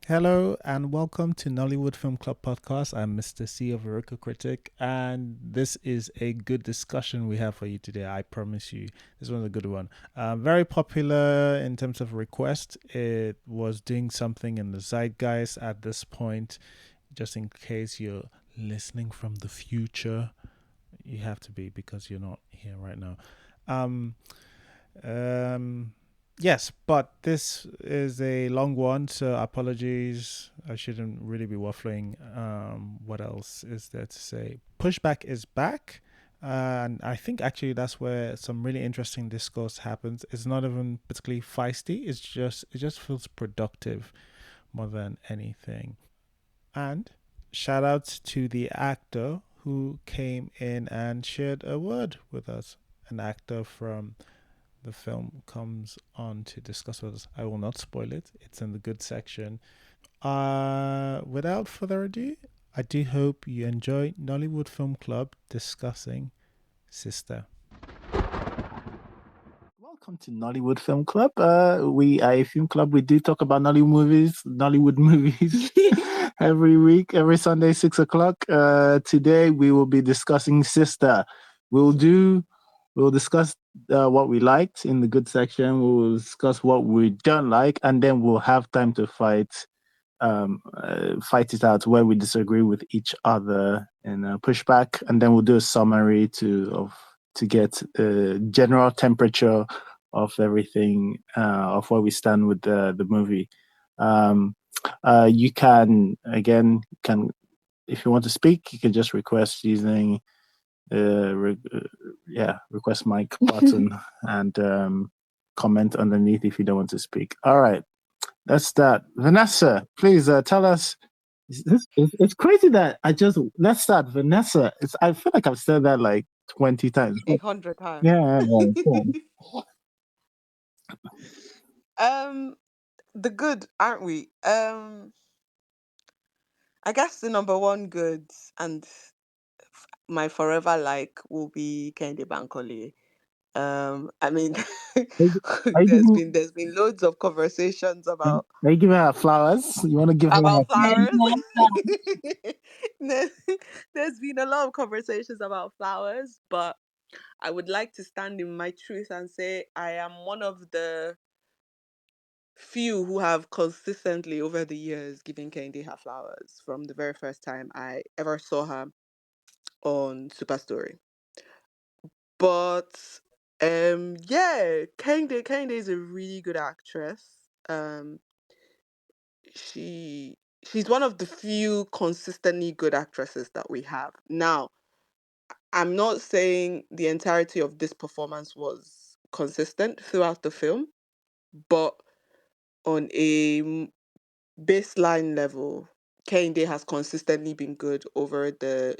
Hello and welcome to Nollywood Film Club podcast. I'm Mr. C of Veruca Critic, and this is a good discussion we have for you today. I promise you, this one's a good one. Very popular in terms of request. It was doing something in the zeitgeist at this point. Just in case you're listening from the future, you have to be because you're not here right now. Um, um, yes, but this is a long one, so apologies. I shouldn't really be waffling. What else is there to say? Pushback is back. And I think actually that's where some really interesting discourse happens. It's not even particularly feisty. It just feels productive more than anything. And shout out to the actor who came in and shared a word with us. An actor from the film comes on to discuss with us. I will not spoil it. It's in the good section. Without further ado, I do hope you enjoy Nollywood Film Club discussing Sista. Welcome to Nollywood Film Club. We are a film club. We do talk about Nollywood movies every week, every Sunday, 6 o'clock. Today we will be discussing Sista. We'll do We'll discuss what we liked in the good section. We'll discuss what we don't like, and then we'll have time to fight it out where we disagree with each other in a pushback, and then we'll do a summary to get a general temperature of everything of where we stand with the movie. Um, you can again can if you want to speak, you can just request using request mic button and comment underneath if you don't want to speak. All right, let's start. Vanessa, please tell us. It's crazy that let's start. Vanessa, I feel like I've said that like 20 times. 100 times. Yeah, um, the good, aren't we? I guess the number one good and my forever like will be Kende Bankole. I mean, are you giving there's been loads of conversations are you giving her flowers? You want to give her about a flowers. there's, there's been a lot of conversations about flowers, but I would like to stand in my truth and say I am one of the few who have consistently over the years given Kehinde her flowers from the very first time I ever saw her on Superstory. But yeah, Kehinde is a really good actress. She's one of the few consistently good actresses that we have. Now, I'm not saying the entirety of this performance was consistent throughout the film, but on a baseline level, Kehinde has consistently been good over the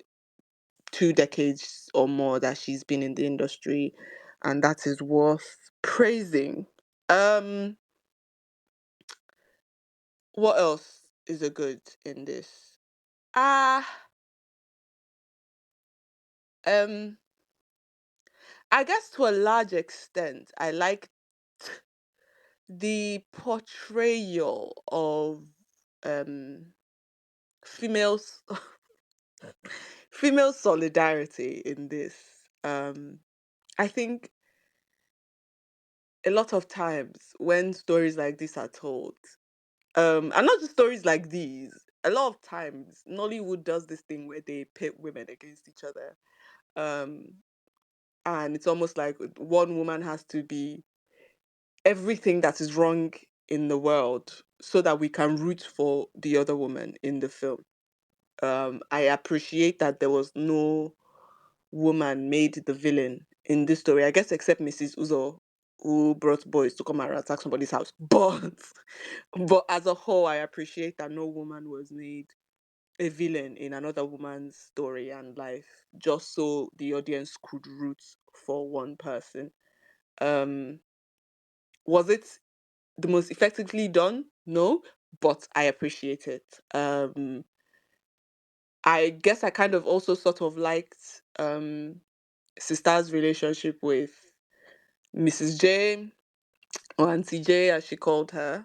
2 decades or more that she's been in the industry, and that is worth praising. Um, what else is a good in this? Ah, um, I guess to a large extent, I like the portrayal of um female female solidarity in this. I think a lot of times when stories like this are told, and not just stories like these, a lot of times Nollywood does this thing where they pit women against each other. Um, and it's almost like one woman has to be everything that is wrong in the world so that we can root for the other woman in the film. I appreciate that there was no woman made the villain in this story, I guess, except Mrs. Uzo, who brought boys to come and attack somebody's house. But as a whole, I appreciate that no woman was made a villain in another woman's story and life, just so the audience could root for one person. Um, was it the most effectively done? No, but I appreciate it. I guess I kind of also sort of liked Sister's relationship with Mrs. J or Auntie J, as she called her.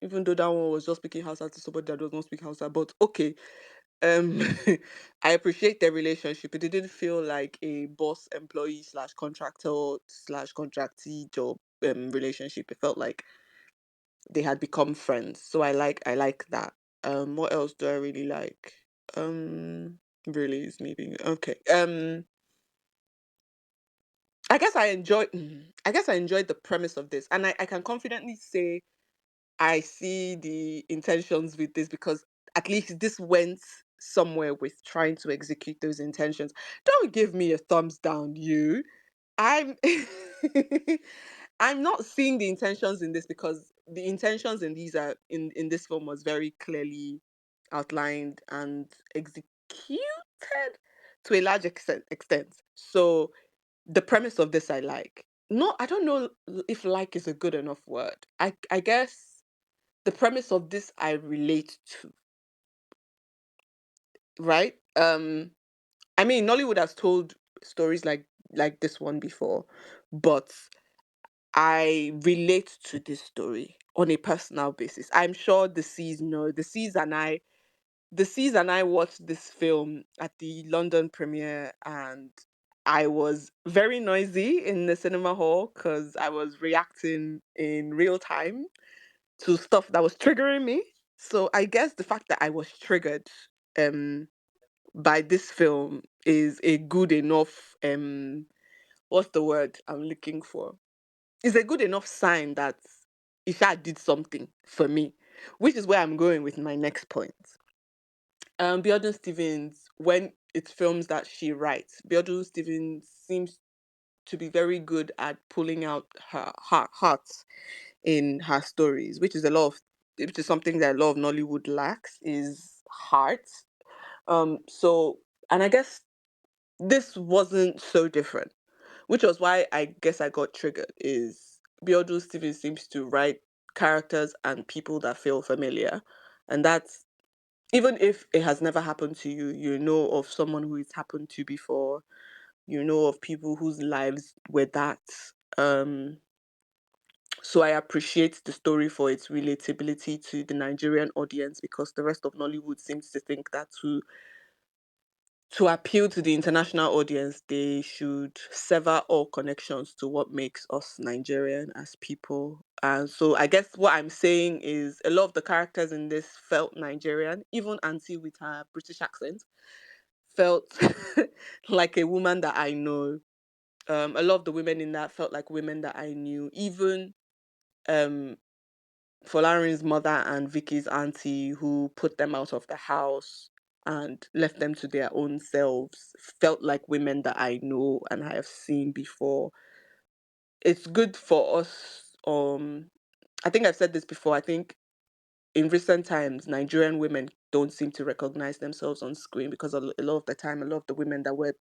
even though that one was just speaking Hausa to somebody that does not speak Hausa. But okay, um, I appreciate their relationship. It didn't feel like a boss employee slash contractor slash contractee job relationship. It felt like they had become friends. So I like that. What else do I really like? Really is me being okay. I guess I enjoyed the premise of this, and I can confidently say I see the intentions with this, because at least this went somewhere with trying to execute those intentions. Don't give me a thumbs down, you. I'm I'm not seeing the intentions in this, because the intentions in these are in this film was very clearly outlined and executed to a large extent. So the premise of this I like. No, I don't know if like is a good enough word. I guess the premise of this I relate to, right? I mean, Nollywood has told stories like this one before, but I relate to this story on a personal basis. I'm sure the C's and I watched this film at the London premiere, and I was very noisy in the cinema hall because I was reacting in real time to stuff that was triggering me. So I guess the fact that I was triggered um by this film is a good enough what's the word I'm looking for? Is a good enough sign that Isha did something for me, which is where I'm going with my next point. Biodun Stevens, when it's films that she writes, Biodun Stevens seems to be very good at pulling out her heart in her stories, which is something that a lot of Nollywood lacks, is heart. So, and I guess this wasn't so different, which was why I guess I got triggered. Is Biodun Stephen seems to write characters and people that feel familiar, and that's even if it has never happened to you, you know of someone who it's happened to before. You know of people whose lives were that. Um, so I appreciate the story for its relatability to the Nigerian audience, because the rest of Nollywood seems to think that to appeal to the international audience, they should sever all connections to what makes us Nigerian as people. And so I guess what I'm saying is a lot of the characters in this felt Nigerian, even Auntie with her British accent felt like a woman that I know. A lot of the women in that felt like women that I knew. Even um Folarin's mother and Vicky's auntie, who put them out of the house and left them to their own selves, felt like women that I know and I have seen before. It's good for us. I think I've said this before. I think in recent times, Nigerian women don't seem to recognize themselves on screen, because a lot of the time, a lot of the women that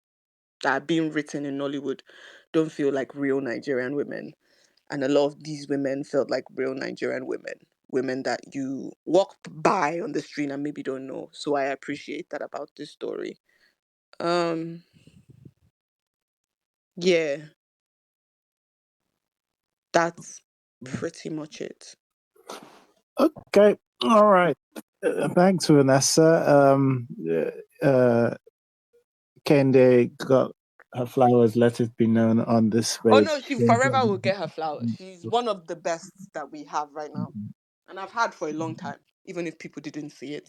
are being written in Nollywood don't feel like real Nigerian women. And a lot of these women felt like real Nigerian women, women that you walk by on the street and maybe don't know. So I appreciate that about this story. Um, yeah, that's pretty much it. Okay, all right. Back to Vanessa. Kende got her flowers. Let it be known on this Oh page. no, she forever will get her flowers. She's one of the best that we have right now, and I've had for a long time, even if people didn't see it.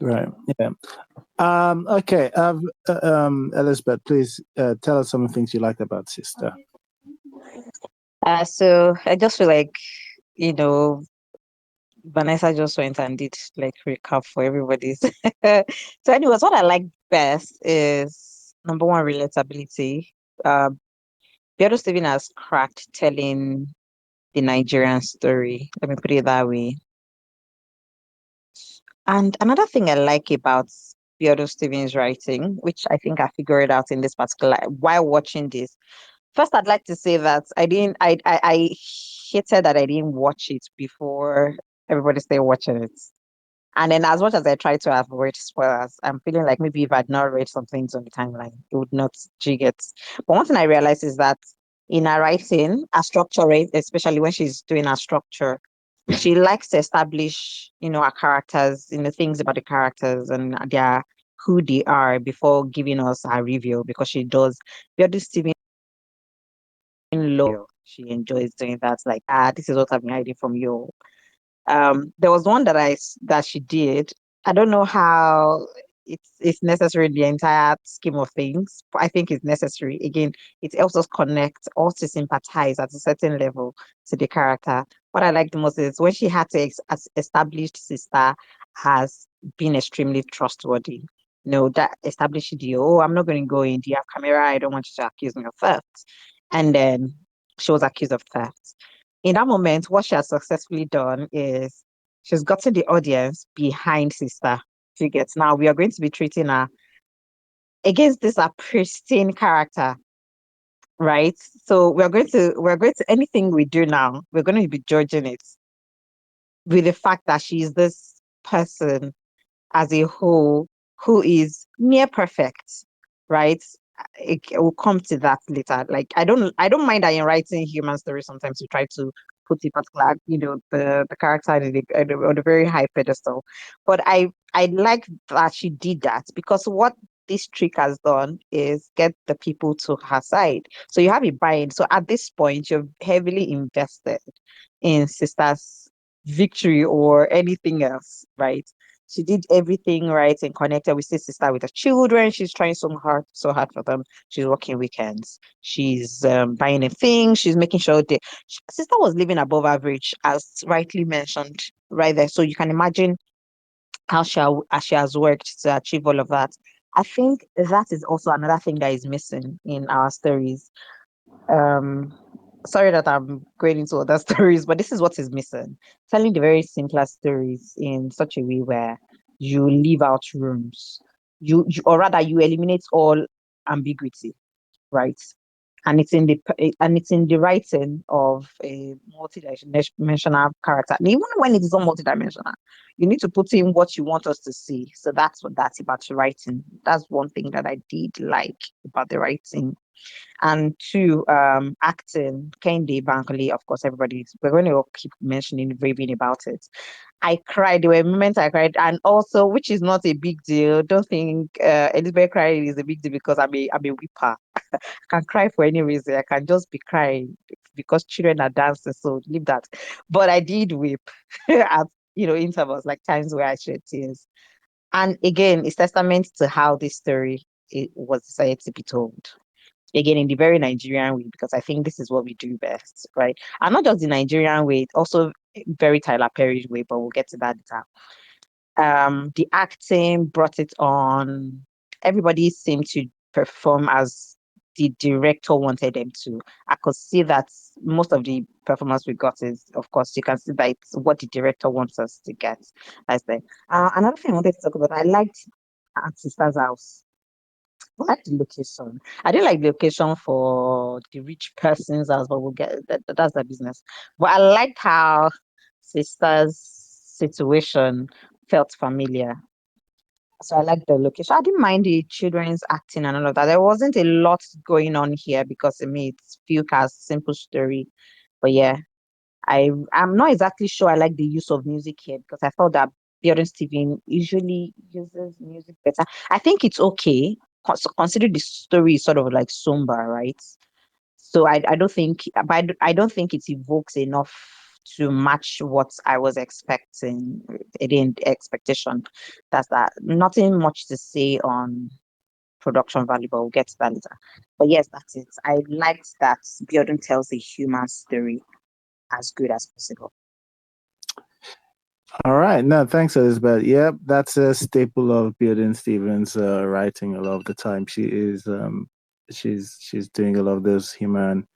Right. Yeah. Okay. Elizabeth, please tell us some of the things you like about Sister. So I just feel like, you know, Vanessa just went and did like recap for everybody's. So, anyways, what I like best is number one, relatability. Uh, Biodun Stephen has cracked telling the Nigerian story. Let me put it that way. And another thing I like about Biodun Stephen's writing, which I think I figured out in this particular while watching this. First, I'd like to say that I hated that I didn't watch it before everybody started watching it. And then, as much as I try to avoid spoilers, I'm feeling like maybe if I'd not read some things on the timeline, it would not jig it. But one thing I realized is that in her writing, her structure, right, especially when she's doing her structure, She likes to establish, our characters, things about the characters and their who they are before giving us her review, because she does. Biodun Stephen low. She enjoys doing that. Like, this is what I've been hiding from you. There was one that she did. I don't know how it's necessary in the entire scheme of things, but I think it's necessary. Again, it helps us connect, also sympathize at a certain level to the character. What I like the most is when she had to establish Sister has been extremely trustworthy. That established the, oh, I'm not going to go in. Do you have camera? I don't want you to accuse me of theft. And then she was accused of theft. In that moment, what she has successfully done is she's gotten the audience behind Sister. She gets, now we are going to be treating her against this a pristine character, right? So we're going to anything we do now, we're going to be judging it with the fact that she's this person as a whole who is near perfect, right? It will come to that later. Like, I don't mind that in writing human stories, sometimes you try to put a particular, the character on a very high pedestal. But I like that she did that, because what this trick has done is get the people to her side. So you have a buy-in. So at this point, you're heavily invested in Sister's victory or anything else, right? She did everything right and connected with Sister with her children. She's trying so hard for them. She's working weekends. She's buying a thing. She's making sure Sister was living above average, as rightly mentioned right there. So you can imagine how she has worked to achieve all of that. I think that is also another thing that is missing in our stories. Um, Sorry that I'm going into other stories, but this is what is missing. Telling the very simpler stories in such a way where you leave out rooms, or rather you eliminate all ambiguity, right? And it's in the writing of a multi-dimensional character. And even when it is not multi-dimensional, you need to put in what you want us to see. So that's about the writing. That's one thing that I did like about the writing. And two, acting, Kendi Bankole, of course, we're going to keep mentioning, raving about it. I cried. There were moments I cried, and also, which is not a big deal. Don't think Elizabeth crying is a big deal, because I'm a weeper. I can cry for any reason. I can just be crying because children are dancing, so leave that. But I did weep at intervals, like times where I shed tears. And again, it's testament to how this story was decided to be told, again in the very Nigerian way, because I think this is what we do best, right? And not just the Nigerian way, also very Tyler Perry way, but we'll get to that later. The acting brought it on. Everybody seemed to perform as the director wanted them to. I could see that most of the performance we got is, of course, you can see that it's what the director wants us to get. That's the another thing I wanted to talk about. I liked Aunt Sister's house. I like the location. I didn't like the location for the rich person's house, but we'll get that's the business. But I liked how Sister's situation felt familiar. So I liked the location. I didn't mind the children's acting and all of that. There wasn't a lot going on here, because to me it's few cast, simple story. But yeah, I'm not exactly sure I like the use of music here, because I felt that Biodun Stephen usually uses music better. I think it's okay. Consider the story is sort of like somber, right? So I don't think, but I don't think it evokes enough to match what I was expecting. It didn't expectation. That's that. Nothing much to say on production value, but we'll get to that later. But yes, that's it. I liked that Biodun tells a human story as good as possible. All right. No, thanks, Elizabeth. Yep, that's a staple of Biodun Stevens' writing. A lot of the time, she's doing a lot of those human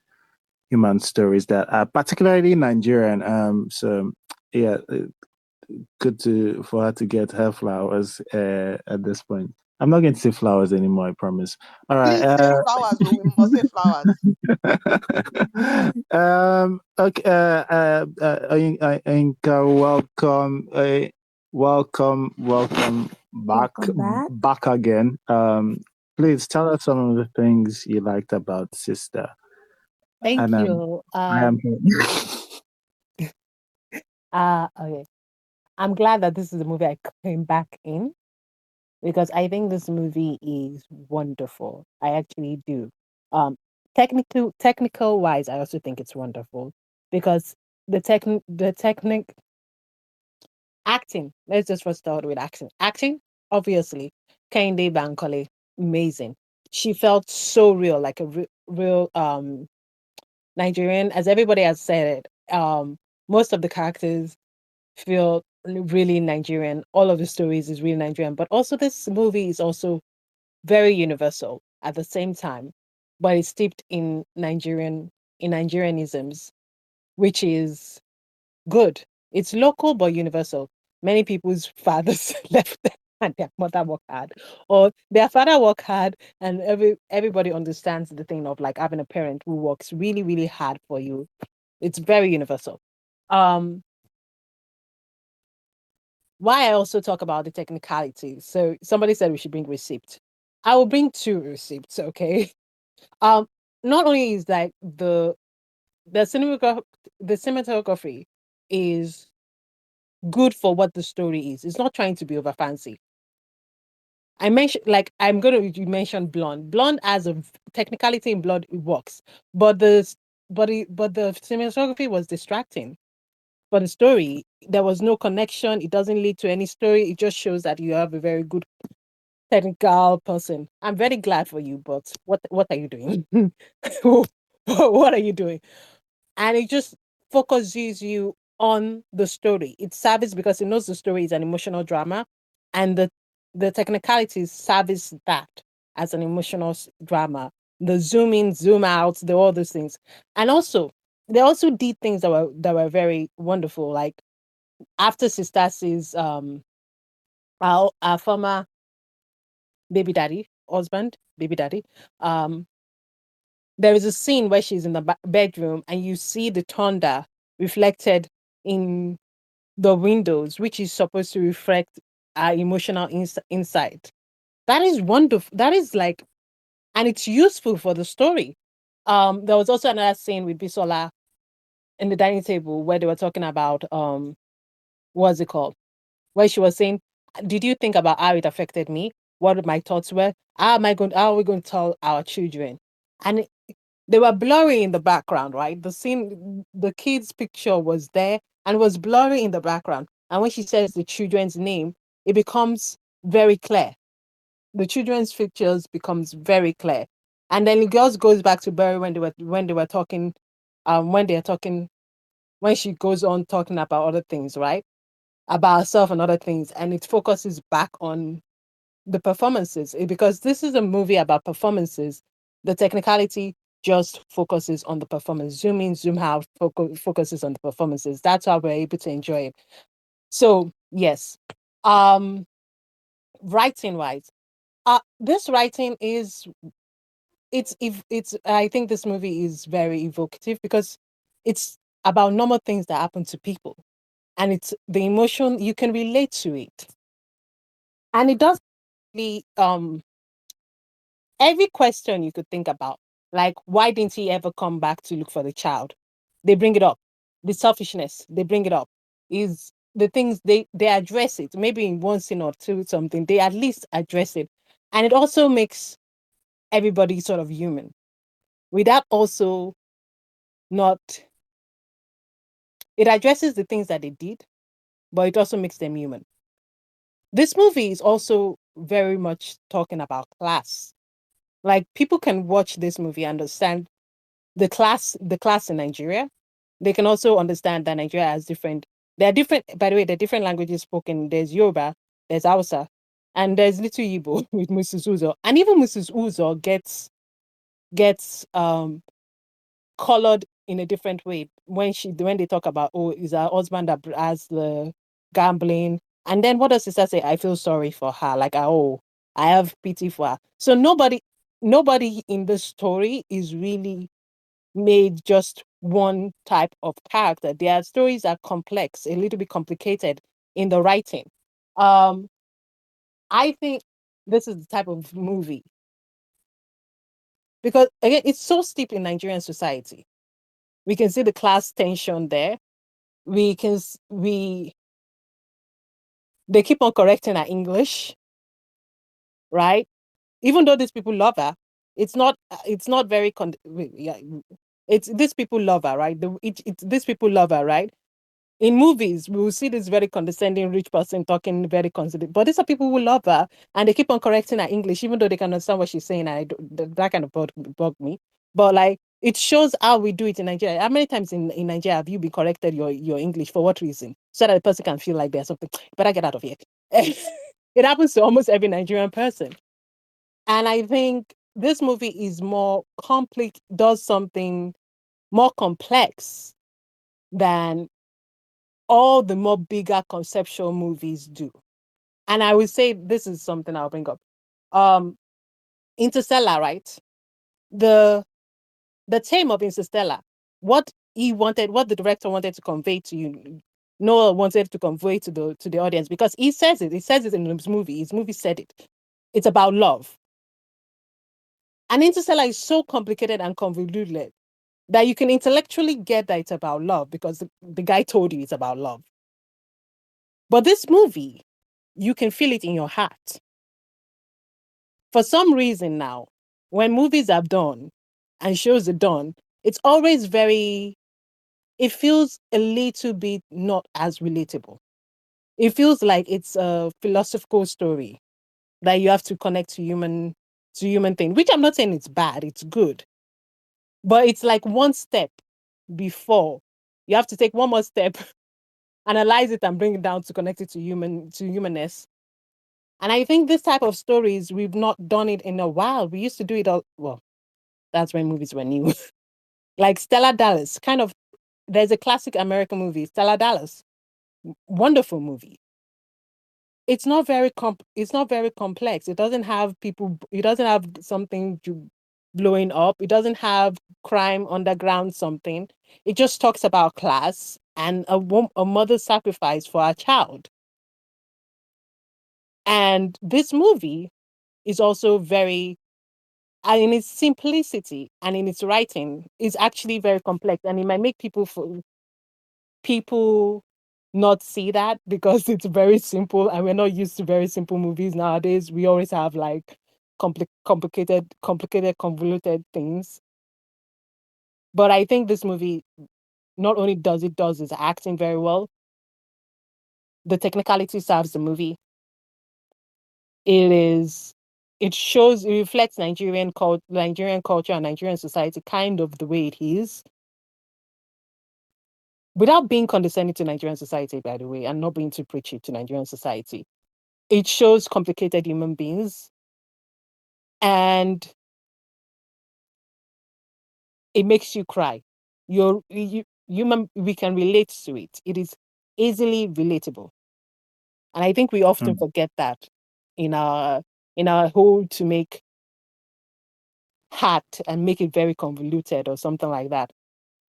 stories that are particularly Nigerian. So yeah, good for her to get her flowers at this point. I'm not going to say flowers anymore, I promise. All right. Please say flowers, so we must say flowers. Okay. Inka, welcome back, Welcome back. back again. Please tell us some of the things you liked about Sister. Thank And you. I am here. Okay. I'm glad that this is the movie I came back in because I think this movie is wonderful. I actually do. Um, technical wise, I also think it's wonderful because the technique acting. Let's just first start with acting. Acting, obviously, Kehinde Bankole, amazing. She felt so real, like a real Nigerian. As everybody has said it, most of the characters feel really Nigerian. All of the stories is really Nigerian, but also this movie is also very universal at the same time, but it's steeped in Nigerianisms, which is good. It's local but universal. Many people's fathers left them and their mother worked hard, or their father worked hard, and everybody understands the thing of like having a parent who works really really hard for you. It's very universal. Um, why I also talk about the technicalities. So somebody said we should bring receipts. I will bring two receipts. Okay. Um, not only is like the cinematography is good for what the story is. It's not trying to be over fancy. I mentioned like I'm gonna you mentioned blonde. Blonde as a technicality in blood it works, but the cinematography was distracting for the story. There was no connection. It doesn't lead to any story. It just shows that you have a very good technical person. I'm very glad for you, but what are you doing? What are you doing? And it just focuses you on the story. It serves because it knows the story is an emotional drama, and the technicalities service that as an emotional drama. The zoom in, zoom out, the all those things, and also they also did things that were very wonderful. Like after Sista says, our former baby daddy, husband, baby daddy, um, there is a scene where she's in the bedroom and you see the thunder reflected in the windows, which is supposed to reflect our emotional insight. That is wonderful. That is like, and it's useful for the story. There was also another scene with Bisola in the dining table where they were talking about what's it called? Where she was saying, "Did you think about how it affected me? What my thoughts were? How are we going to tell our children?" And they were blurry in the background, right? The scene, the kid's picture was there and was blurry in the background. And when she says the children's name, it becomes very clear. The children's pictures becomes very clear. And then it just goes back to Barry when they were talking, when they're talking, when she goes on talking about other things, right? About herself and other things. And it focuses back on the performances because this is a movie about performances. The technicality just focuses on the performance. Zoom in, zoom out, focuses on the performances. That's how we're able to enjoy it. So yes, um, writing wise, this writing is it's if it's. I think this movie is very evocative because it's about normal things that happen to people, and it's the emotion you can relate to it, and it does really every question you could think about, like why didn't he ever come back to look for the child? They bring it up. The selfishness, they bring it up. Is the things they address it. Maybe in one scene or two something, they at least address it. And it also makes everybody sort of human. Without also not it addresses the things that they did, but it also makes them human. This movie is also very much talking about class. Like people can watch this movie and understand the class in Nigeria. They can also understand that Nigeria has different. There are different. By the way, there are different languages spoken. There's Yoruba, there's Hausa, and there's Little Igbo with Mrs. Uzo, and even Mrs. Uzo gets colored in a different way when they talk about is her husband that has the gambling, and then what does sister say? I feel sorry for her, like I have pity for her. So nobody in the story is really made just one type of character. Their stories are complex, a little bit complicated in the writing. Um, I think this is the type of movie because again, it's so steep in Nigerian society. We can see the class tension there. we they keep on correcting her English, right? Even though these people love her, it's not very yeah, it's these people love her, right? These people love her, right? In movies, we will see this very condescending rich person talking very condescending, but these are people who love her and they keep on correcting her English, even though they can understand what she's saying. And that kind of bug me. But like, it shows how we do it in Nigeria. How many times in Nigeria have you been corrected your English for what reason? So that the person can feel like there's something, better get out of here. It happens to almost every Nigerian person. And I think this movie is more complete, does something more complex than all the more bigger conceptual movies do. And I would say this is something I'll bring up. Interstellar, right? The theme of Interstellar, what the director wanted to convey to you, Noah wanted to convey to the audience, because he says it in his movie. His movie said it. It's about love. And Interstellar is so complicated and convoluted that you can intellectually get that it's about love because the guy told you it's about love. But this movie, you can feel it in your heart. For some reason now, when movies are done and shows are done, it's always it feels a little bit not as relatable. It feels like it's a philosophical story that you have to connect to human thing, which I'm not saying it's bad, it's good. But it's like one step before. You have to take one more step, analyze it and bring it down to connect it to humanness. And I think this type of stories, we've not done it in a while. We used to do it all. Well, that's when movies were new. Like Stella Dallas, kind of. There's a classic American movie, Stella Dallas. Wonderful movie. It's not very complex. It doesn't have people. It doesn't have something blowing up. It doesn't have crime underground something. It just talks about class and a mother's sacrifice for her child. And this movie is also very, and in its simplicity and in its writing, is actually very complex, and it might make people not see that because it's very simple, and we're not used to very simple movies nowadays. We always have like complicated, convoluted things. But I think this movie not only does its acting very well, the technicality serves the movie. It reflects Nigerian culture and Nigerian society kind of the way it is, without being condescending to Nigerian society, by the way, and not being too preachy to Nigerian society. It shows complicated human beings, and it makes you cry. We can relate to it. It is easily relatable. And I think we often forget that in our whole to make art and make it very convoluted or something like that.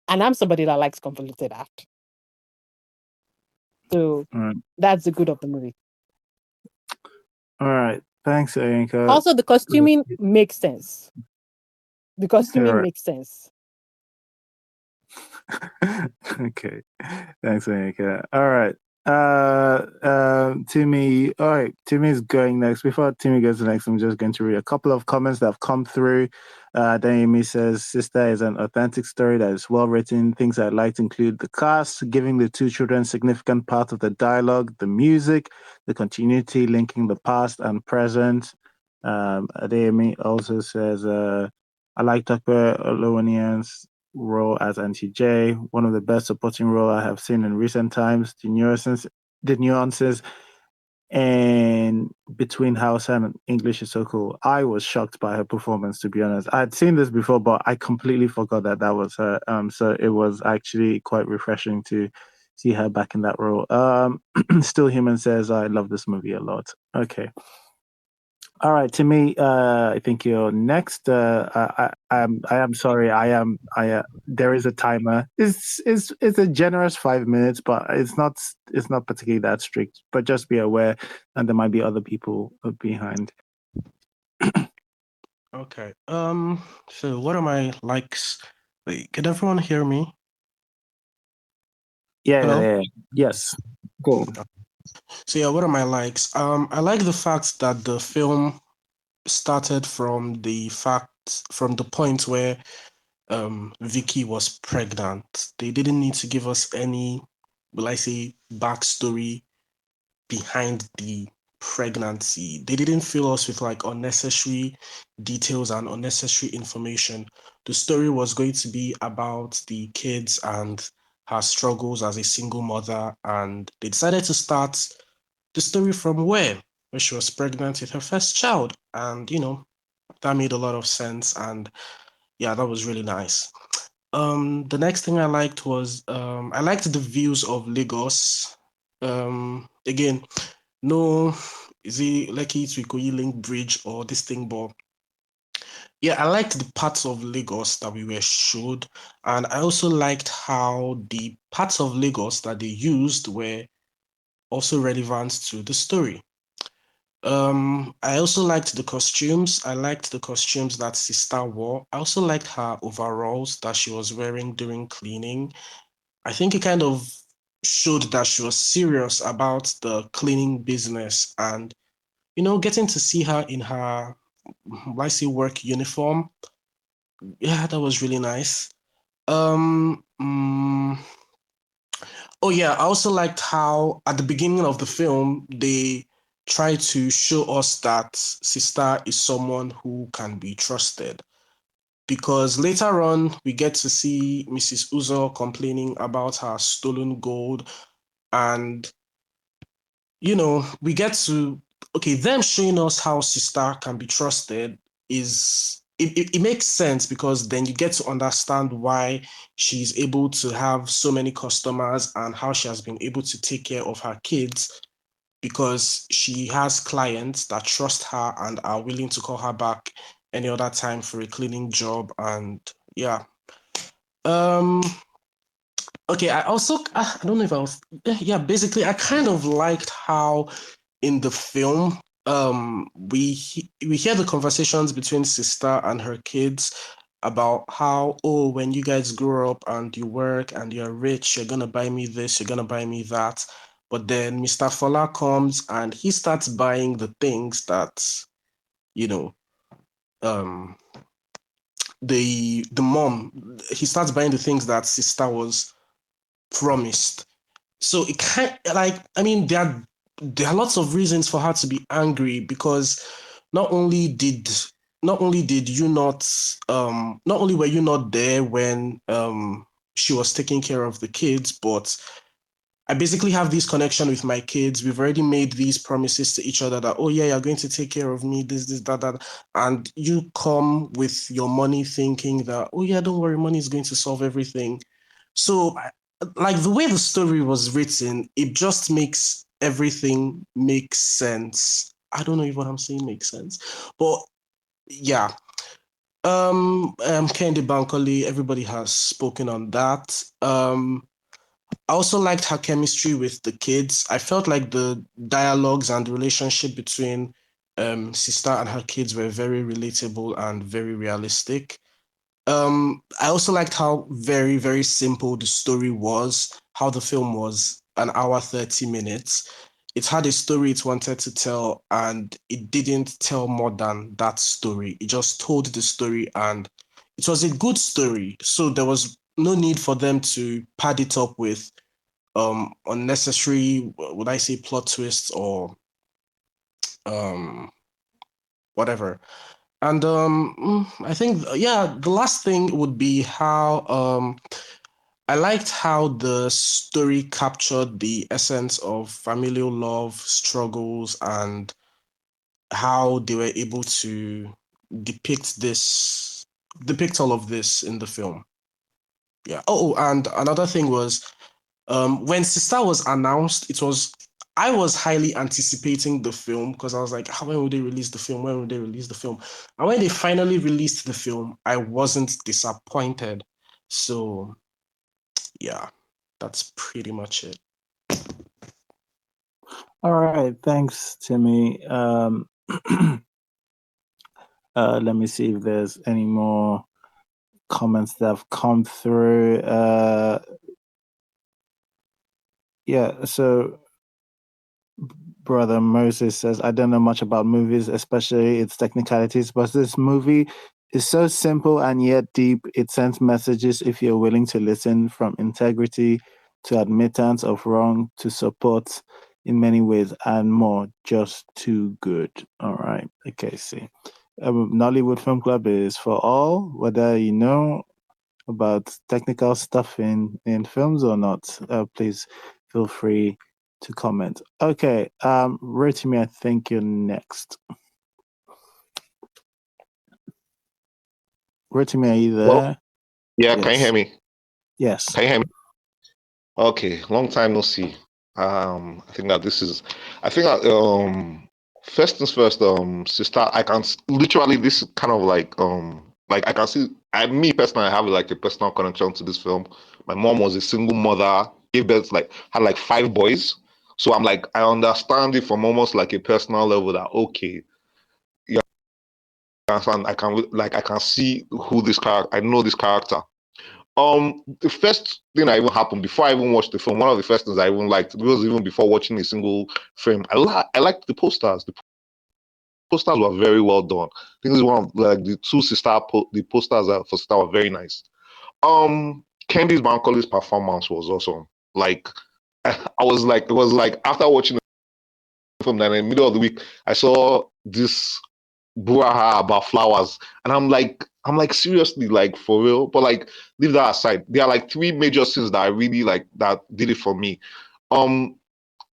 And I'm somebody that likes convoluted art. So that's the good of the movie. All right. Thanks, Ayanka. Also, the costuming makes sense. The costuming makes sense. Okay. Thanks, Ayanka. All right. Timmy. All right. Timmy's going next. Before Timmy goes next, I'm just going to read a couple of comments that have come through. Dayemi says, Sista is an authentic story that is well written. Things I'd like to include the cast, giving the two children significant part of the dialogue, the music, the continuity, linking the past and present. Dayemi also says, I like Tucker Olowonian's role as Auntie J, one of the best supporting role I have seen in recent times. The nuances and between Hausa and English is so cool. I was shocked by her performance, to be honest. I'd seen this before, but I completely forgot that was her. So it was actually quite refreshing to see her back in that role. Still Human says, I love this movie a lot. Okay. All right, to me, I think you're next. I am sorry. There is a timer. It's a generous 5 minutes, but it's not particularly that strict. But just be aware, and there might be other people behind. Okay. So what are my likes? Wait, can everyone hear me? Hello? Yeah. Yes. Go. So yeah, what are my likes? I like the fact that the film started from the point where Vicky was pregnant. They didn't need to give us any, will I say, backstory behind the pregnancy. They didn't fill us with like unnecessary details and unnecessary information. The story was going to be about the kids and her struggles as a single mother, and they decided to start the story from where she was pregnant with her first child. And that made a lot of sense. And yeah, that was really nice. The next thing I liked was I liked the views of Lagos. Again, no, is it Lekki to Ikoyi Link Bridge or this thing, but yeah, I liked the parts of Lagos that we were showed, and I also liked how the parts of Lagos that they used were also relevant to the story. I also liked the costumes. I liked the costumes that Sista wore. I also liked her overalls that she was wearing during cleaning. I think it kind of showed that she was serious about the cleaning business, and getting to see her in her work uniform. Yeah, that was really nice. Um, mm, oh yeah, I also liked how at the beginning of the film they try to show us that Sista is someone who can be trusted. Because later on, we get to see Mrs. Uzo complaining about her stolen gold, and we get to, okay, them showing us how Sista can be trusted it makes sense, because then you get to understand why she's able to have so many customers and how she has been able to take care of her kids, because she has clients that trust her and are willing to call her back any other time for a cleaning job. And yeah. Um okay, I also I don't know if I was yeah, basically I kind of liked how in the film we hear the conversations between Sister and her kids about how, oh, when you guys grow up and you work and you're rich, you're gonna buy me this, you're gonna buy me that. But then Mr. Fola comes and he starts buying the things that, you know, um the mom, he starts buying the things that Sister was promised. So it can't, like, I mean, there are lots of reasons for her to be angry, because not only did you not not only were you not there when she was taking care of the kids, but I basically have this connection with my kids. We've already made these promises to each other that, oh yeah, you're going to take care of me, this, that. And you come with your money thinking that, oh yeah, don't worry, money is going to solve everything. So, like, the way the story was written, it just makes everything make sense. I don't know if what I'm saying makes sense, but yeah. Kendi Bankole, everybody has spoken on that. I also liked her chemistry with the kids. I felt like the dialogues and the relationship between Sista and her kids were very relatable and very realistic. I also liked how very, very simple the story was, how the film was an hour, 30 minutes. It had a story it wanted to tell, and it didn't tell more than that story. It just told the story, and it was a good story. So there was no need for them to pad it up with unnecessary, would I say, plot twists or um whatever. And I think, yeah, the last thing would be how I liked how the story captured the essence of familial love, struggles, and how they were able to depict all of this in the film. Yeah. Oh, and another thing was, when Sista was announced, I was highly anticipating the film, because I was like, when will they release the film? When will they release the film? And when they finally released the film, I wasn't disappointed. So yeah, that's pretty much it. All right. Thanks, Timmy. Let me see if there's any more comments that have come through. Yeah, so Brother Moses says, I don't know much about movies, especially its technicalities, but this movie is so simple and yet deep. It sends messages if you're willing to listen, from integrity to admittance of wrong to support in many ways and more. Just too good. All right. Okay, see. Nollywood Film Club is for all, whether you know about technical stuff in films or not. Please feel free to comment. Okay, Rotimi, I think you're next. Rotimi, are you Well, there? yeah, can you Yes. hear me? Yes. Can you hear me? Okay, long time no see. I think that I think that first things first, sister, literally this is kind of like I can see, me personally, I have like a personal connection to this film. My mom was a single mother, gave birth had like 5 boys, so I'm like I understand it from almost like a personal level that okay, yeah, I can see who this character, I know this character. The first thing that even happened before I even watched the film, one of the first things I even liked, was even before watching a single frame, I liked the posters. The posters were very well done. I think this is one of like the two the posters for Sista were very nice. Candice Bankoli's performance was awesome. Like I was like, it was like after watching the film, then in the middle of the week, I saw this brouhaha about flowers, and I'm like seriously, like for real. But like leave that aside, there are like 3 major scenes that I really like that did it for me. um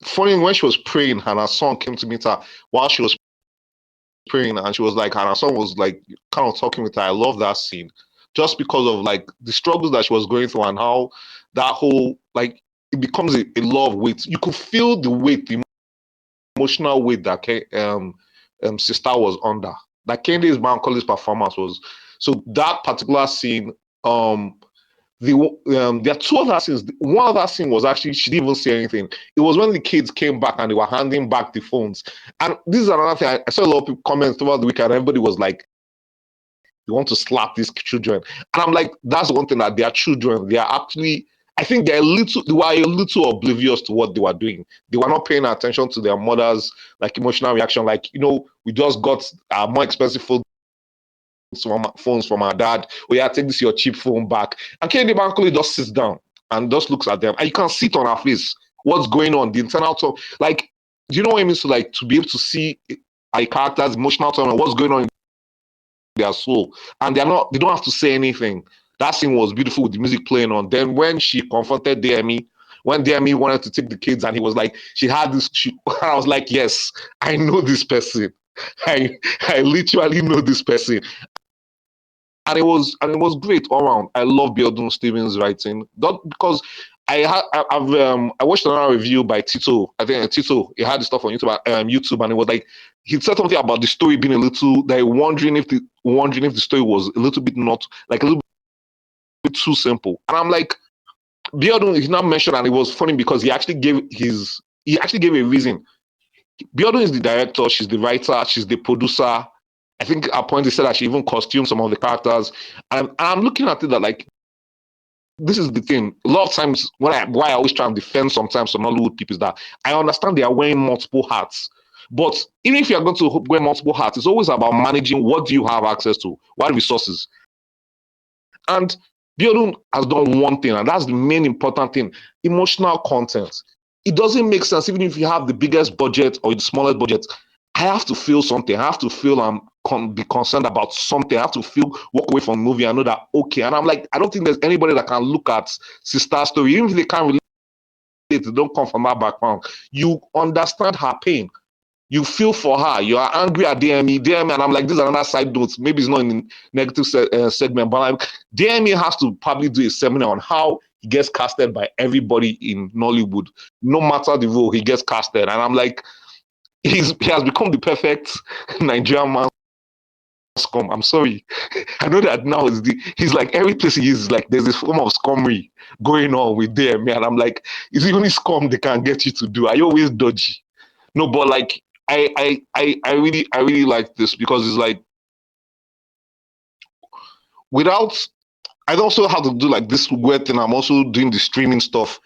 Funny, when she was praying and her son came to meet her while she was praying, and she was like, and her son was like kind of talking with her. I love that scene just because of like the struggles that she was going through and how that whole like it becomes a lot of weight. You could feel the weight, the emotional weight that Sister was under. That Candice Bankoli's performance was, so that particular scene. There are 2 other scenes. One other scene was actually she didn't even say anything. It was when the kids came back and they were handing back the phones. And this is another thing. I saw a lot of people comments throughout the weekend. Everybody was like, "You want to slap these children?" And I'm like, "That's one thing, that they are children. They are actually." I think they were a little oblivious to what they were doing. They were not paying attention to their mother's like emotional reaction. Like, we just got our more expensive phones from our dad. Oh yeah, take this your cheap phone back. And Kennedy Bankole just sits down and just looks at them, and you can see it on her face what's going on, the internal tone. Like, do you know what it means to like to be able to see a character's emotional tone and what's going on in their soul? And they don't have to say anything. That scene was beautiful with the music playing on. Then when she confronted DME, when DME wanted to take the kids, and he was like, she had this, I was like, yes, I know this person. I literally know this person. And it was great all around. I love Biodun Stephen's writing. Not because I watched another review by Tito. I think Tito, he had the stuff on YouTube, and it was like he said something about the story being a little, that wondering if the story was a little bit, not like a little bit too simple. And I'm like, Biodun is not mentioned, and it was funny because he actually gave a reason. Biodun is the director, she's the writer, she's the producer. I think at point they said that she even costumed some of the characters. And I'm looking at it that like, this is the thing. A lot of times why I always try and defend sometimes some Hollywood people is that I understand they are wearing multiple hats. But even if you're going to wear multiple hats, it's always about managing what do you have access to, what resources. And Biodun has done one thing, and that's the main important thing: emotional content. It doesn't make sense, even if you have the biggest budget or the smallest budget. I have to feel something. I have to feel be concerned about something. I have to feel walk away from the movie and know that okay. And I'm like, I don't think there's anybody that can look at Sister's story, even if they can't relate, they don't come from her background. You understand her pain. You feel for her. You are angry at DME, and I'm like, this is another side note. Maybe it's not in the negative segment, but like, DME has to probably do a seminar on how he gets casted by everybody in Nollywood. No matter the role, he gets casted. And I'm like, he has become the perfect Nigerian man scum. I'm sorry. I know that now he's like, every place he is like there's this form of scummery going on with DME. And I'm like, it's the only scum they can get you to do. Are you always dodgy? No, but like I really like this because it's like without I also have to do like this weird thing. I'm also doing the streaming stuff.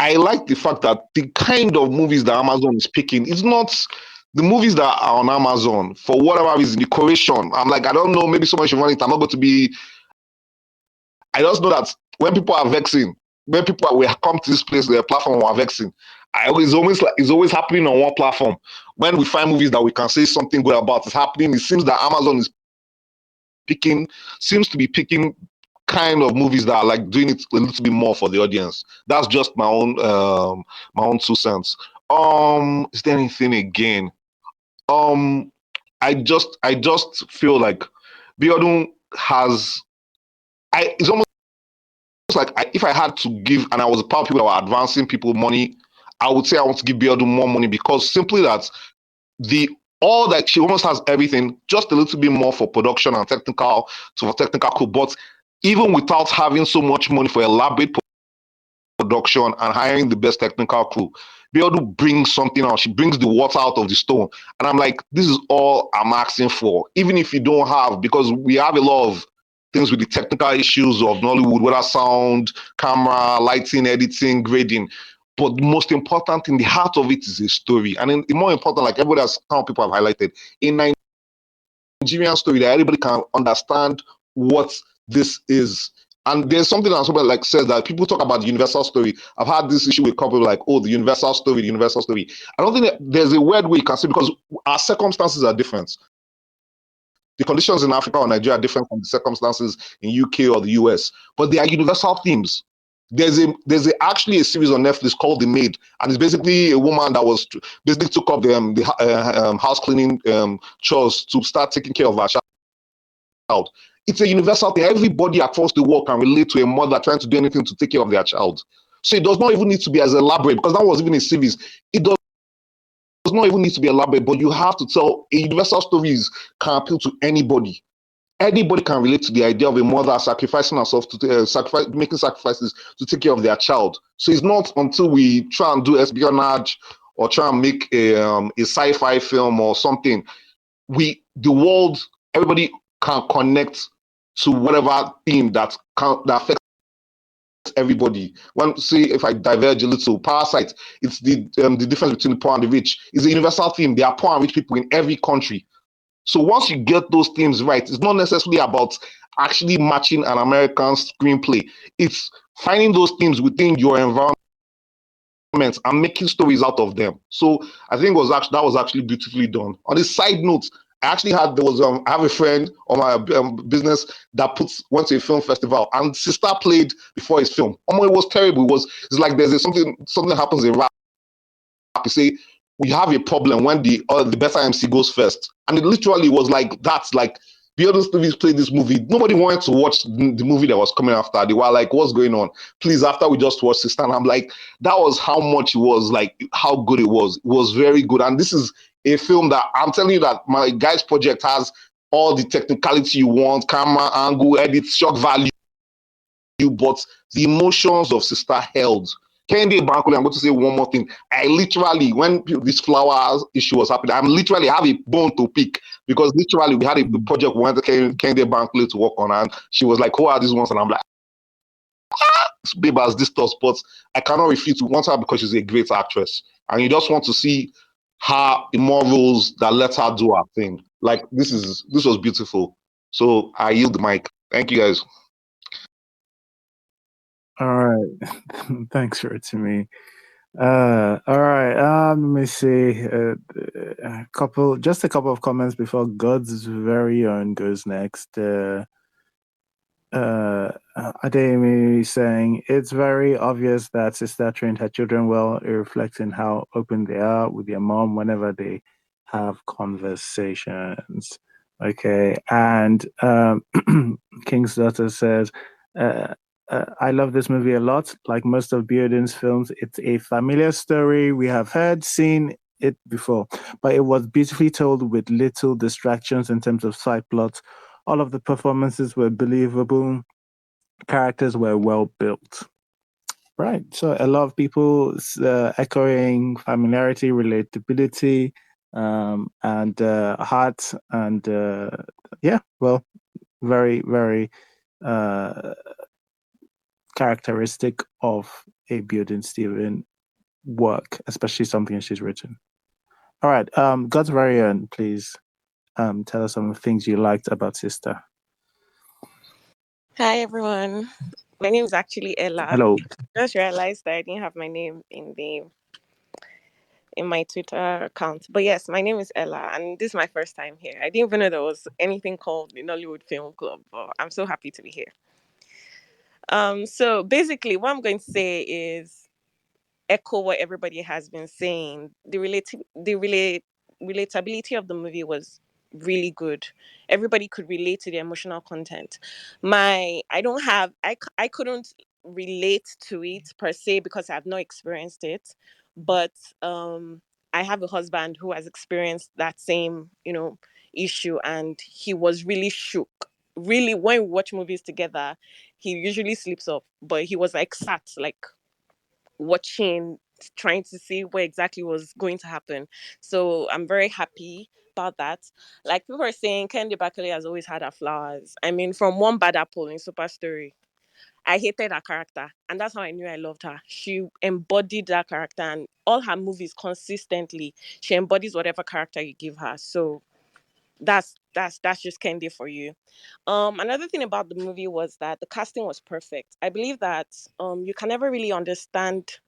I like the fact that the kind of movies that Amazon is picking is not the movies that are on Amazon for whatever reason. The curation, I'm like, I don't know, maybe someone should run it. I'm not going to be. I just know that when people are vexing, when people are, we come to this place, their platform are vexing. It's always happening on one platform. When we find movies that we can say something good about, it's happening. It seems that Amazon is seems to be picking kind of movies that are like doing it a little bit more for the audience. That's just my own 2 cents. Is there anything again? Um, I just feel like Biodun has it's almost like if I had to give, and I was a part of people that were advancing people money, I would say I want to give Biodun more money because simply that the all that she almost has everything, just a little bit more for production and technical crew. But even without having so much money for elaborate production and hiring the best technical crew, Biodu brings something out. She brings the water out of the stone. And I'm like, this is all I'm asking for. Even if you don't have, because we have a lot of things with the technical issues of Nollywood, whether sound, camera, lighting, editing, grading. But the most important thing, the heart of it is a story. And the more important, like everybody has, some people have highlighted, a Nigerian story that everybody can understand what this is. And there's something that somebody like says that people talk about the universal story. I've had this issue with people like, oh, the universal story, the universal story. I don't think that there's a weird way you can say because our circumstances are different. The conditions in Africa or Nigeria are different from the circumstances in UK or the US, but they are universal themes. There's actually a series on Netflix called The Maid, and it's basically a woman that was basically took up the house cleaning chores to start taking care of her child. It's a universal thing. Everybody across the world can relate to a mother trying to do anything to take care of their child. So it does not even need to be as elaborate because that was even a series. It does not even need to be elaborate, but you have to tell a universal stories can appeal to anybody. Anybody can relate to the idea of a mother sacrificing herself to making sacrifices to take care of their child. So it's not until we try and do espionage or try and make a sci-fi film or something, the world, everybody can connect to whatever theme that affects everybody. Say if I diverge a little, Parasite, it's the difference between the poor and the rich. It's a universal theme. There are poor and rich people in every country. So once you get those themes right, it's not necessarily about actually matching an American screenplay. It's finding those themes within your environment and making stories out of them. So I think that was actually beautifully done. On a side note, I actually I have a friend on my business that went to a film festival and Sista played before his film. It was terrible. It's like something happens in rap. You say we have a problem when the better MC goes first, and it literally was like that's like the other studios played this movie. Nobody wanted to watch the movie that was coming after. They were like, "What's going on? Please!" After we just watched Sista, and I'm like, that was how much it was like, how good it was. It was very good, and this is a film that I'm telling you that my guy's project has all the technicality you want, camera angle, edit, shock value, but the emotions of Sista held. Kende Bankole, I'm going to say one more thing. I literally, when this flower issue was happening, I have a bone to pick because literally we had a project we wanted Kende Bankole to work on, and she was like, "Who are these ones?" And I'm like, this babe has this stuff, but I cannot refuse to want her because she's a great actress, and you just want to see her in more roles that let her do her thing. Like this was beautiful. So I yield the mic. Thank you guys. All right. Thanks for it to me. All right. Let me see. A couple of comments before God's very own goes next. Ademi saying it's very obvious that Sister trained her children well, reflecting how open they are with their mom whenever they have conversations. Okay, and King's daughter says, I love this movie a lot. Like most of Biodun's films, it's a familiar story. We have seen it before, but it was beautifully told with little distractions in terms of side plots. All of the performances were believable. Characters were well built. Right. So a lot of people echoing familiarity, relatability, and heart, and very, very characteristic of a Biodun Stephen work, especially something she's written. All right, God's very own, please tell us some of the things you liked about Sista. Hi everyone. My name is actually Ella. Hello. Just realized that I didn't have my name in my Twitter account. But yes, my name is Ella and this is my first time here. I didn't even know there was anything called the Nollywood Film Club, but I'm so happy to be here. So basically what I'm going to say is echo what everybody has been saying. Relatability of the movie was really good. Everybody could relate to the emotional content. I couldn't relate to it per se because I've not experienced it, but I have a husband who has experienced that same, issue, and he was really shook. Really, when we watch movies together, he usually sleeps off, but he was like sat like watching, trying to see what exactly was going to happen. So I'm very happy about that. Like people are saying, Kendi Bakale has always had her flowers. I mean, from one bad apple in Super Story, I hated her character, and that's how I knew I loved her. She embodied that character, and all her movies consistently, she embodies whatever character you give her. So that's just Kendi for you. Another thing about the movie was that the casting was perfect. I believe that you can never really understand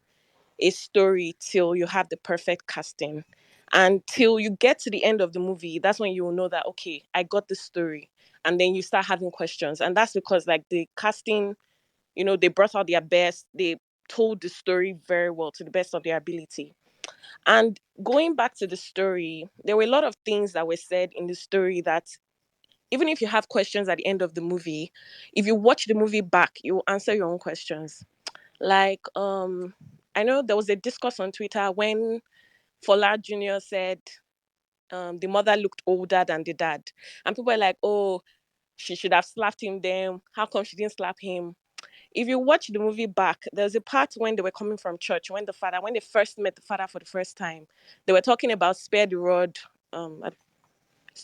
a story till you have the perfect casting. And till you get to the end of the movie, that's when you will know that, okay, I got the story. And then you start having questions. And that's because, like, the casting, they brought out their best. They told the story very well to the best of their ability. And going back to the story, there were a lot of things that were said in the story that, even if you have questions at the end of the movie, if you watch the movie back, you will answer your own questions. Like, I know there was a discourse on Twitter when Fola Jr. said the mother looked older than the dad. And people were like, oh, she should have slapped him then. How come she didn't slap him? If you watch the movie back, there's a part when they were coming from church, when they first met the father for the first time, they were talking about spare the rod.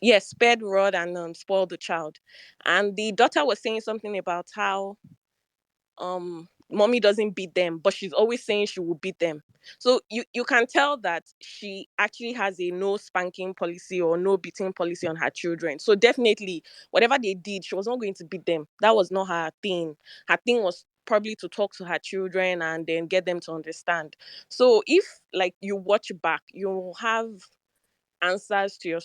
Yes, spare the rod and spoil the child. And the daughter was saying something about how mommy doesn't beat them, but she's always saying she will beat them. So you can tell that she actually has a no spanking policy or no beating policy on her children. So definitely whatever they did, she was not going to beat them. That was not her thing. Her thing was probably to talk to her children and then get them to understand. So if, like, you watch back, you'll have answers to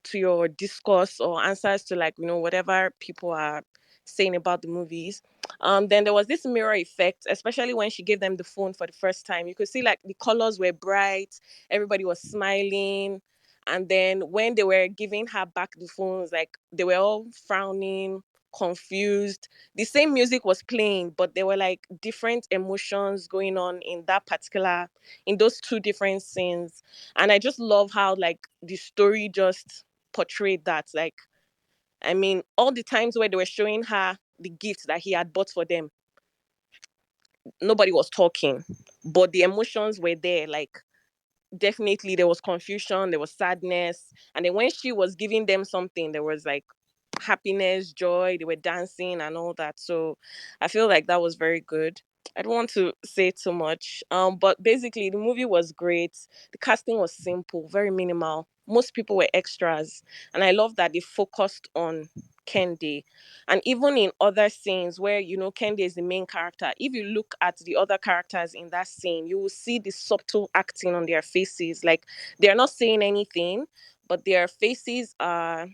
to your discourse, or answers to, like, whatever people are saying about the movies. Then there was this mirror effect, especially when she gave them the phone for the first time. You could see, like, the colors were bright, everybody was smiling. And then when they were giving her back the phones, like, they were all frowning, confused. The same music was playing, but there were, like, different emotions going on in those two different scenes. And I just love how, like, the story just portrayed that. Like, I mean, all the times where they were showing her the gift that he had bought for them, nobody was talking, but the emotions were there. Like, definitely there was confusion, there was sadness. And then when she was giving them something, there was, like, happiness, joy, they were dancing and all that. So I feel like that was very good. I don't want to say too much. But basically the movie was great. The casting was simple, very minimal. Most people were extras. And I love that they focused on Kendi. And even in other scenes where, Kendi is the main character, if you look at the other characters in that scene, you will see the subtle acting on their faces. Like, they're not saying anything, but their faces are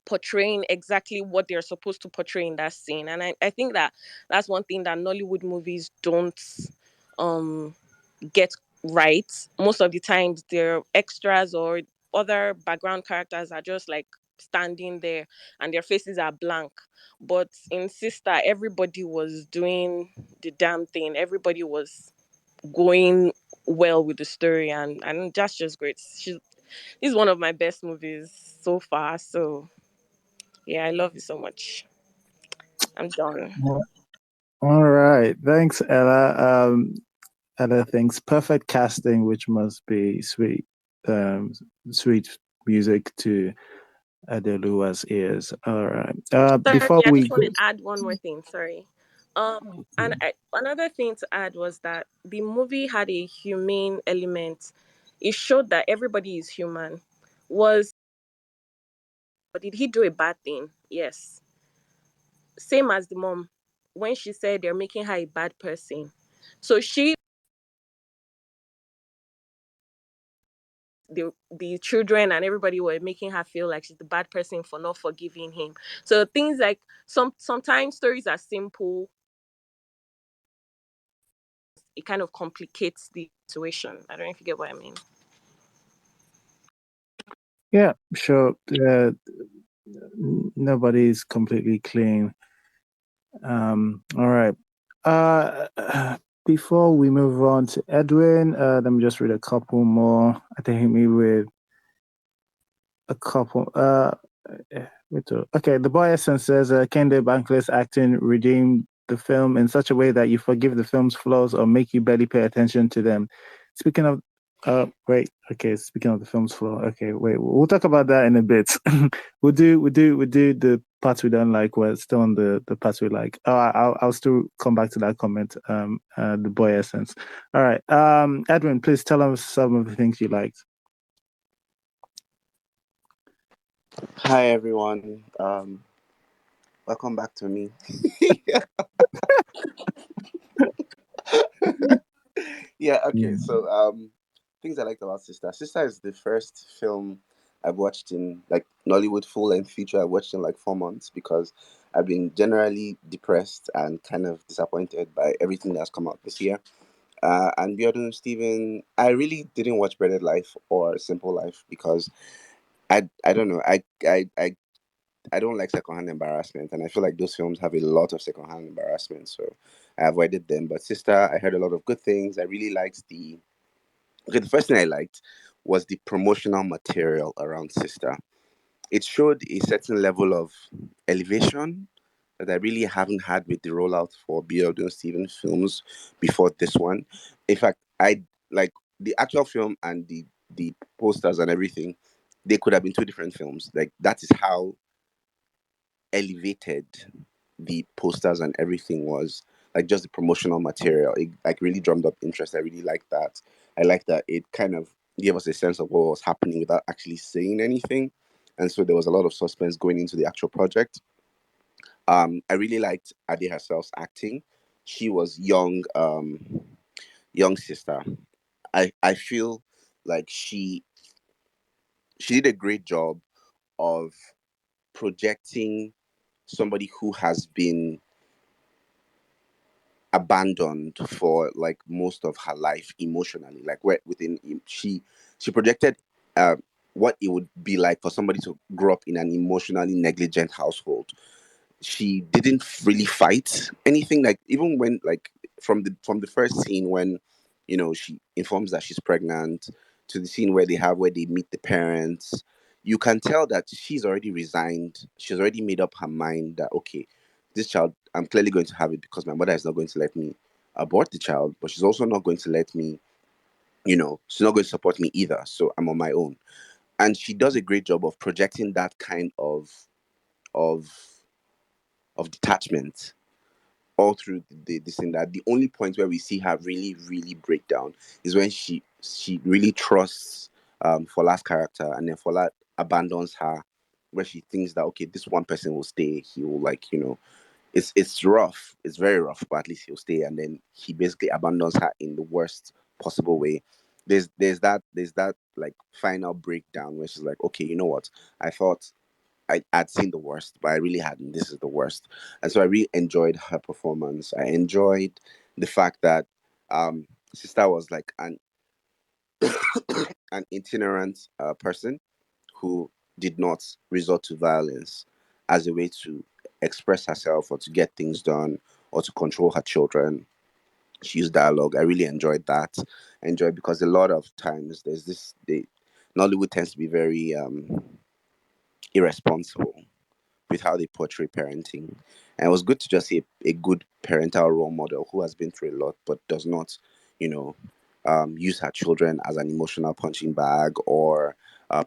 portraying exactly what they're supposed to portray in that scene. And I think that that's one thing that Nollywood movies don't um get right. Most of the times their extras or other background characters are just, like, standing there and their faces are blank. But in Sister, everybody was doing the damn thing. Everybody was going well with the story, and that's just great. This is one of my best movies so far. So yeah, I love you so much. I'm done. All right. Thanks, Ella. Ella thinks perfect casting, which must be sweet, sweet music to Adelua's ears. All right. Sorry, Before I we just go, want to add one more thing. Sorry. And another thing to add was that the movie had a humane element. It showed that everybody is human. But did he do a bad thing? Yes. Same as the mom when she said they're making her a bad person. So the children and everybody were making her feel like she's the bad person for not forgiving him. So things like sometimes stories are simple. It kind of complicates the situation. I don't know if you get what I mean. Yeah, sure. Nobody's completely clean. All right. Before we move on to Edwin, let me just read a couple more. I think hit me with a couple. Okay, the boy essence says Kende Bankless acting redeemed the film in such a way that you forgive the film's flaws or make you barely pay attention to them. Speaking of, speaking of the film's flaw. Okay, wait, we'll talk about that in a bit. we'll do the parts we don't like. We're still on the parts we like. Oh, I'll still come back to that comment. The boy essence. All right. Edwin, please tell us some of the things you liked. Hi everyone. Welcome back to me. Yeah. Okay. So things I liked about Sista. Sista is the first film I've watched in like Nollywood full length feature. I watched in like 4 months because I've been generally depressed and kind of disappointed by everything that's come out this year. And Biodun Stephen, I really didn't watch Breaded Life or Simple Life because I don't know I don't like secondhand embarrassment, and I feel like those films have a lot of secondhand embarrassment, so I avoided them. But Sister, I heard a lot of good things. I really liked the. Okay, the first thing I liked was the promotional material around Sister. It showed a certain level of elevation that I really haven't had with the rollout for Biodun Stephen films before this one. In fact, I like the actual film and the posters and everything. They could have been two different films. Like that is how elevated the posters and everything was, like just the promotional material. It like really drummed up interest. I really like that. I like that it kind of gave us a sense of what was happening without actually saying anything, and so there was a lot of suspense going into the actual project. I really liked Ade herself's acting. She was young Sister. I feel like she did a great job of projecting somebody who has been abandoned for like most of her life emotionally, like where within she projected uh, what it would be like for somebody to grow up in an emotionally negligent household. She didn't really fight anything, like even when like from the first scene when she informs that she's pregnant to the scene where they meet the parents. You can tell that she's already resigned. She's already made up her mind that okay, this child, I'm clearly going to have it because my mother is not going to let me abort the child, but she's also not going to let me, she's not going to support me either, so I'm on my own. And she does a great job of projecting that kind of detachment all through this thing. That the only point where we see her really really break down is when she really trusts Fola's character, and then Fola abandons her, where she thinks that okay, this one person will stay, he will like, it's rough, it's very rough, but at least he'll stay, and then he basically abandons her in the worst possible way. There's that like final breakdown where she's like, okay, you know what, I thought I'd seen the worst, but I really hadn't. This is the worst. And so I really enjoyed her performance. I enjoyed the fact that Sister was like an itinerant person who did not resort to violence as a way to express herself or to get things done or to control her children. She used dialogue. I really enjoyed that. I enjoyed because a lot of times Nollywood tends to be very irresponsible with how they portray parenting. And it was good to just see a good parental role model who has been through a lot but does not, you know, use her children as an emotional punching bag or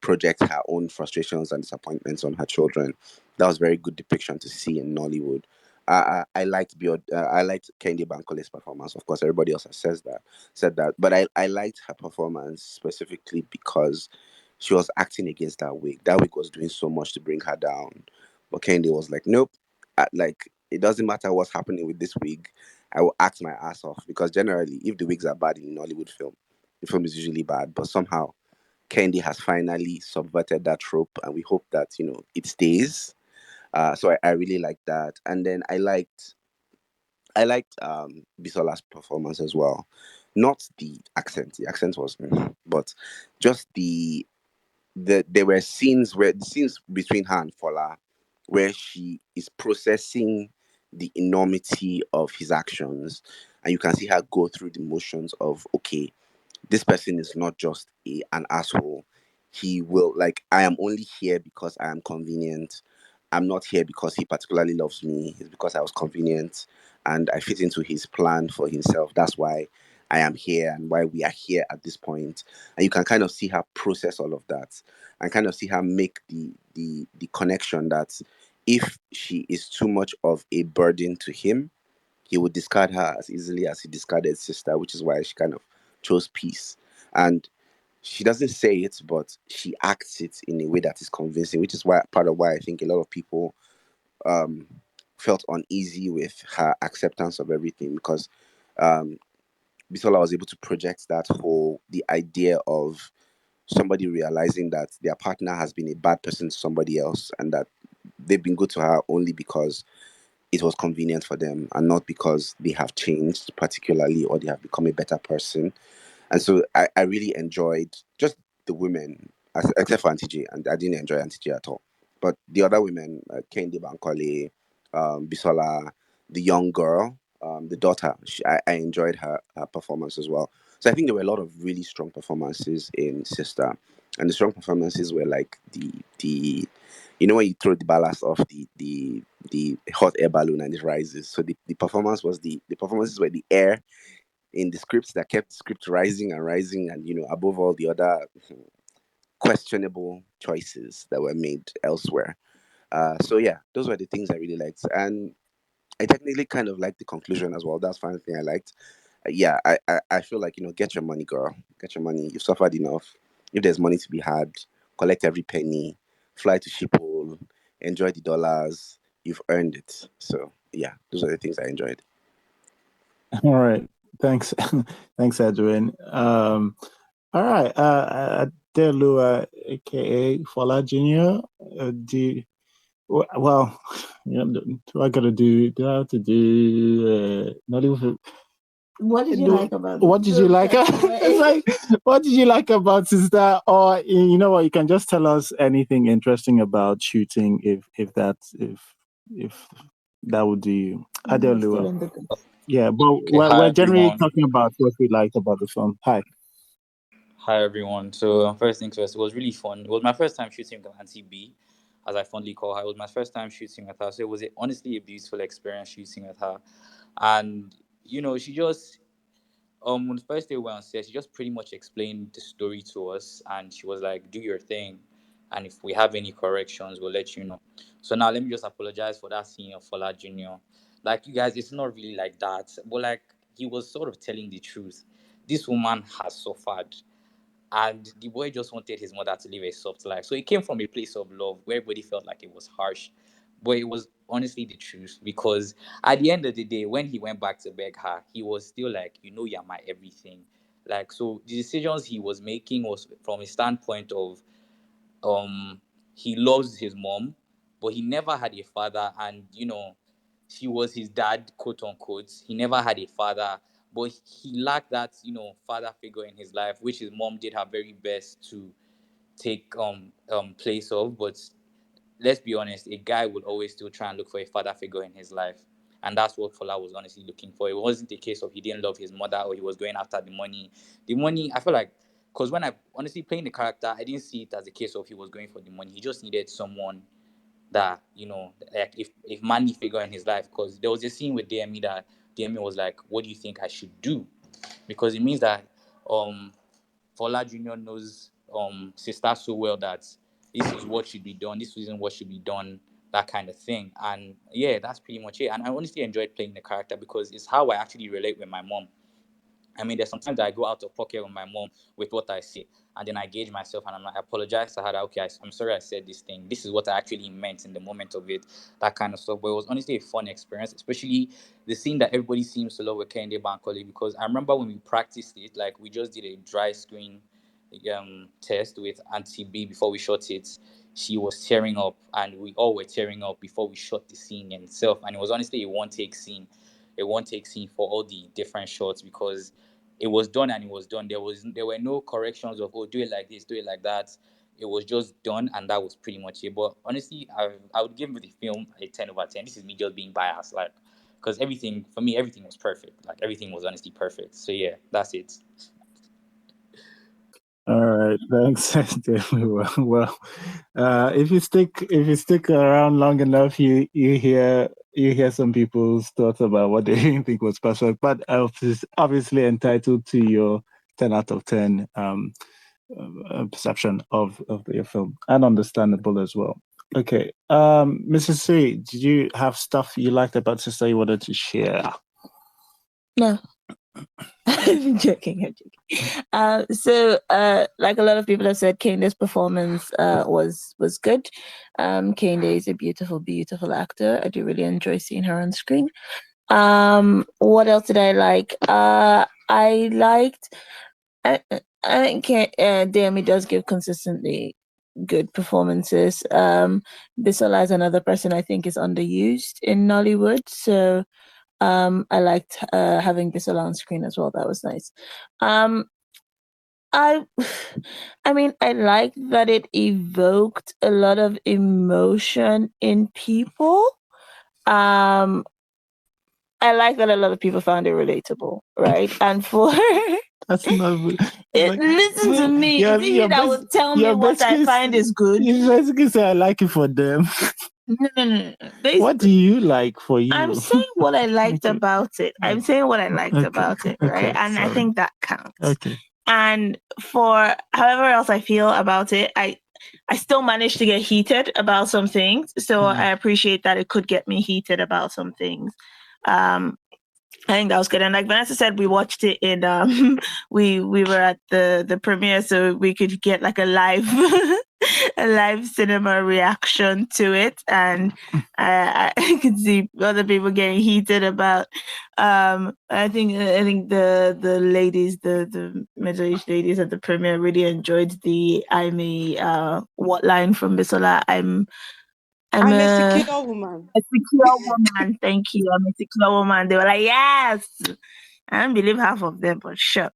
project her own frustrations and disappointments on her children. That was very good depiction to see in Nollywood. I liked I liked Kendi Bankole's performance. Of course, everybody else has said that, but I liked her performance specifically because she was acting against that wig. That wig was doing so much to bring her down, but Kendi was like, nope, like it doesn't matter what's happening with this wig. I will act my ass off because generally, if the wigs are bad in Nollywood film, the film is usually bad. But somehow, Kendi has finally subverted that trope, and we hope that it stays. So I really liked that, and then I liked Bisola's performance as well. Not the accent. The accent was, but just there were scenes between her and Fola where she is processing the enormity of his actions, and you can see her go through the motions of, okay, this person is not just an asshole. He will, like, I am only here because I am convenient. I'm not here because he particularly loves me. It's because I was convenient and I fit into his plan for himself. That's why I am here and why we are here at this point. And you can kind of see her process all of that and kind of see her make the connection that if she is too much of a burden to him, he would discard her as easily as he discarded Sista, which is why she kind of chose peace. And she doesn't say it, but she acts it in a way that is convincing, which is why part of why I think a lot of people um, felt uneasy with her acceptance of everything because um, Bisola was able to project that whole the idea of somebody realizing that their partner has been a bad person to somebody else and that they've been good to her only because it was convenient for them and not because they have changed particularly or they have become a better person. And so I really enjoyed just the women, except for Auntie J, and I didn't enjoy Auntie J at all. But the other women, Kendi Bankole, Bisola, the young girl, the daughter, I enjoyed her performance as well. So I think there were a lot of really strong performances in Sister. And the strong performances were like the when you throw the ballast off the hot air balloon and it rises. So the performance was the performances were the air in the scripts that kept the script rising and rising and above all the other questionable choices that were made elsewhere. So yeah, those were the things I really liked, and I technically kind of liked the conclusion as well. That's one thing I liked. Yeah, I feel like get your money, girl, get your money. You've suffered enough. If there's money to be had, collect every penny, fly to Schiphol, enjoy the dollars. You've earned it. So yeah, those are the things I enjoyed. All right. Thanks. Thanks, Edwin. All right. Delua, aka Fola Jr. Well, do I gotta do? Do I have to do Nollywood? What did you like about What did you like? It's like, what did you like about Sister? Or you know what? You can just tell us anything interesting about shooting, if that would do you. Adelua. Yeah, but Okay, hi we're generally everyone. talking about what we liked about the film. Hi. Hi everyone. So first things first, it was really fun. It was my first time shooting with Auntie B, as I fondly call her. It was my first time shooting with her, so it was honestly a beautiful experience shooting with her. And she just on the first day we were on set, she just pretty much explained the story to us, and she was like, "Do your thing, and if we have any corrections, we'll let you know." So now let me just apologize for that scene of Fola Junior. Like you guys, it's not really like that, but like he was sort of telling the truth. This woman has suffered, and the boy just wanted his mother to live a soft life. So it came from a place of love where everybody felt like it was harsh, but it was honestly the truth, because at the end of the day, when he went back to beg her, he was still like, you're my everything. Like, so the decisions he was making was from a standpoint of um he loves his mom, but he never had a father, and she was his dad, quote unquote. He never had a father, but he lacked that father figure in his life, which his mom did her very best to take place of. But let's be honest, a guy would always still try and look for a father figure in his life. And that's what Fola was honestly looking for. It wasn't a case of he didn't love his mother or he was going after the money. The money, I feel like, because when I honestly playing the character, I didn't see it as a case of he was going for the money. He just needed someone that, like if money figure in his life. Because there was a scene with DME that DME was like, what do you think I should do? Because it means that Fola Jr. knows Sister so well that this is what should be done, this isn't what should be done. that kind of thing. And yeah, that's pretty much it. And I honestly enjoyed playing the character because it's how I actually relate with my mom. I mean, there's sometimes that I go out of pocket with my mom with what I say, and then I gauge myself and I apologize to her that, okay, I'm sorry I said this thing. This is what I actually meant in the moment of it, that kind of stuff. But it was honestly a fun experience, especially the scene that everybody seems to love with Kende Bankole, because I remember when we practiced it, like we just did a dry screen test with Auntie B before we shot it. She was tearing up, and we all were tearing up before we shot the scene in itself. And it was honestly a one take scene for all the different shots because it was done and it was done. There were no corrections of, oh, do it like this, do it like that. It was just done, and that was pretty much it. But honestly, I would give the film a 10/10. This is me just being biased, like, because everything for me, everything was perfect. Like everything was honestly perfect. So yeah, that's it. All right, thanks, David. Well, if you stick around long enough, you hear some people's thoughts about what they didn't think was perfect, but obviously entitled to your 10 out of 10 perception of your film, and understandable as well. Okay, Mrs. C, did you have stuff you liked about Sista you wanted to share? No. I'm joking. So, like a lot of people have said, Kende's performance was good. Kende is a beautiful, beautiful actor. I do really enjoy seeing her on screen. What else did I like? I liked. I think Demi does give consistently good performances. Bisola is another person I think is underused in Nollywood, so. I liked having Bisola on screen as well. That was nice. I mean, I like that it evoked a lot of emotion in people. I like that a lot of people found it relatable, right? And for That's not. listen to me. It's you that will tell me what I find is good. You basically say I like it for them. No. What do you like for you? I'm saying what I liked Okay. about it. I'm saying what I liked about it, right? And sorry. I think that counts. Okay. And for however else I feel about it, I still managed to get heated about some things. So I appreciate that it could get me heated about some things. I think that was good. And like Vanessa said, we watched it in we were at the premiere, so we could get like a live a live cinema reaction to it. And I could see other people getting heated about I think the ladies, the middle-aged ladies at the premiere really enjoyed the what line from Bisola? I'm a secure woman. A secure woman. Thank you. I'm a secure woman. They were like, yes. I don't believe half of them, but sure.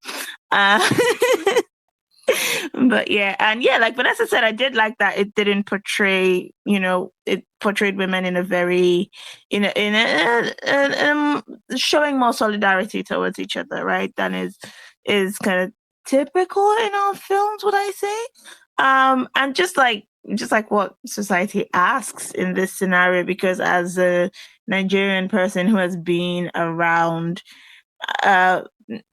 But yeah, and yeah, like Vanessa said, I did like that it didn't portray, it portrayed women in a very, showing more solidarity towards each other, right? Than is kind of typical in our films, would I say? And just like what society asks in this scenario, because as a Nigerian person who has been around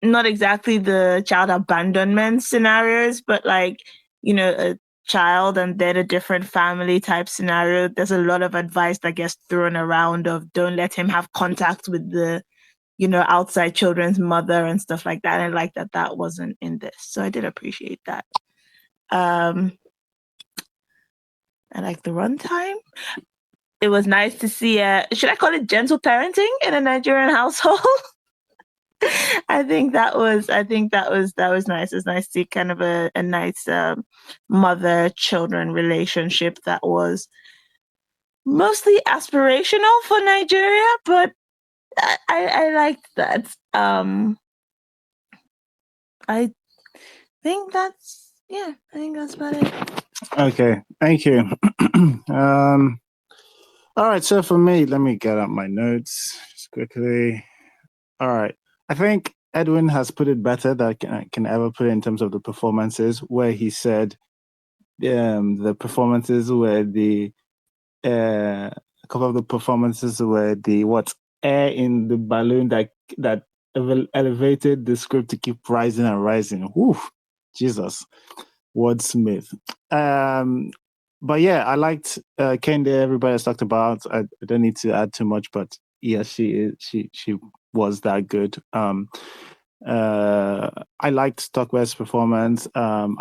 not exactly the child abandonment scenarios, but like, a child and then a different family type scenario, there's a lot of advice that gets thrown around of don't let him have contact with the, outside children's mother and stuff like that. And I like that wasn't in this. So I did appreciate that. I like the runtime. It was nice to see should I call it gentle parenting in a Nigerian household? I think that was nice. It's nice to see kind of a nice mother-children relationship that was mostly aspirational for Nigeria, but I liked that. I think that's about it. Okay, thank you. All right, so for me, let me get up my notes just quickly. All right. I think Edwin has put it better than I can ever put it in terms of the performances, where he said the performances were a couple of the performances were the air in the balloon that elevated the script to keep rising and rising. Whew, Jesus, wordsmith. but yeah, I liked Kende. Everybody has talked about. I don't need to add too much, but yeah, she was that good. I liked Stockwell's performance. I'm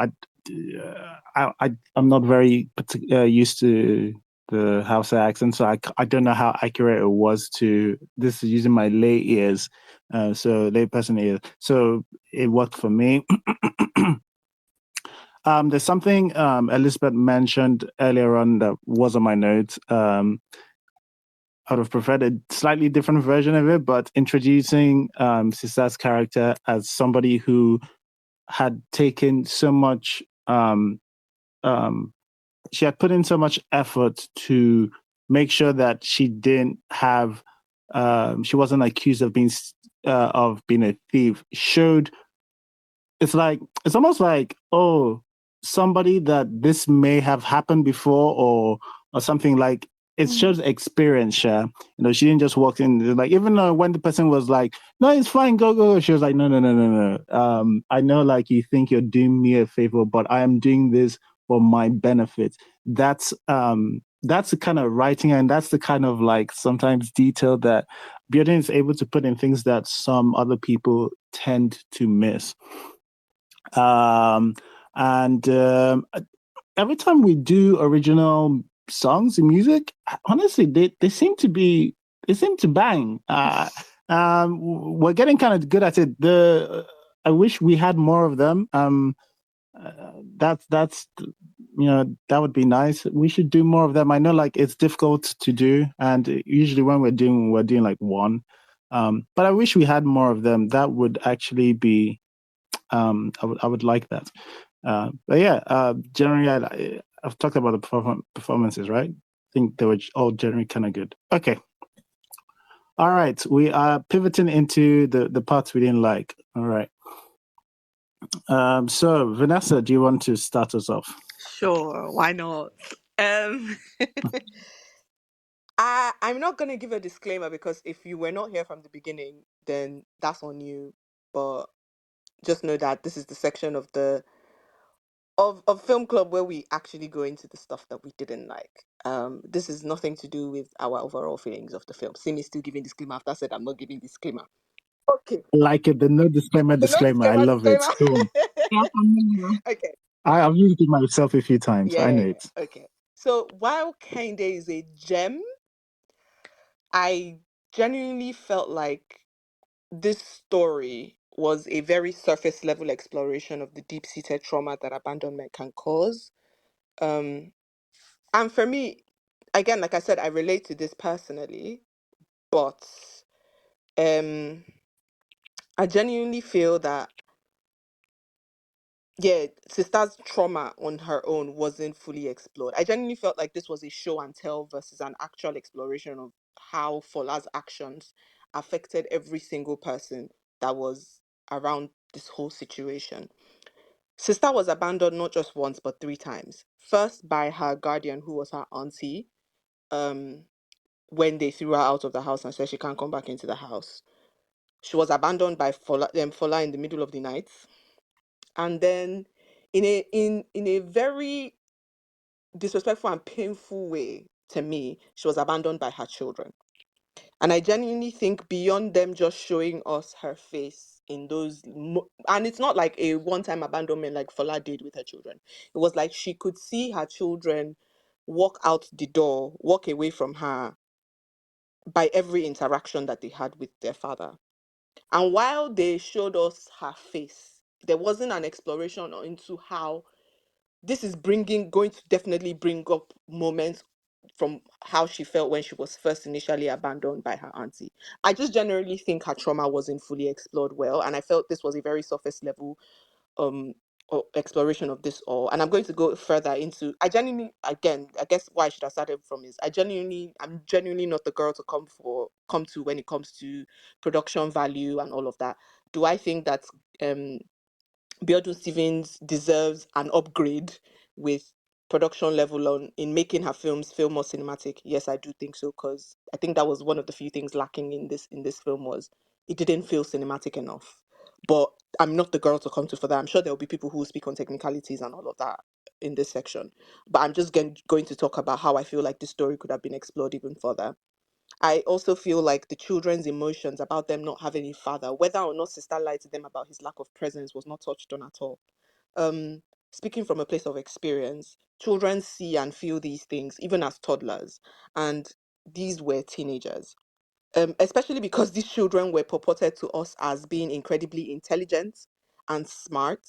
not very used to the Hausa accent, so I don't know how accurate it was to this is using my lay ears, so lay person ears. So it worked for me. There's something Elizabeth mentioned earlier on that was on my notes. I would have preferred a slightly different version of it, but introducing Sista's character as somebody who had taken so much, she had put in so much effort to make sure that she didn't have, she wasn't accused of being a thief. Showed it's almost like, oh, somebody that this may have happened before or something. Like it shows experience. She didn't just walk in like, even though when the person was like, no, it's fine, go, she was like, no. I know, like, you think you're doing me a favor, but I am doing this for my benefit. That's the kind of writing, and that's the kind of, like, sometimes detail that Biodun is able to put in things that some other people tend to miss. And every time we do original songs and music, honestly, they seem to bang. We're getting kind of good at it. I wish we had more of them. That's that would be nice. We should do more of them. I know, like, it's difficult to do, and usually when we're doing like one. But I wish we had more of them. That would actually be. I would like that. But yeah, generally, I've talked about the performances, right? I think they were all generally kind of good. Okay. All right. We are pivoting into the parts we didn't like. All right. So, Vanessa, do you want to start us off? Sure, why not? I'm not going to give a disclaimer because if you were not here from the beginning, then that's on you. But just know that this is the section of the of film club where we actually go into the stuff that we didn't like. This is nothing to do with our overall feelings of the film. Simi still giving disclaimer after I said I'm not giving disclaimer. Okay. Like it, the no disclaimer. The no I love it. Cool. Yeah, familiar. Okay. I've used it myself a few times. I know it. Okay. So while Kinde is a gem, I genuinely felt like this story was a very surface level exploration of the deep seated trauma that abandonment can cause. And for me, again, like I said, I relate to this personally, but I genuinely feel that, yeah, Sista's trauma on her own wasn't fully explored. I genuinely felt like this was a show and tell versus an actual exploration of how Fola's actions affected every single person that was around this whole situation. Sista was abandoned not just once but 3 times. First by her guardian, who was her auntie, when they threw her out of the house and said she can't come back into the house. She was abandoned by Fola in the middle of the night. And then in a very disrespectful and painful way to me, she was abandoned by her children. And I genuinely think beyond them just showing us her face in those and it's not like a one-time abandonment like Fola did with her children. It was like she could see her children walk out the door, walk away from her by every interaction that they had with their father. And while they showed us her face, there wasn't an exploration into how this is going to definitely bring up moments from how she felt when she was first initially abandoned by her auntie. I just generally think her trauma wasn't fully explored well, and I felt this was a very surface level exploration of this all. And I'm going to go further into, I genuinely, again, I guess why I should have started from is I'm genuinely not the girl to come to when it comes to production value and all of that. Do I think that Biodun Stevens deserves an upgrade with production level in making her films feel more cinematic? Yes, I do think so, because I think that was one of the few things lacking in this film was it didn't feel cinematic enough. But I'm not the girl to come to for that. I'm sure there'll be people who will speak on technicalities and all of that in this section, but I'm just going to talk about how I feel like this story could have been explored even further. I also feel like the children's emotions about them not having a father, whether or not Sister lied to them about his lack of presence, was not touched on at all. Um, Speaking from a place of experience, children see and feel these things even as toddlers, and these were teenagers. Especially because these children were purported to us as being incredibly intelligent and smart.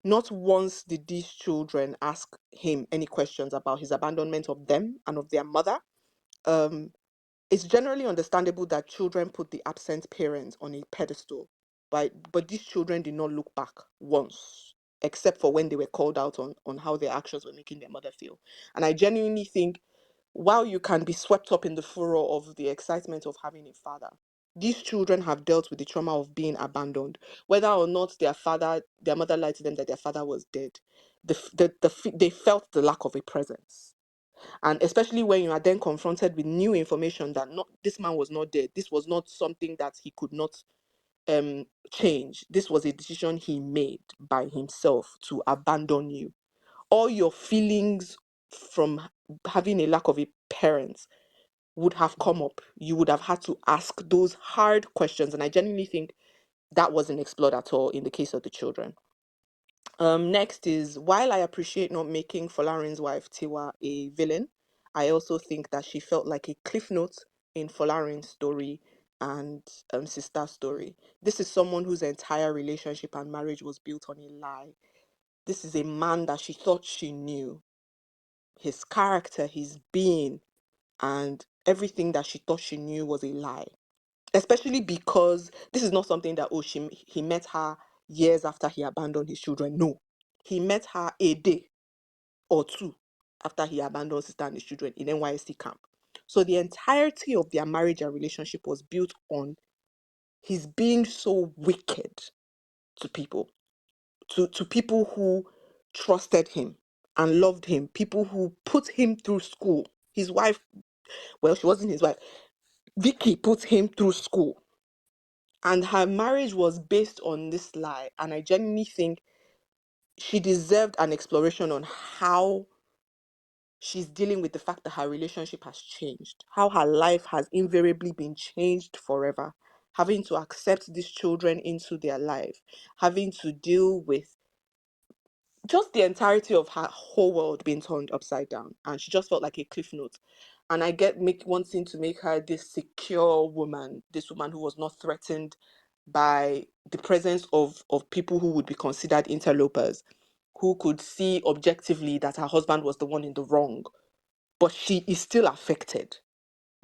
Not once did these children ask him any questions about his abandonment of them and of their mother. Um, it's generally understandable that children put the absent parent on a pedestal, but these children did not look back once, except for when they were called out on how their actions were making their mother feel. And I genuinely think, while you can be swept up in the furor of the excitement of having a father, these children have dealt with the trauma of being abandoned, whether or not their mother lied to them that their father was dead. They felt the lack of a presence. And especially when you are then confronted with new information that not this man was not dead, this was not something that he could not change. This was a decision he made by himself to abandon you. All your feelings from having a lack of a parent would have come up. You would have had to ask those hard questions, and I genuinely think that wasn't explored at all in the case of the children. Next is, while I appreciate not making Folarin's wife Tiwa a villain, I also think that she felt like a cliff note in Folarin's story and Sister's story. This is someone whose entire relationship and marriage was built on a lie. This is a man that she thought she knew. His character, his being, and everything that she thought she knew was a lie. Especially because this is not something that he met her years after he abandoned his children. No, he met her a day or two after he abandoned Sister and his children in NYSC camp. So the entirety of their marriage and relationship was built on his being so wicked to people, to people who trusted him and loved him, people who put him through school. His wife, well, she wasn't his wife. Vicky put him through school. And her marriage was based on this lie. And I genuinely think she deserved an exploration on how she's dealing with the fact that her relationship has changed, how her life has invariably been changed forever, having to accept these children into their life, having to deal with just the entirety of her whole world being turned upside down. And she just felt like a cliff note. And I get wanting to make her this secure woman, this woman who was not threatened by the presence of people who would be considered interlopers, who could see objectively that her husband was the one in the wrong, but she is still affected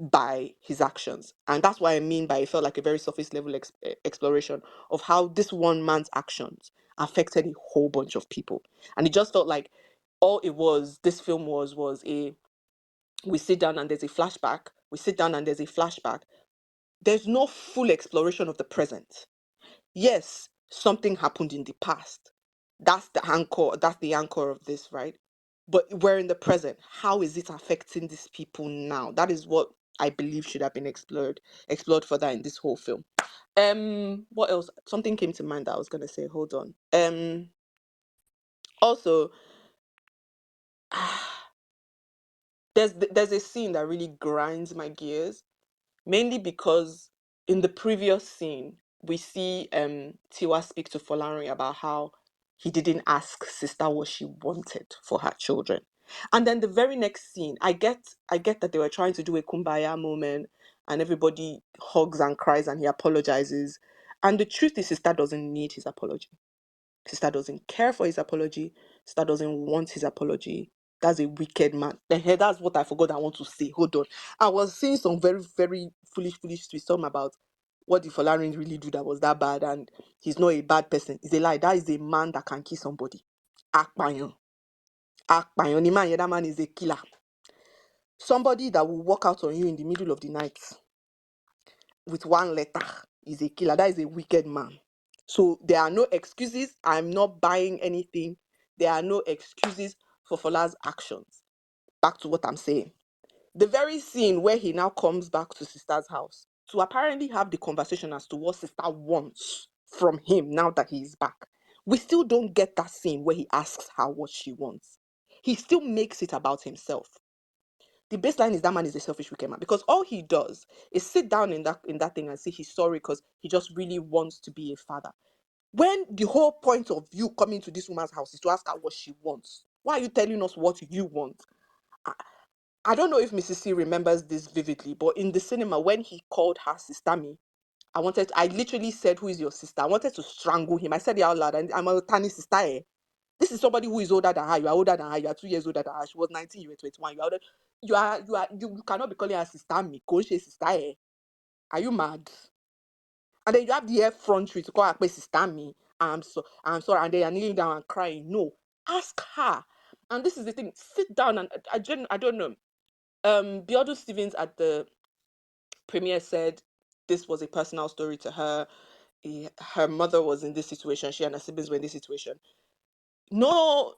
by his actions. And that's what I mean by it felt like a very surface level exploration of how this one man's actions affected a whole bunch of people. And it just felt like all it was, this film was we sit down and there's a flashback, we sit down and there's a flashback. There's no full exploration of the present. Yes, something happened in the past. That's the anchor of this, right? But we're in the present. How is it affecting these people now? That is what I believe should have been explored further in this whole film. What else? Something came to mind that I was gonna say. Hold on. Also, there's a scene that really grinds my gears, mainly because in the previous scene we see Tiwa speak to Folarin about how he didn't ask Sister what she wanted for her children. And then the very next scene, I get that they were trying to do a kumbaya moment and everybody hugs and cries and he apologizes. And the truth is, Sister doesn't need his apology. Sister doesn't care for his apology. Sister doesn't want his apology. That's a wicked man. That's what I forgot I want to say. Hold on. I was saying some very, very foolish tweets talking about what did Folarin really do that was that bad, and he's not a bad person. It's a lie. That is a man that can kill somebody. Akpanyon. Akpanyon. The man, yeah, that man is a killer. Somebody that will walk out on you in the middle of the night with one letter is a killer. That is a wicked man. So there are no excuses. I'm not buying anything. There are no excuses for Fola's actions. Back to what I'm saying. The very scene where he now comes back to Sister's house to apparently have the conversation as to what Sister wants from him now that he is back. We still don't get that scene where he asks her what she wants. he still makes it about himself. The baseline is that man is a selfish wicked man, because all he does is sit down in that thing and say he's sorry because he just really wants to be a father. When the whole point of you coming to this woman's house is to ask her what she wants, why are you telling us what you want? I don't know if Mrs. C remembers this vividly, but in the cinema, when he called her Sister Me, I literally said, "Who is your sister?" I wanted to strangle him. I said it out loud, and I'm a tiny sister. Eh? This is somebody who is older than her. You are older than her. You are 2 years older than her. She was 19. You were 21. You cannot be calling her Sister Me. Coach, sister. Eh? Are you mad? And then you have the effrontery to call her Sister Me. I'm sorry. And they are kneeling down and crying. No, ask her. And this is the thing. Sit down and I don't know. Biodun Stevens at the premiere said this was a personal story to her. Her mother was in this situation. She and her siblings were in this situation. No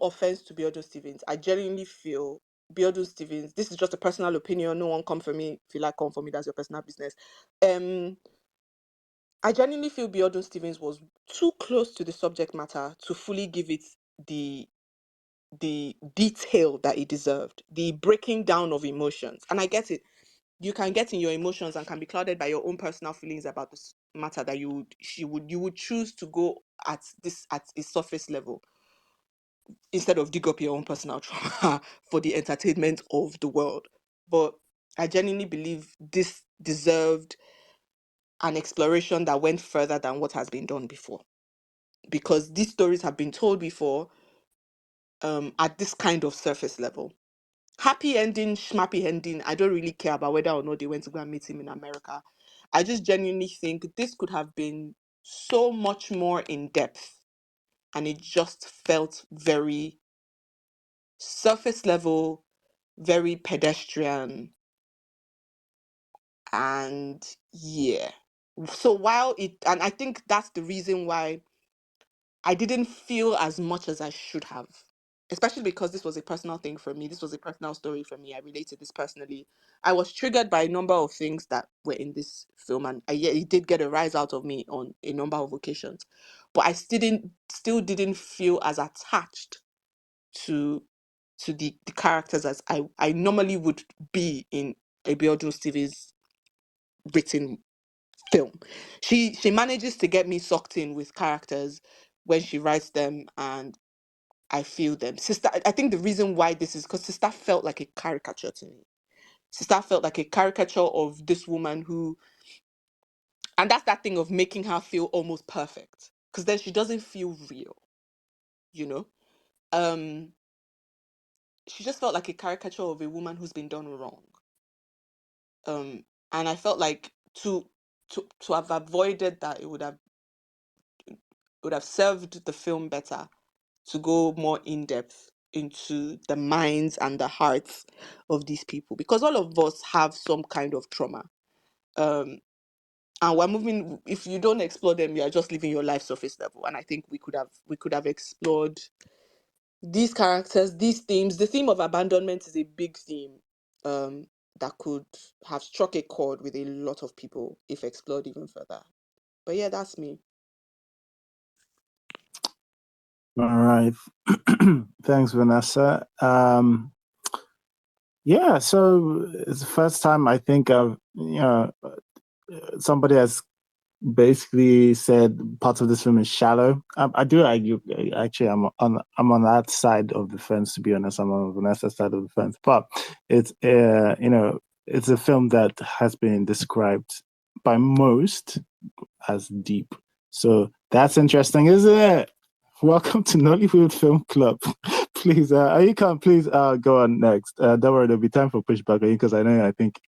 offense to Biodun Stevens. I genuinely feel Biodun Stevens, this is just a personal opinion. No one come for me. If you like, come for me. That's your personal business. I genuinely feel Biodun Stevens was too close to the subject matter to fully give it the detail that it deserved, the breaking down of emotions. And I get it. You can get in your emotions and can be clouded by your own personal feelings about this matter that you would choose to go at a surface level instead of dig up your own personal trauma for the entertainment of the world. But I genuinely believe this deserved an exploration that went further than what has been done before, because these stories have been told before at this kind of surface level. Happy ending, schmappy ending, I don't really care about whether or not they went to go and meet him in America. I just genuinely think this could have been so much more in depth, and it just felt very surface level, very pedestrian, and yeah. So and I think that's the reason why I didn't feel as much as I should have, especially because this was a personal thing for me. This was a personal story for me. I related this personally. I was triggered by a number of things that were in this film, and it did get a rise out of me on a number of occasions. But I still didn't feel as attached to the characters as I normally would be in a Biodun Stevens written film. She manages to get me sucked in with characters when she writes them, and I feel them. Sister, I think the reason why this is because Sister felt like a caricature to me. Sister felt like a caricature of this woman who, and that's that thing of making her feel almost perfect, because then she doesn't feel real, you know. She just felt like a caricature of a woman who's been done wrong. And I felt like to have avoided that, it would have served the film better to go more in depth into the minds and the hearts of these people, because all of us have some kind of trauma. And we're moving. If you don't explore them, you are just living your life surface level. And I think we could have explored these characters, these themes. The theme of abandonment is a big theme that could have struck a chord with a lot of people if explored even further. But yeah, that's me. All right. Thanks, Vanessa. Yeah, so it's the first time I think somebody has basically said parts of this film is shallow. I do argue. Actually, I'm on that side of the fence. To be honest, I'm on Vanessa's side of the fence. But it's it's a film that has been described by most as deep. So that's interesting, isn't it? Welcome to Nollywood Film Club. Please, you can please go on next. Don't worry, there'll be time for pushback because I think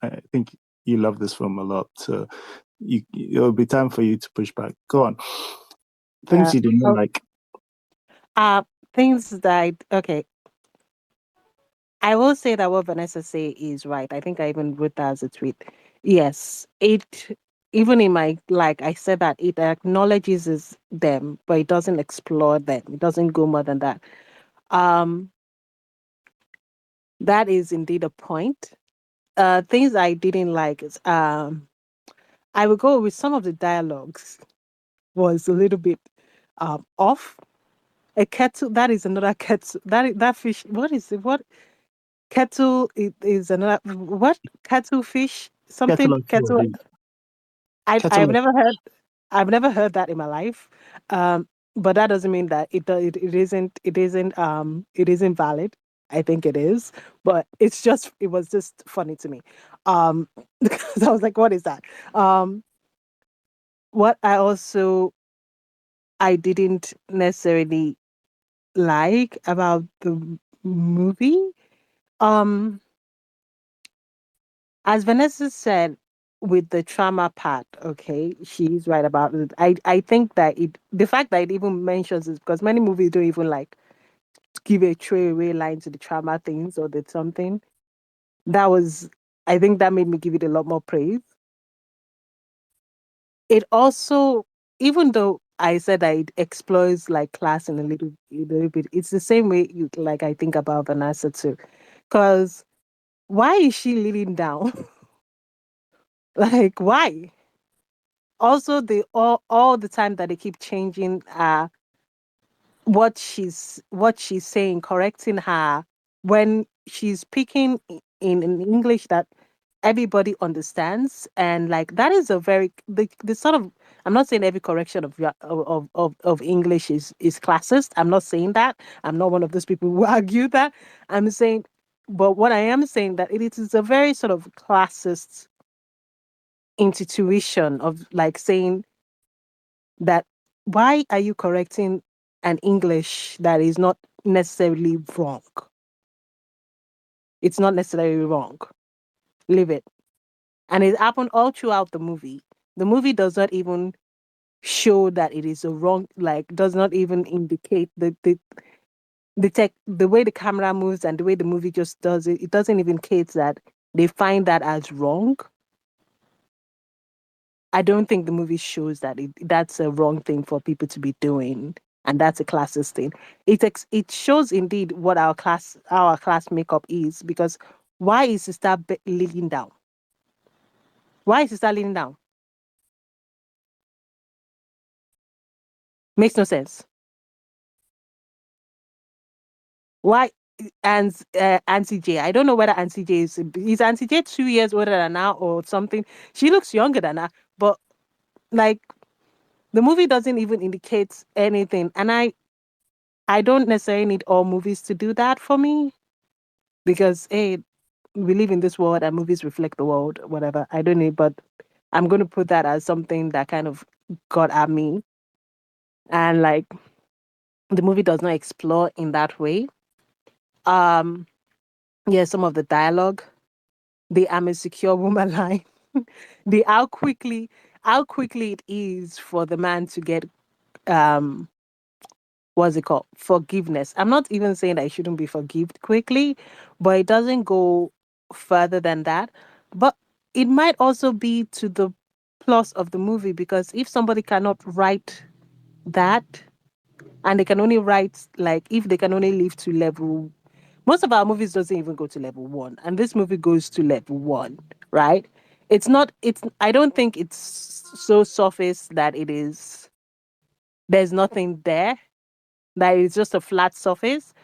you love this film a lot. So it'll be time for you to push back. Go on. Things you didn't like. Things that okay. I will say that what Vanessa say is right. I think I even wrote that as a tweet. Yes, it even in my I said that it acknowledges them, but it doesn't explore them. It doesn't go more than that. That is indeed a point. Things I didn't like is I would go with some of the dialogues was a little bit off. A kettle, that is another kettle. That fish, what is it? What kettle is another, what kettle fish? Kettle Something of kettle. fish. I Kettle I've of never heard I've never heard that in my life. But that doesn't mean that it isn't valid. I think it is, but it was just funny to me. Because I was like, what is that? Um, what I didn't necessarily like about the movie. Um, as Vanessa said, with the trauma part, okay, she's right about it. I think that the fact that it even mentions is because many movies don't even like give a throwaway line to the trauma things or the something. That was, I think that made me give it a lot more praise. It also, even though I said that it explores like class in a little bit, it's the same way you like I think about Vanessa too. Because why is she leaning down? Like why? Also, all the time that they keep changing what she's saying, correcting her when she's speaking in English that everybody understands, and like that is a very the sort of, I'm not saying every correction of English is classist. I'm not saying that. I'm not one of those people who argue that. I'm saying, but what I am saying that it is a very sort of classist intuition of like saying that why are you correcting an English that is not necessarily wrong? It's not necessarily wrong. Leave it. And it happened all throughout the movie. The movie does not even show that it is a wrong, like does not even indicate the way the camera moves and the way the movie just does it. It doesn't even indicate that they find that as wrong. I don't think the movie shows that that's a wrong thing for people to be doing, and that's a classist thing. It shows indeed what our class makeup is, because why is Sister leaning down? Why is Sister leaning down? Makes no sense. Why? And Auntie J, I don't know whether Auntie J is Auntie J 2 years older than her or something. She looks younger than her, but like the movie doesn't even indicate anything, and I don't necessarily need all movies to do that for me, because hey, we live in this world and movies reflect the world, whatever. I don't need, but I'm going to put that as something that kind of got at me. And like the movie does not explore in that way. Um, yeah, some of the dialogue, the I'm a secure woman line, the how quickly it is for the man to get um what's it called? Forgiveness. I'm not even saying that it shouldn't be forgived quickly, but it doesn't go further than that. But it might also be to the plus of the movie, because if somebody cannot write that, and they can only write like if they can only live to level, most of our movies doesn't even go to level one, and this movie goes to level one, right? It's not. It's. I don't think it's so surface that it is. There's nothing there, that is just a flat surface.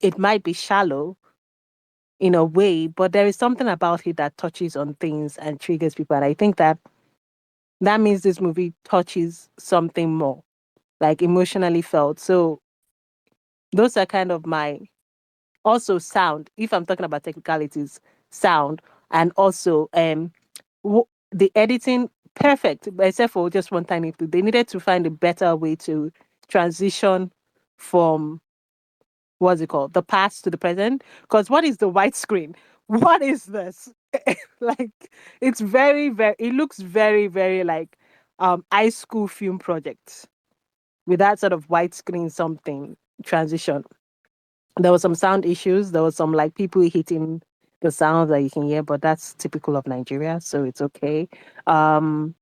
It might be shallow in a way, but there is something about it that touches on things and triggers people. And I think that means this movie touches something more, like emotionally felt. So those are kind of my, also sound. If I'm talking about technicalities, sound, and also the editing, perfect, except for just one tiny thing. They needed to find a better way to transition from, what's it called, the past to the present, because what is the white screen, what is this? Like it's very, it looks very like high school film project with that sort of white screen something transition. There was some sound issues, there was some like people hitting the sounds that you can hear, but that's typical of Nigeria, so it's okay. um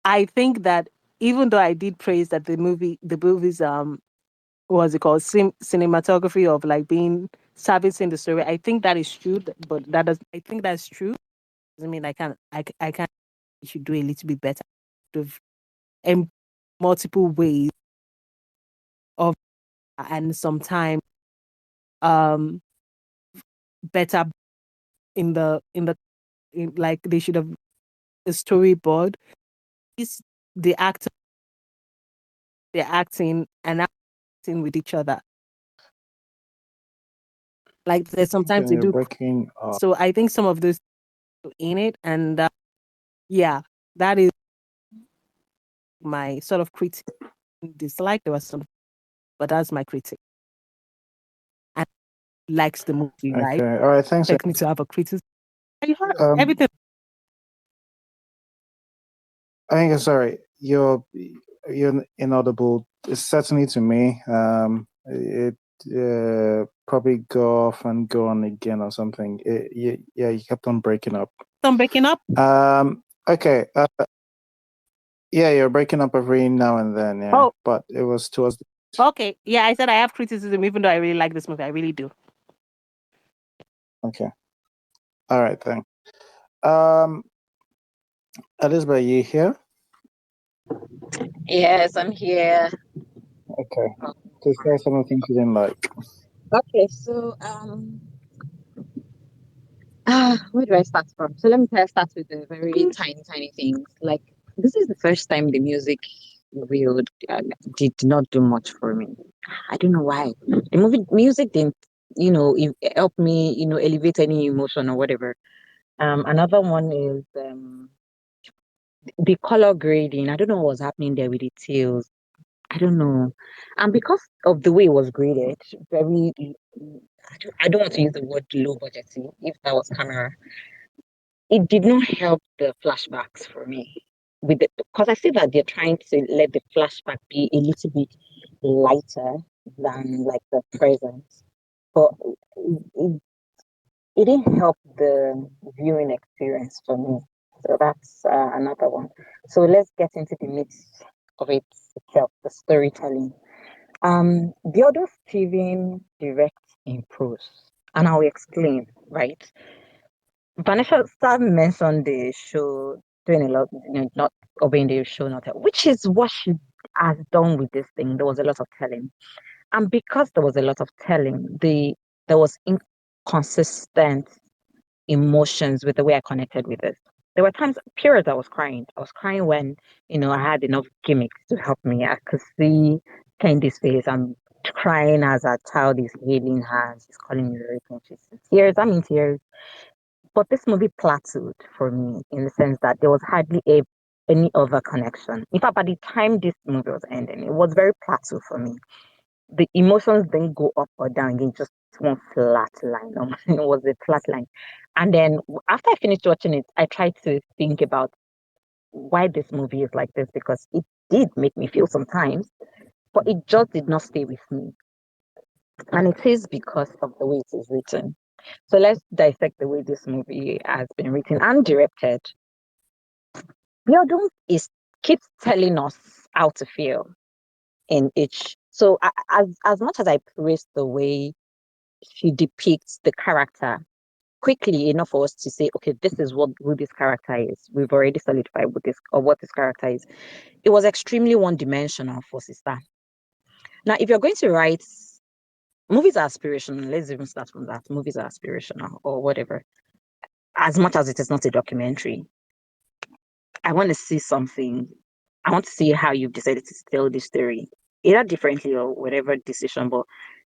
I think that even though I did praise that the movie's what's it called, cinematography of like being servicing the story, I think that is true, but that does, I think that's true, doesn't mean I can, you should do a little bit better, in multiple ways and sometimes better like they should have a storyboard. Is the actor they're acting and acting with each other. Like there's sometimes they You're do. breaking up. So I think some of those in it, and yeah, that is my sort of critique. Dislike there was some, but that's my critique. And likes the movie, right? Okay, all right, thanks. Expect me to have a criticism. You heard Um, everything. I think sorry, you're inaudible. Certainly to me. It probably go off and go on again or something. Yeah, you kept on breaking up. I'm breaking up. Okay. Yeah, you're breaking up every now and then. Yeah, Oh. but it was towards. Okay, yeah, I said I have criticism, even though I really like this movie. I really do. Okay. All right. Thanks. Elizabeth, are you here? Yes, I'm here. Okay. To say some of the things you didn't like. Okay, so where do I start from? So let me start with the very tiny things. Like this is the first time the music reeled did not do much for me. I don't know why. The movie music didn't, help me, elevate any emotion or whatever. Another one is the color grading. I don't know what was happening there with the tails. I don't know. And because of the way it was graded, very, I don't want to use the word low budgety, if that was camera. It did not help the flashbacks for me. Because I see that they're trying to let the flashback be a little bit lighter than like the present. But it, it didn't help the viewing experience for me. So that's another one. So let's get into the meat of it itself, the storytelling. Biodun Stephen directs in prose, and I'll explain, right? Vanessa mentioned the show doing a lot, not obeying the show, not which is what she has done with this thing. There was a lot of telling, and because there was a lot of telling, there was inconsistent emotions with the way I connected with it. There were periods I was crying. I was crying when, I had enough gimmicks to help me. I could see Candy's face. I'm crying as a child is hailing her. She's calling me very she's in tears. I'm in tears. But this movie plateaued for me in the sense that there was hardly any other connection. In fact, by the time this movie was ending, it was very plateau for me. The emotions didn't go up or down again, just one flat line. It was a flat line. And then after I finished watching it, I tried to think about why this movie is like this because it did make me feel sometimes, but it just did not stay with me. And it is because of the way it is written. So let's dissect the way this movie has been written and directed. Biodun keeps telling us how to feel in each. So as much as I praise the way she depicts the character quickly enough for us to say, okay, this is who this character is. We've already solidified what this character is. It was extremely one-dimensional for Sista. Now, if you're going to write movies are aspirational, let's even start from that. Movies are aspirational or whatever. As much as it is not a documentary, I want to see something. I want to see how you've decided to tell this story, either differently or whatever decision. But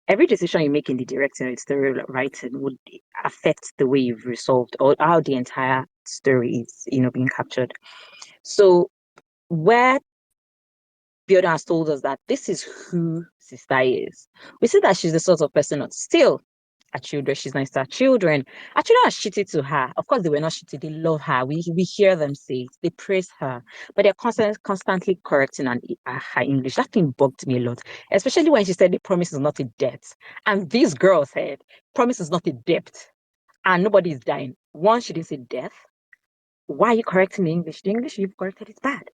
every decision you make in the directing or story writing would affect the way you've resolved or how the entire story is, being captured. So where Biodun has told us that this is who Sista is, we see that she's the sort of person not still her children. She's nice to her children. Her children are shitty to her. Of course, they were not shitty. They love her. We hear them say it. They praise her, but they're constantly correcting her English. That thing bugged me a lot, especially when she said the promise is not a debt, and this girl said promise is not a debt, and nobody is dying. One, she didn't say death. Why are you correcting the English? The English you've corrected is bad.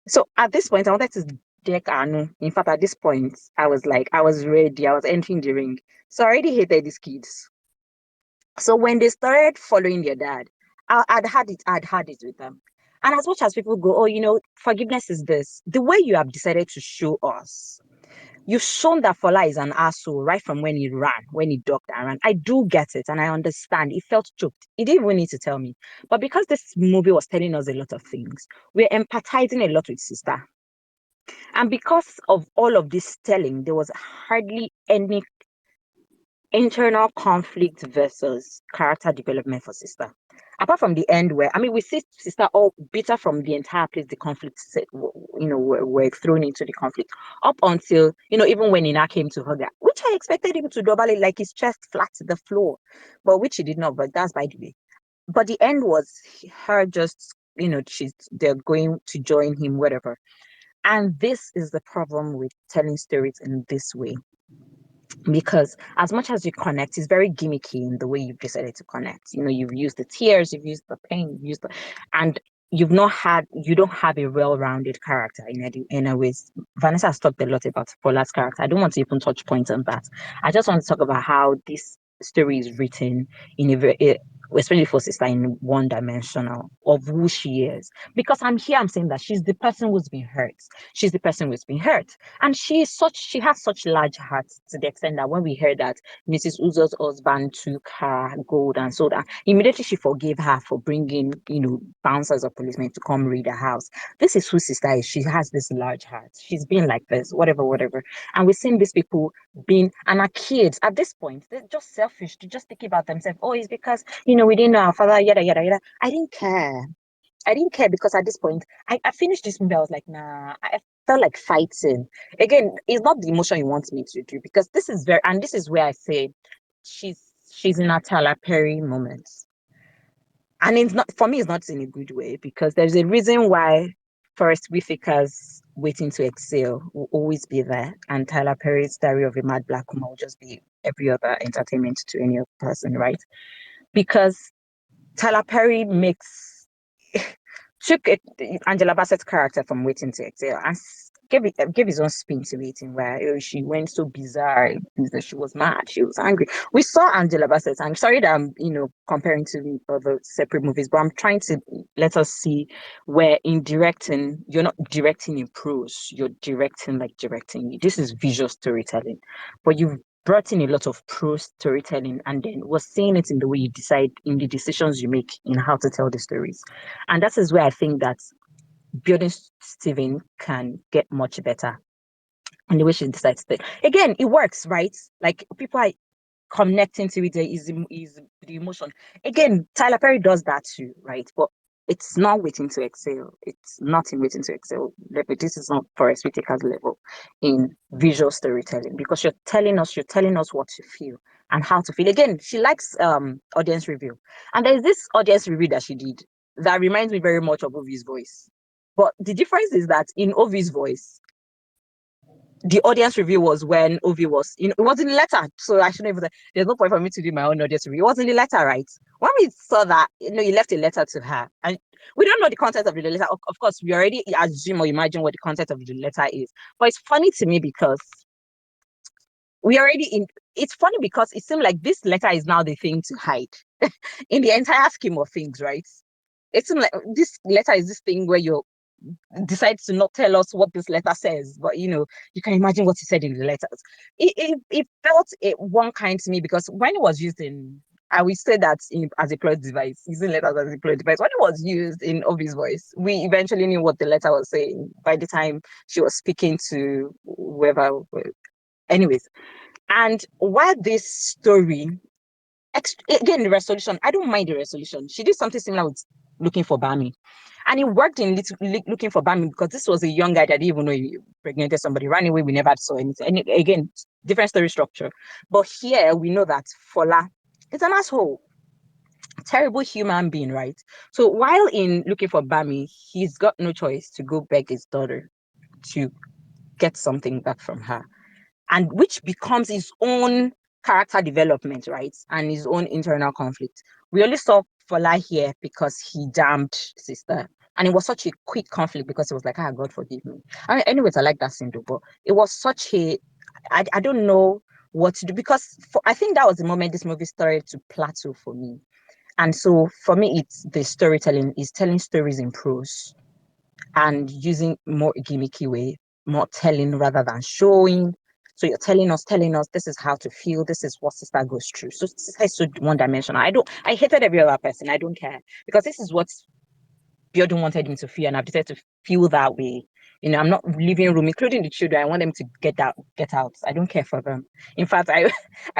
So at this point, I wanted to deck Anu. In fact, at this point, I was ready. I was entering the ring. So I already hated these kids. So when they started following their dad, I'd had it with them. And as much as people go, oh, forgiveness is this, the way you have decided to show us You've shown that Fola is an asshole right from when he ducked and ran. I do get it, and I understand. He felt choked. He didn't even need to tell me. But because this movie was telling us a lot of things, we're empathizing a lot with Sista. And because of all of this telling, there was hardly any internal conflict versus character development for Sista. Apart from the end where, I mean, we see Sista all bitter from the entire place the conflict were thrown into the conflict up until, even when Ina came to hug her, which I expected him to double it like his chest flat to the floor, but which he did not, but that's by the way. But the end was her just, they're going to join him, whatever. And this is the problem with telling stories in this way. Because as much as you connect, it's very gimmicky in the way you've decided to connect. You've used the tears, you've used the pain, and you don't have a well-rounded character in a way. Vanessa has talked a lot about Paula's character. I don't want to even touch points on that. I just want to talk about how this story is written in a very, especially for Sista, in one-dimensional of who she is. Because I'm saying that she's the person who's been hurt. She's the person who's been hurt. And she has such large hearts to the extent that when we heard that Mrs. Uzo's husband took her gold and sold her, immediately she forgave her for bringing, bouncers or policemen to come raid the house. This is who Sista is. She has this large heart. She's been like this, whatever. And we've seen these people and our kids at this point, they're just selfish. They just think about themselves. Oh, it's because, we didn't know our father, yada, yada, yada. I didn't care because at this point, I finished this movie. I was like, nah, I felt like fighting. Again, it's not the emotion you want me to do because this is where I say she's in a Tyler Perry moment. And it's not, for me, it's not in a good way because there's a reason why Forest Whitaker's Waiting to Exhale will always be there. And Tyler Perry's Diary of a Mad Black Woman will just be every other entertainment to any other person, right? Because Tyler Perry took Angela Bassett's character from Waiting to Exhale and gave his own spin to it, where she went so bizarre that she was mad, she was angry. We saw Angela Bassett. I'm sorry that I'm comparing to other separate movies, but I'm trying to let us see where in directing you're not directing in prose, you're directing like directing. This is visual storytelling, but you've brought in a lot of prose storytelling, and then was seeing it in the way you decide, in the decisions you make in how to tell the stories. And that is where I think that Biodun Stephen can get much better. And the way she decides to, again, it works, right? Like people are connecting to it, is the emotion. Again, Tyler Perry does that too, right? But it's not Waiting to Exhale. It's not in Waiting to Exhale level. This is not Forest Whitaker's level in visual storytelling, because you're telling us what to feel and how to feel. Again, she likes audience review. And there's this audience review that she did that reminds me very much of Ovi's voice. But the difference is that in Ovi's voice, the audience review was when Ovi was, it was in the letter. So I shouldn't even, there's no point for me to do my own audience review. It was in the letter, right? When we saw that, he left a letter to her. And we don't know the content of the letter. Of course, we already assume or imagine what the content of the letter is. But it's funny to me because it's funny because it seemed like this letter is now the thing to hide in the entire scheme of things, right? It seemed like this letter is this thing where you decide to not tell us what this letter says, but you can imagine what he said in the letters. It felt one kind to me because when it was used I will say that as a plot device, using letters as a plot device, when it was used in Obi's voice, we eventually knew what the letter was saying by the time she was speaking to whoever. Anyways, and while this story, again, the resolution, I don't mind the resolution. She did something similar with Looking for Bami. And it worked in Looking for Bami because this was a young guy that didn't even know he impregnated somebody, ran away, we never saw anything. And again, different story structure. But here we know that Fola is an asshole, terrible human being, right? So while in Looking for Bami, he's got no choice to go beg his daughter to get something back from her, and which becomes his own character development, right? And his own internal conflict. We only saw Fola here because he damned Sista. And it was such a quick conflict because it was like, God forgive me. I mean, anyways, I like that scene though, but it was such I don't know what to do because I think that was the moment this movie started to plateau for me. And so for me, it's the storytelling is telling stories in prose and using more gimmicky way, more telling rather than showing, So you're telling us, this is how to feel, this is what Sister goes through. So Sister is so one-dimensional. I hated every other person. I don't care. Because this is what Biodun wanted him to feel, and I've decided to feel that way. I'm not leaving room, including the children. I want them to get out. I don't care for them. In fact, I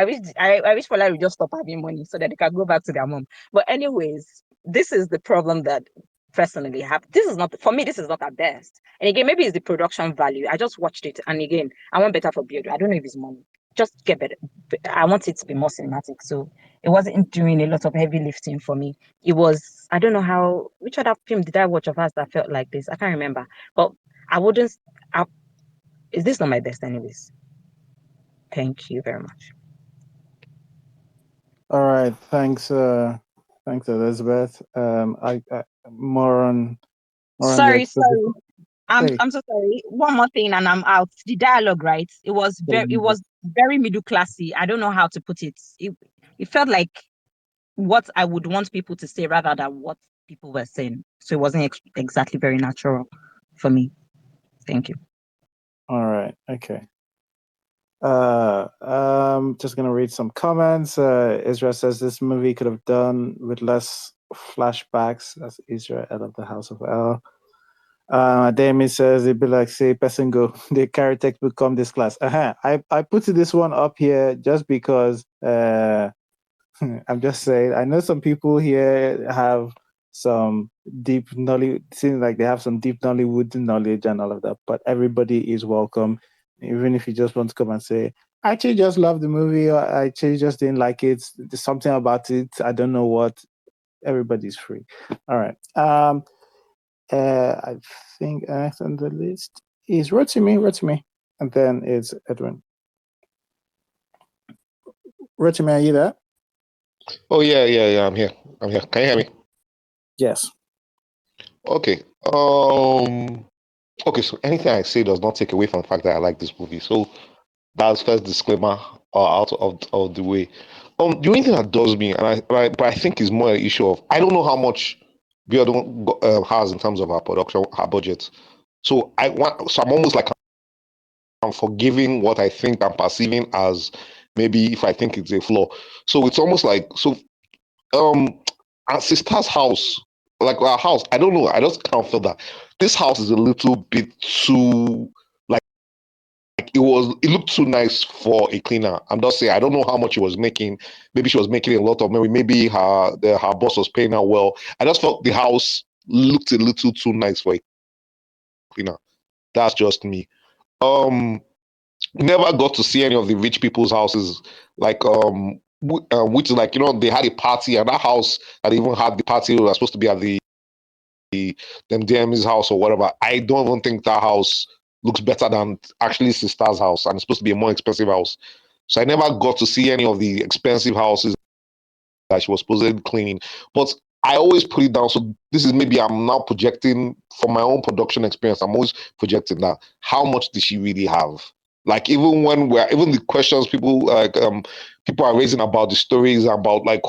wish Fola would just stop having money so that they can go back to their mom. But anyways, this is the problem that personally have. This is not, for me, this is not at best. And again, maybe it's the production value. I just watched it, and again, I want better for Biodun. I don't know if it's money. Just get better. I want it to be more cinematic. So it wasn't doing a lot of heavy lifting for me. It was, I don't know which other film did I watch of us that felt like this? I can't remember. But I wouldn't, is this not my best anyways? Thank you very much. All right, thanks, Elizabeth. I more on Sorry. Hey. I'm so sorry. One more thing, and I'm out. The dialogue, right? It was very middle classy. I don't know how to put it. It felt like what I would want people to say rather than what people were saying. So it wasn't exactly very natural for me. Thank you. All right. Okay. Just gonna read some comments. Israel says this movie could have done with less flashbacks. That's Israel of the House of L. Demi says it'd be like, say, person go, the carry textbook come this class. I put this one up here just because I'm just saying, I know some people here have some deep knowledge, seems like they have some deep Nollywood knowledge and all of that, but everybody is welcome. Even if you just want to come and say, I actually just love the movie, or I actually just didn't like it, there's something about it, I don't know what, everybody's free. All right. I think next on the list is Rotimi, and then it's Edwin. Rotimi, are you there? Oh yeah. I'm here. Can you hear me? Yes. Okay. Okay. So anything I say does not take away from the fact that I like this movie. So that's first disclaimer out of the way. The only thing that does me, but I think is more an issue of I don't know how much Biodun has in terms of our production, our budget. So I'm almost like I'm forgiving what I think I'm perceiving as maybe if I think it's a flaw. So it's almost like our sister's house, like our house, I don't know, I just can't feel that this house is a little bit too like it looked too nice for a cleaner. I'm just saying I don't know how much she was making. Maybe she was making a lot of money. Maybe her boss was paying her well. I just felt the house looked a little too nice for a cleaner. That's just me. Never got to see any of the rich people's houses, like which is like they had a party, and that house that even had the party was supposed to be at the them DM's house or whatever. I don't even think that house looks better than actually Sister's house, and it's supposed to be a more expensive house. So I never got to see any of the expensive houses that she was supposedly cleaning. But I always put it down. So this is maybe I'm now projecting from my own production experience. I'm always projecting that how much did she really have? Like even the questions people people are raising about the stories about like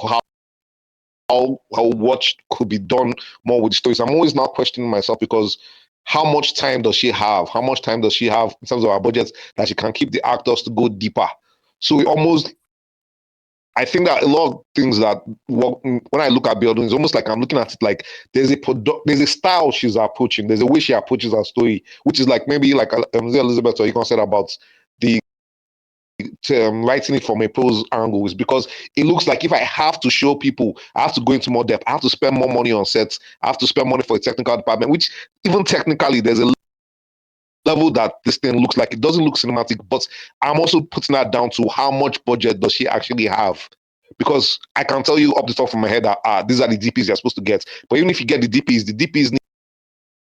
how what could be done more with the stories. I'm always now questioning myself because how much time does she have? How much time does she have in terms of our budget that she can keep the actors to go deeper? So I think that a lot of things that when I look at Biodun, it's almost like I'm looking at it like there's a style she's approaching, there's a way she approaches her story, which is like maybe like Elizabeth or you can say about the writing it from a prose angle is because it looks like if I have to show people, I have to go into more depth, I have to spend more money on sets, I have to spend money for a technical department, which even technically there's a level that this thing looks like. It doesn't look cinematic, but I'm also putting that down to how much budget does she actually have? Because I can tell you up the top of my head that these are the DPs you're supposed to get. But even if you get the DPs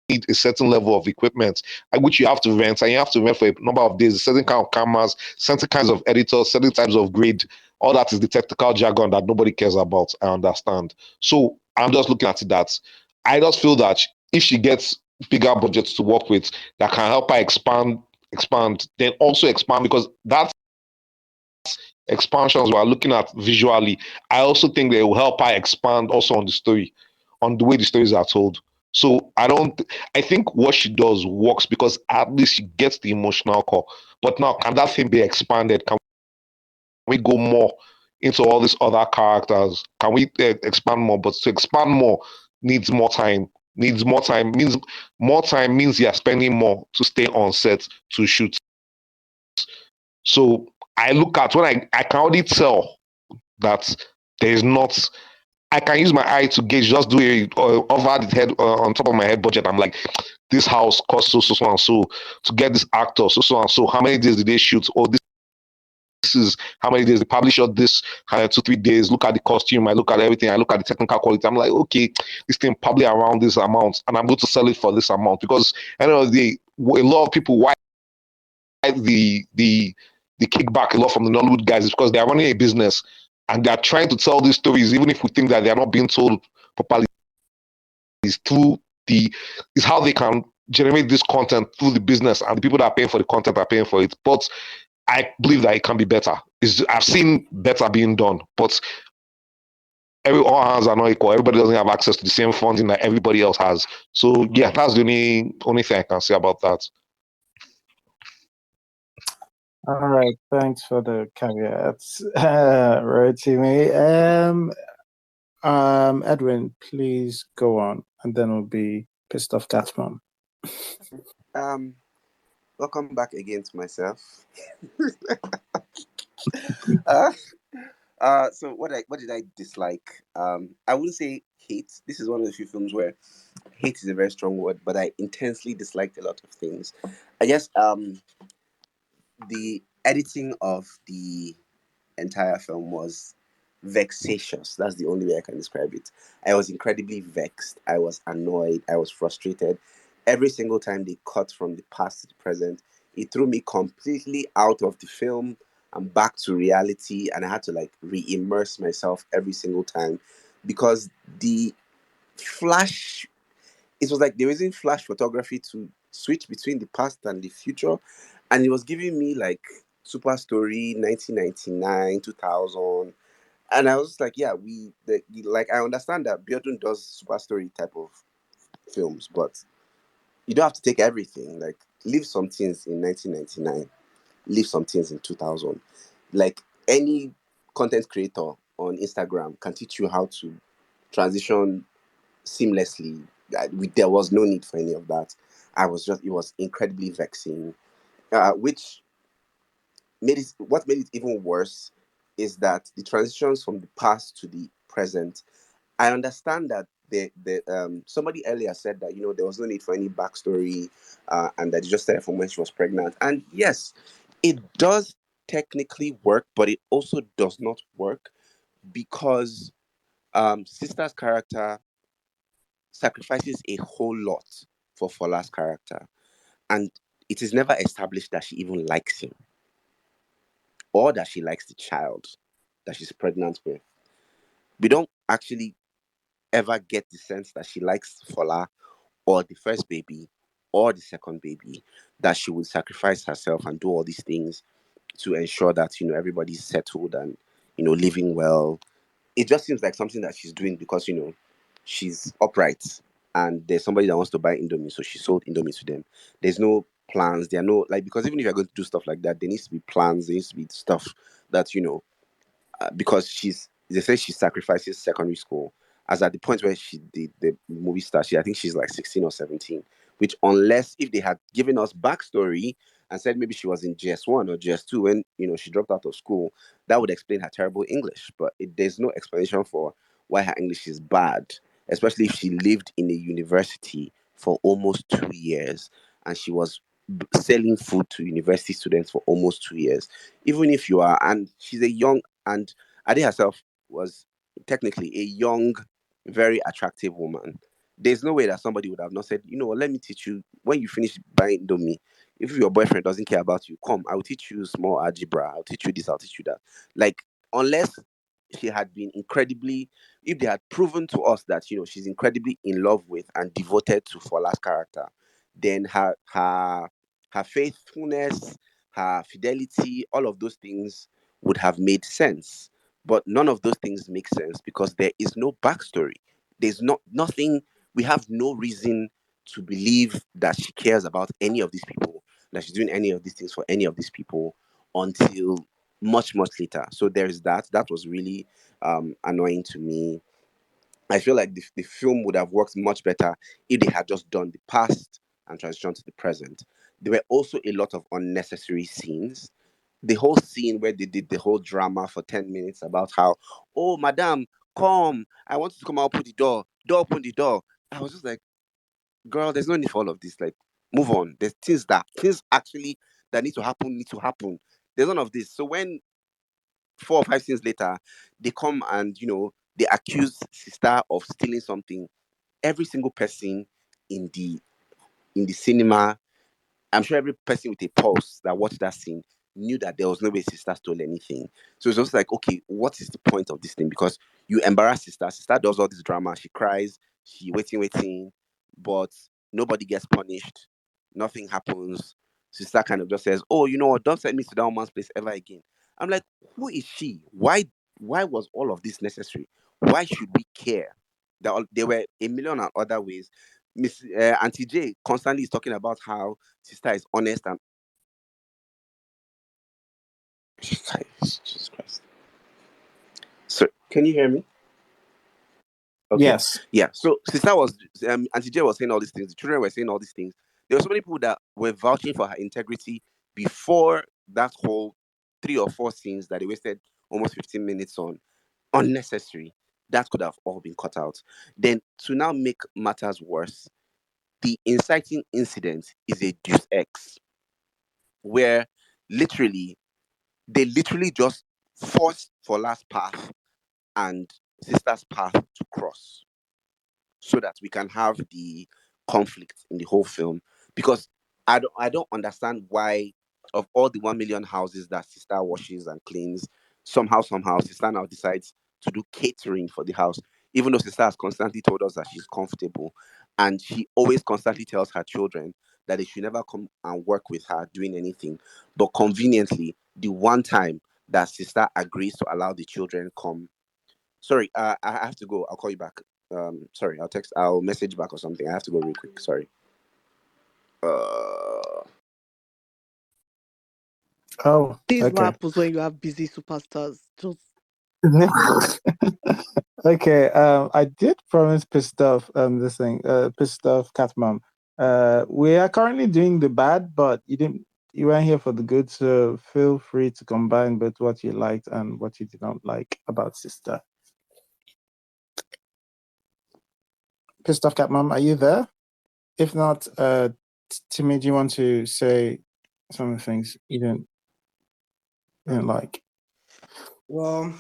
need a certain level of equipment which you have to rent, and you have to rent for a number of days, certain kind of cameras, certain kinds of editors, certain types of grade. All that is the technical jargon that nobody cares about. I understand. So I'm just looking at it that I just feel that if she gets bigger budgets to work with that can help her expand, then also expand, because that's expansions we're looking at visually. I also think they will help her expand also on the story, on the way the stories are told. So I think what she does works because at least she gets the emotional core. But now, can that thing be expanded? Can we go more into all these other characters? Can we expand more? But to expand more needs more time. Needs more time means more time means you're spending more to stay on set to shoot. So I look at when I can already tell that there is not. I can use my eye to gauge, just do a over the head on top of my head budget. I'm like, this house cost so and so to get this actor so and so. How many days did they shoot? Oh, this is how many days the publisher this 2 3 days. Look at the costume. I look at everything. I look at the technical quality. I'm like, okay, this thing probably around this amount, and I'm going to sell it for this amount because at the end of the day, a lot of people why the kickback a lot from the Nollywood guys is because they are running a business and they are trying to tell these stories, even if we think that they are not being told properly. Is through is how they can generate this content through the business, and the people that are paying for the content are paying for it. But I believe that it can be better. I've seen better being done, but all hands are not equal. Everybody doesn't have access to the same funding that everybody else has. So yeah, that's the only thing I can say about that. All right, thanks for the caveats, Rotimi. Edwin, please go on, and then we'll be pissed off Cat's mom. Welcome back again to myself. So what did I dislike? I wouldn't say hate. This is one of the few films where hate is a very strong word, but I intensely disliked a lot of things. I guess the editing of the entire film was vexatious. That's the only way I can describe it. I was incredibly vexed. I was annoyed. I was frustrated. Every single time they cut from the past to the present, it threw me completely out of the film and back to reality. And I had to like re-immerse myself every single time because the flash, it was like they were using flash photography to switch between the past and the future. And it was giving me like Super Story 1999, 2000. And I was like, yeah, like I understand that Biodun does Super Story type of films, but you don't have to take everything. Like, leave some things in 1999, leave some things in 2000. Like, any content creator on Instagram can teach you how to transition seamlessly. There was no need for any of that. It was incredibly vexing, which what made it even worse is that the transitions from the past to the present. I understand that somebody earlier said that there was no need for any backstory, and that it just started from when she was pregnant. And yes, it does technically work, but it also does not work because Sista's character sacrifices a whole lot for Fola's character, and it is never established that she even likes him or that she likes the child that she's pregnant with. We don't actually ever get the sense that she likes Fola or the first baby or the second baby, that she would sacrifice herself and do all these things to ensure that everybody's settled and living well. It just seems like something that she's doing because she's upright and there's somebody that wants to buy Indomie, so she sold Indomie to them. There's no plans. There are no, like, because even if you're going to do stuff like that, there needs to be plans. There needs to be stuff that because they say she sacrifices secondary school, as at the point where the movie starts. I think she's like 16 or 17, which, unless if they had given us backstory and said maybe she was in GS1 or GS2 when she dropped out of school, that would explain her terrible English. But there's no explanation for why her English is bad, especially if she lived in a university for almost 2 years and she was selling food to university students for almost 2 years. Even if you are, and she's a young, and Ade herself was technically a young, very attractive woman. There's no way that somebody would have not said, what, let me teach you when you finish buying Indomie. If your boyfriend doesn't care about you, come, I will teach you small algebra. I'll teach you this, I'll teach you that. Like, unless she had been incredibly, if they had proven to us that, she's incredibly in love with and devoted to Fola's character, then her faithfulness, her fidelity, all of those things would have made sense. But none of those things make sense because there is no backstory. There's nothing we have no reason to believe that she cares about any of these people, that she's doing any of these things for any of these people until much, much later. So there's that. That was really annoying to me. I feel like the film would have worked much better if they had just done the past and transitioned to the present. There were also a lot of unnecessary scenes. The whole scene where they did the whole drama for 10 minutes about how, oh, madam, come, I want you to come out, open the door, open the door. I was just like, girl, there's no need for all of this. Like, move on. There's things actually that need to happen. There's none of this. So when 4 or 5 scenes later, they come and they accuse Sister of stealing something. Every single person in the cinema, I'm sure every person with a pulse that watched that scene knew that there was no way Sister stole anything. So it's just like, okay, what is the point of this thing? Because you embarrass Sister. Sister does all this drama. She cries. She waiting, but nobody gets punished. Nothing happens. Sister kind of just says, "Oh, you know what? Don't send me to that woman's place ever again." I'm like, who is she? Why was all of this necessary? Why should we care? There were a million and other ways. Miss Auntie J constantly is talking about how Sister is honest and Jesus Christ. So can you hear me? Okay. Yes. Yeah. So Sister was Auntie J was saying all these things. The children were saying all these things. There were so many people that were vouching for her integrity before that whole 3 or 4 scenes that they wasted almost 15 minutes on. Unnecessary. That could have all been cut out. Then to now make matters worse, the inciting incident is a Deus Ex, where literally they literally just forced for last path and Sister's path to cross so that we can have the conflict in the whole film. Because I don't understand why, of all the 1 million houses that Sister washes and cleans, somehow Sister now decides to do catering for the house, even though Sister has constantly told us that she's comfortable, and she always constantly tells her children that they should never come and work with her doing anything. But conveniently, the one time that Sister agrees to allow the children come. Sorry, I have to go. I'll call you back. Sorry, I'll message back or something. I have to go real quick. Sorry. Oh, This is what okay. happens when you have busy superstars. Just Okay. I did promise pissed off pissed off cat mom. We are currently doing the bad, but you weren't here for the good, so feel free to combine both what you liked and what you did not like about Sister. Pissed off cat mom, are you there? If not, Timmy, do you want to say some of the things you didn't like? Well,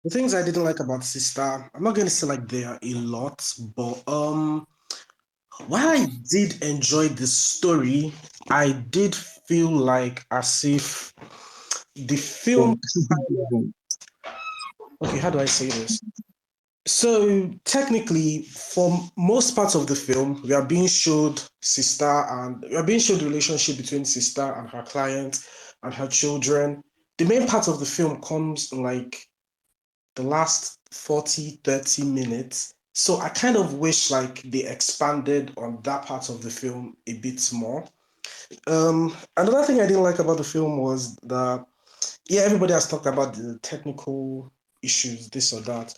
the things I didn't like about Sister, I'm not going to say like there are a lot, but while I did enjoy the story, I did feel like as if the film. Okay, how do I say this? So technically, for most parts of the film, we are being showed the relationship between Sister and her client and her children. The main part of the film comes in like the last 40, 30 minutes. So I kind of wish like they expanded on that part of the film a bit more. Another thing I didn't like about the film was that, yeah, everybody has talked about the technical issues, this or that.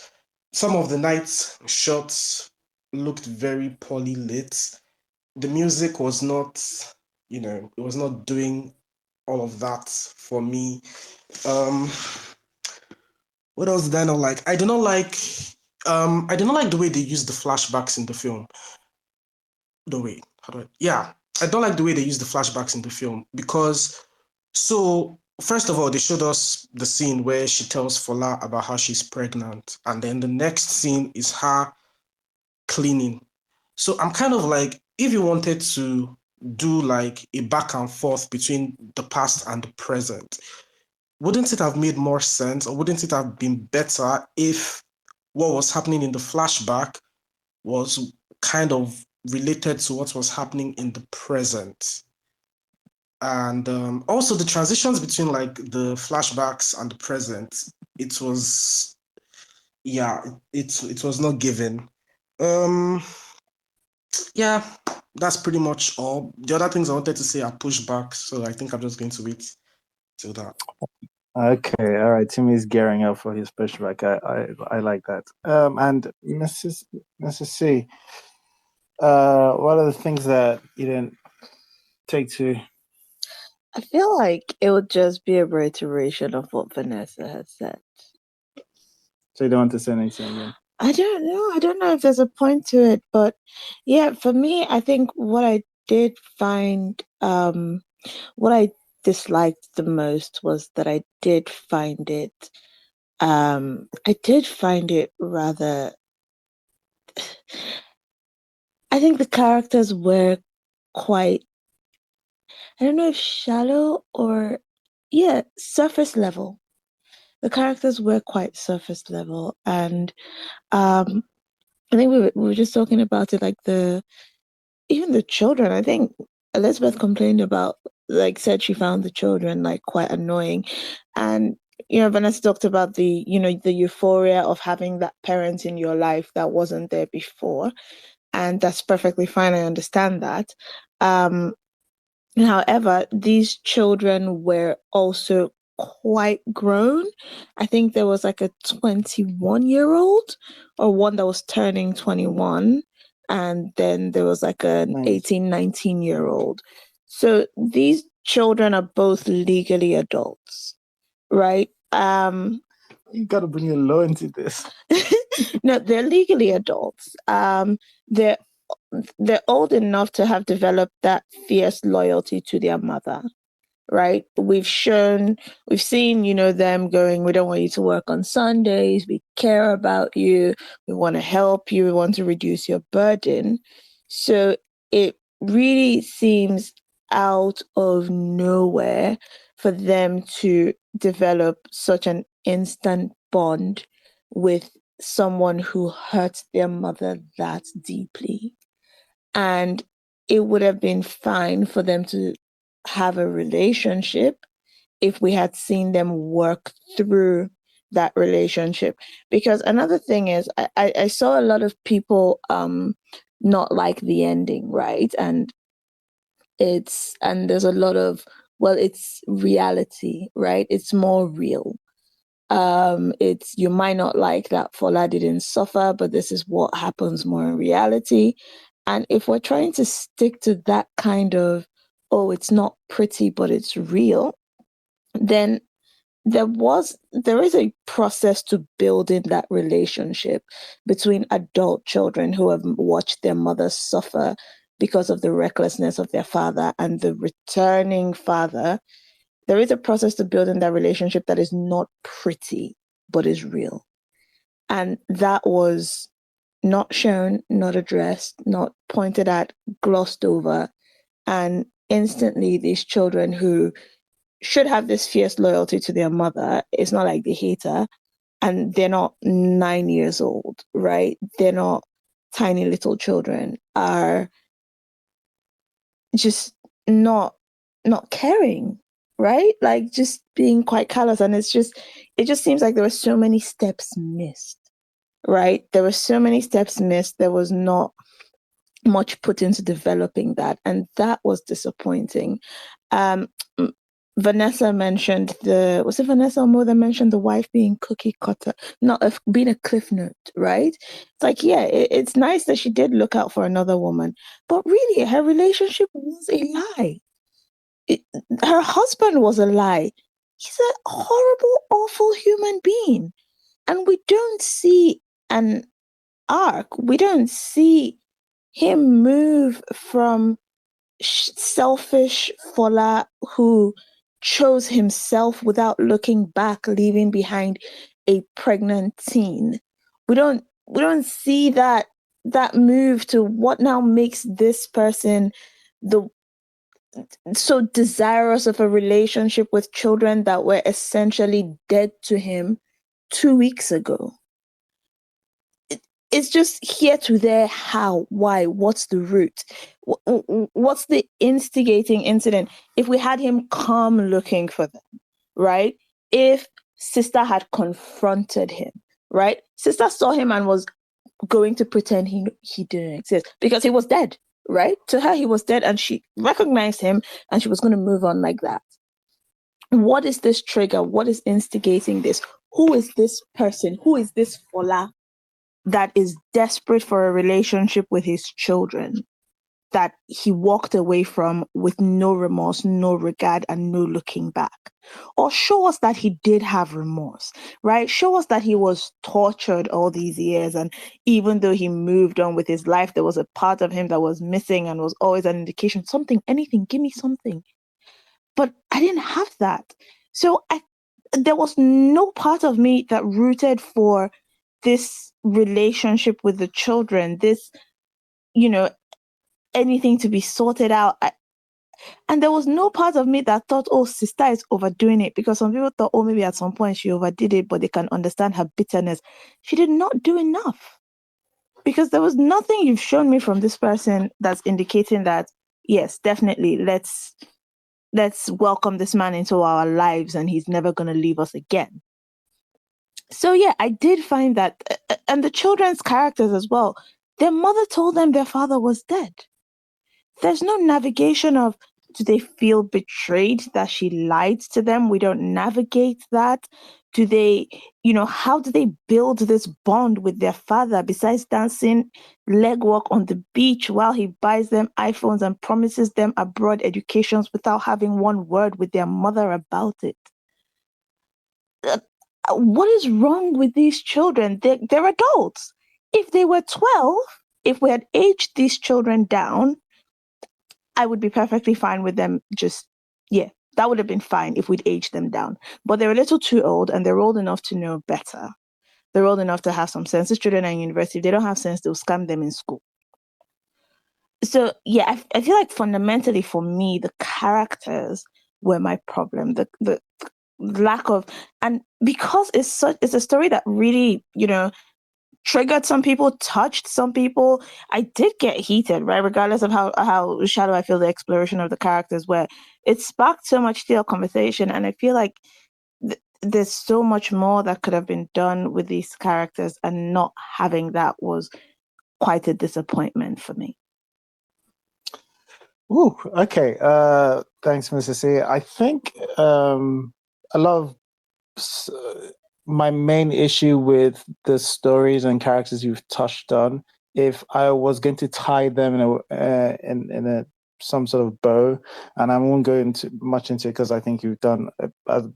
Some of the night shots looked very poorly lit. The music was not, it was not doing all of that for me. What else did I not like? I did not like the way they used the flashbacks in the film. I don't like the way they use the flashbacks in the film because, so first of all, they showed us the scene where she tells Fola about how she's pregnant, and then the next scene is her cleaning. So I'm kind of like, if you wanted to do like a back and forth between the past and the present, wouldn't it have made more sense, or wouldn't it have been better if what was happening in the flashback was kind of related to what was happening in the present? And also the transitions between like the flashbacks and the present, it was, yeah, it was not given. Yeah, that's pretty much all. The other things I wanted to say are pushback, so I think I'm just going to wait till that. Okay, all right. Timmy's gearing up for his pushback. I like that. And Mrs. C, what are the things that you didn't take to? I feel like it would just be a reiteration of what Vanessa has said. So you don't want to say anything again? I don't know. I don't know if there's a point to it, but yeah, for me, I think what I did find, what I disliked the most was that I did find it, rather. I think the characters were quite, I don't know if shallow or, yeah, surface level. The characters were quite surface level, and I think we were just talking about it, like even the children. I think Elizabeth complained about, like, said she found the children like quite annoying, and Vanessa talked about the the euphoria of having that parent in your life that wasn't there before, and that's perfectly fine. I understand that. However, these children were also quite grown. I think there was like a 21-year-old or one that was turning 21. And then there was like an Nice. 18, 19-year-old. So these children are both legally adults, right? You got to bring your law into this. No, they're legally adults. They're old enough to have developed that fierce loyalty to their mother, right? We've seen, them going, we don't want you to work on Sundays, we care about you, we want to help you, we want to reduce your burden. So it really seems out of nowhere for them to develop such an instant bond with someone who hurt their mother that deeply. And it would have been fine for them to have a relationship if we had seen them work through that relationship. Because another thing is, I saw a lot of people not like the ending, right? And there's a lot of, well, it's reality, right? It's more real. It's, you might not like that Fola didn't suffer, but this is what happens more in reality. And if we're trying to stick to that kind of, oh, it's not pretty, but it's real, then there is a process to building that relationship between adult children who have watched their mothers suffer because of the recklessness of their father and the returning father. There is a process to building that relationship that is not pretty, but is real. And that was not shown, not addressed, not pointed at, glossed over. And instantly, these children who should have this fierce loyalty to their mother, it's not like they hate her, and they're not 9 years old, right? They're not tiny little children, are just not caring, right? Like just being quite callous. And it just seems like there were so many steps missed, right? There were so many steps missed. There was not much put into developing that, and that was disappointing. um Vanessa mentioned was it Vanessa or Mo that mentioned the wife being cookie cutter, not being a cliff note, right? It's like, yeah, it's nice that she did look out for another woman, but really her relationship was a lie. Her husband was a lie. He's a horrible, awful human being. And we don't see an arc. We don't see him move from selfish Fola who chose himself without looking back, leaving behind a pregnant teen. We don't see that move to what now makes this person so desirous of a relationship with children that were essentially dead to him 2 weeks ago. It's just here to there. How? Why? What's the root? What's the instigating incident? If we had him come looking for them, right? If Sista had confronted him, right? Sista saw him and was going to pretend he didn't exist because he was dead, right? To her, he was dead, and she recognized him, and she was going to move on like that. What is this trigger? What is instigating this? Who is this person? Who is this Fola that is desperate for a relationship with his children that he walked away from with no remorse, no regard, and no looking back? Or show us that he did have remorse, right? Show us that he was tortured all these years, and even though he moved on with his life, there was a part of him that was missing and was always an indication, something, anything, give me something. But I didn't have that. So there was no part of me that rooted for this relationship with the children, this, anything to be sorted out. And there was no part of me that thought, oh, Sista is overdoing it, because some people thought, oh, maybe at some point she overdid it, but they can understand her bitterness. She did not do enough, because there was nothing you've shown me from this person that's indicating that, yes, definitely, let's welcome this man into our lives and he's never going to leave us again. So yeah, I did find that, and the children's characters as well, their mother told them their father was dead. There's no navigation of, do they feel betrayed that she lied to them? We don't navigate that. Do they, how do they build this bond with their father besides dancing legwork on the beach while he buys them iPhones and promises them abroad educations without having one word with their mother about it? What is wrong with these children? They're adults. If they were 12, if we had aged these children down, I would be perfectly fine with them. That would have been fine if we'd aged them down. But they're a little too old, and they're old enough to know better. They're old enough to have some sense. These children are in university. If they don't have sense, they'll scam them in school. So yeah, I feel like fundamentally for me, the characters were my problem. The lack of, and because it's a story that really, triggered some people, touched some people, I did get heated, right? Regardless of how shallow I feel the exploration of the characters were, it sparked so much still conversation, and I feel like there's so much more that could have been done with these characters, and not having that was quite a disappointment for me. Ooh, okay. Thanks, Mrs. C. I think a lot of my main issue with the stories and characters you've touched on, if I was going to tie them in a some sort of bow, and I won't go into much into it because I think you've done as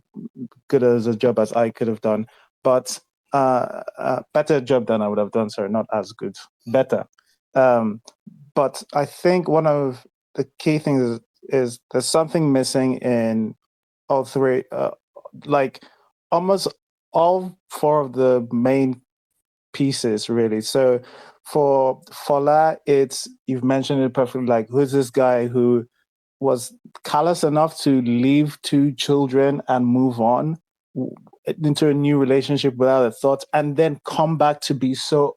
good as a job as I could have done, but better job than I would have done. Sorry, not as good, better. But I think one of the key things is there's something missing in all three, like almost all four of the main pieces, really. So for Fola, it's, you've mentioned it perfectly, like, who's this guy who was callous enough to leave 2 children and move on into a new relationship without a thought, and then come back to be so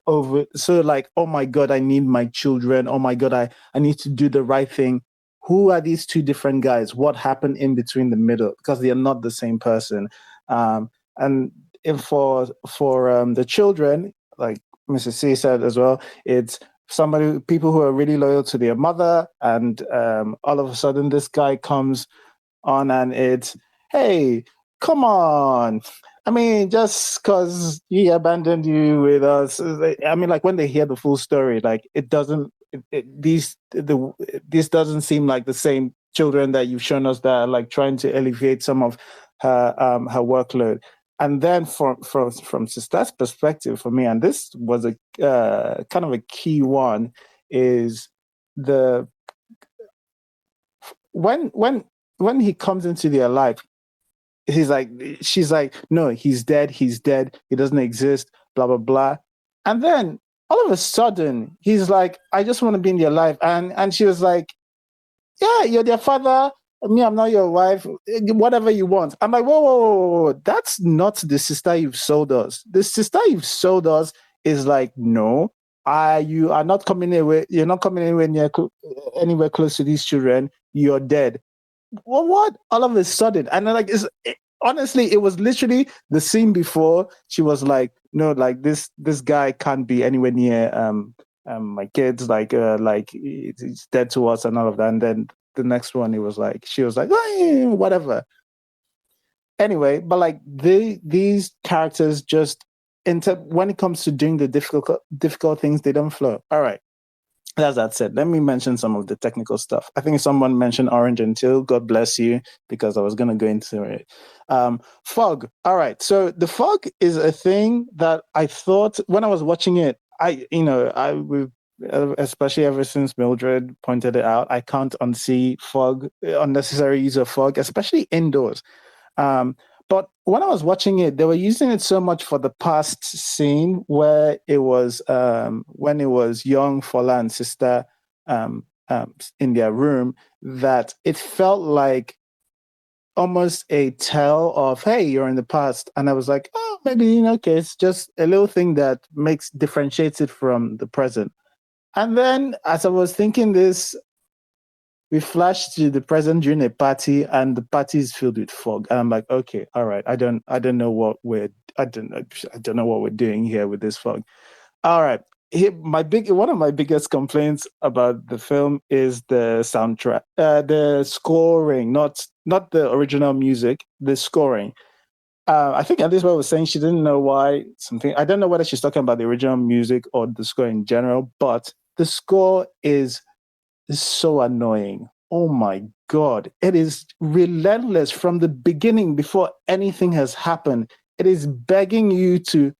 like, oh my God, I need my children. Oh my God, I need to do the right thing. Who are these 2 different guys? What happened in between the middle? Because they are not the same person. And if for the children, like Mrs. C said as well, it's people who are really loyal to their mother, and all of a sudden this guy comes on and it's, hey, come on. I mean, just because he abandoned you with us. I mean, like, when they hear the full story, like, it doesn't, this doesn't seem like the same children that you've shown us that are like trying to alleviate some of her workload. And then from Sista's perspective, for me, and this was a kind of a key one, is the when he comes into their life, she's like, no, he's dead, he doesn't exist, blah blah blah. And then all of a sudden he's like, I just want to be in your life. And she was like, yeah, you're their father, me, I'm not your wife, whatever you want. I'm like, whoa, that's not the Sista you've sold us. The Sista you've sold us is like, no, you are not coming away, you're not coming anywhere close to these children, you're dead. Well, what? All of a sudden, and like, Honestly, it was literally the scene before. She was like, "No, like this guy can't be anywhere near my kids. Like he's dead to us and all of that." And then the next one, it was like she was like, "Oh, yeah, whatever." Anyway, but like these characters just when it comes to doing the difficult things, they don't flow. All right. As that said, let me mention some of the technical stuff. I think someone mentioned Orange and Teal. God bless you, because I was going to go into it. Fog. All right. So the fog is a thing that I thought when I was watching it, especially ever since Mildred pointed it out, I can't unsee fog, unnecessary use of fog, especially indoors. But when I was watching it, they were using it so much for the past scene where it was when it was young Fola and Sista in their room, that it felt like almost a tell of, hey, you're in the past. And I was like, oh, maybe, okay, it's just a little thing that differentiates it from the present. And then as I was thinking this, we flashed to the present during a party, and the party is filled with fog. And I'm like, okay, all right, I don't know what we're doing here with this fog. All right, one of my biggest complaints about the film is the soundtrack, the scoring, not the original music, the scoring. I think Elizabeth was saying she didn't know why something. I don't know whether she's talking about the original music or the score in general, but the score is so annoying. Oh my God. It is relentless from the beginning before anything has happened. It is begging you to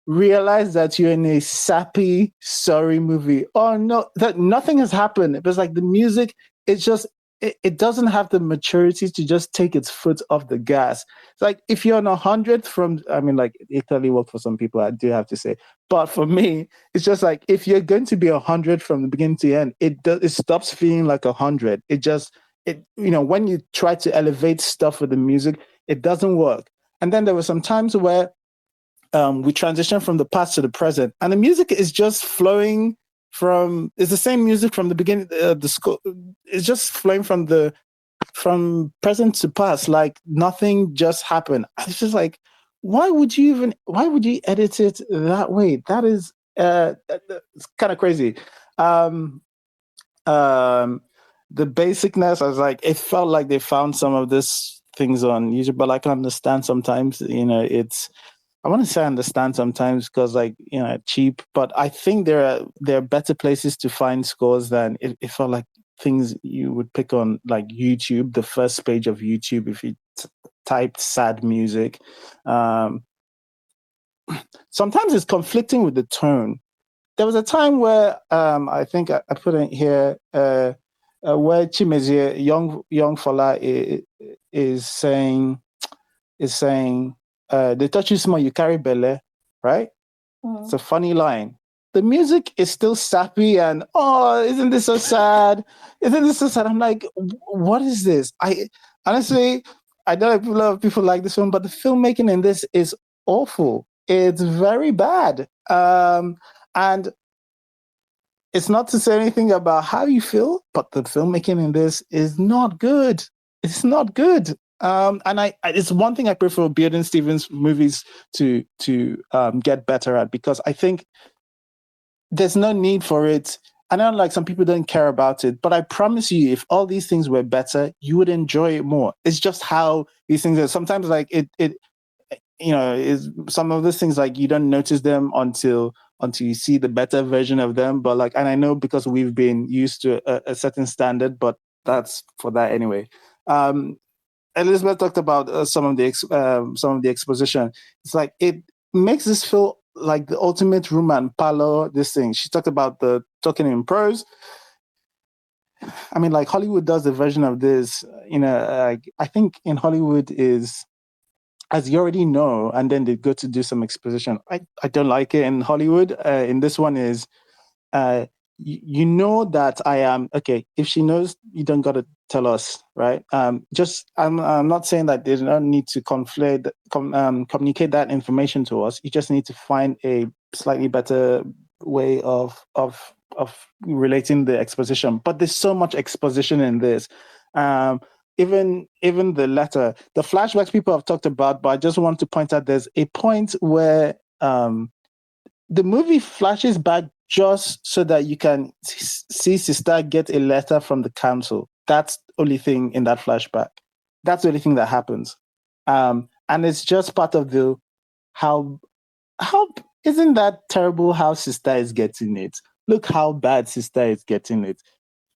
realize that you're in a sappy, sorry movie. Oh no, that nothing has happened. It was like the music, it's just, it doesn't have the maturity to just take its foot off the gas. It's like if you're on 100 like it clearly worked for some people, I do have to say. But for me, it's just like if you're going to be 100 from the beginning to the end, it stops feeling like 100. When you try to elevate stuff with the music, it doesn't work. And then there were some times where we transition from the past to the present, and the music is just flowing it's the same music from the beginning. The score is just flowing from present to past, like nothing just happened. It's just like, why would you edit it that way? That is it's kind of crazy. The basicness, I was like, it felt like they found some of these things on YouTube, but I can understand sometimes, I want to say I understand sometimes because cheap, but I think there are better places to find scores than it felt like things you would pick on like YouTube, the first page of YouTube, if you typed sad music. Sometimes it's conflicting with the tone. There was a time where I think I put in here where Chimezie, young Fola is saying, they touch you small, you carry belle, right? Mm. It's a funny line. The music is still sappy and, oh, isn't this so sad? Isn't this so sad? I'm like, what is this? Honestly, I know a lot of people like this film, but the filmmaking in this is awful. It's very bad. And it's not to say anything about how you feel, but the filmmaking in this is not good. It's not good. And it's one thing I prefer Biodun Stephen's movies to get better at, because I think there's no need for it. I know like some people don't care about it, but I promise you, if all these things were better, you would enjoy it more. It's just how these things are. Sometimes like it is some of those things like you don't notice them until you see the better version of them. But like, and I know because we've been used to a certain standard, but that's for that anyway. Elizabeth talked about some of the exposition. It's like it makes this feel like the ultimate room and parlor. This thing she talked about, the talking in prose. I mean, like Hollywood does a version of this. I think in Hollywood is, as you already know, and then they go to do some exposition. I don't like it in Hollywood. In this one is, you know that I am okay. If she knows, you don't got to tell us, right? I'm not saying that there's no need to communicate that information to us. You just need to find a slightly better way of relating the exposition. But there's so much exposition in this. even the letter, the flashbacks people have talked about, but I just want to point out there's a point where the movie flashes back just so that you can see Sista get a letter from the council. That's the only thing in that flashback. That's the only thing that happens. And it's just part of the how isn't that terrible how Sista is getting it? Look how bad Sista is getting it.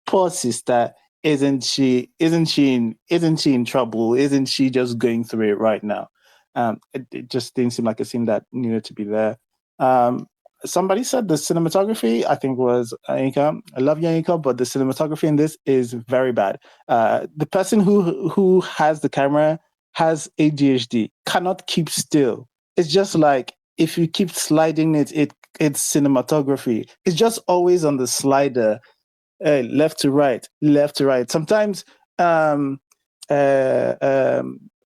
Poor Sista, isn't she in trouble? Isn't she just going through it right now? It just didn't seem like a scene that needed to be there. Somebody said the cinematography, I think was Anika. I love you, Anika, but the cinematography in this is very bad. The person who has the camera has ADHD, cannot keep still. It's just like if you keep sliding it's cinematography. It's just always on the slider, left to right, left to right. Sometimes Kende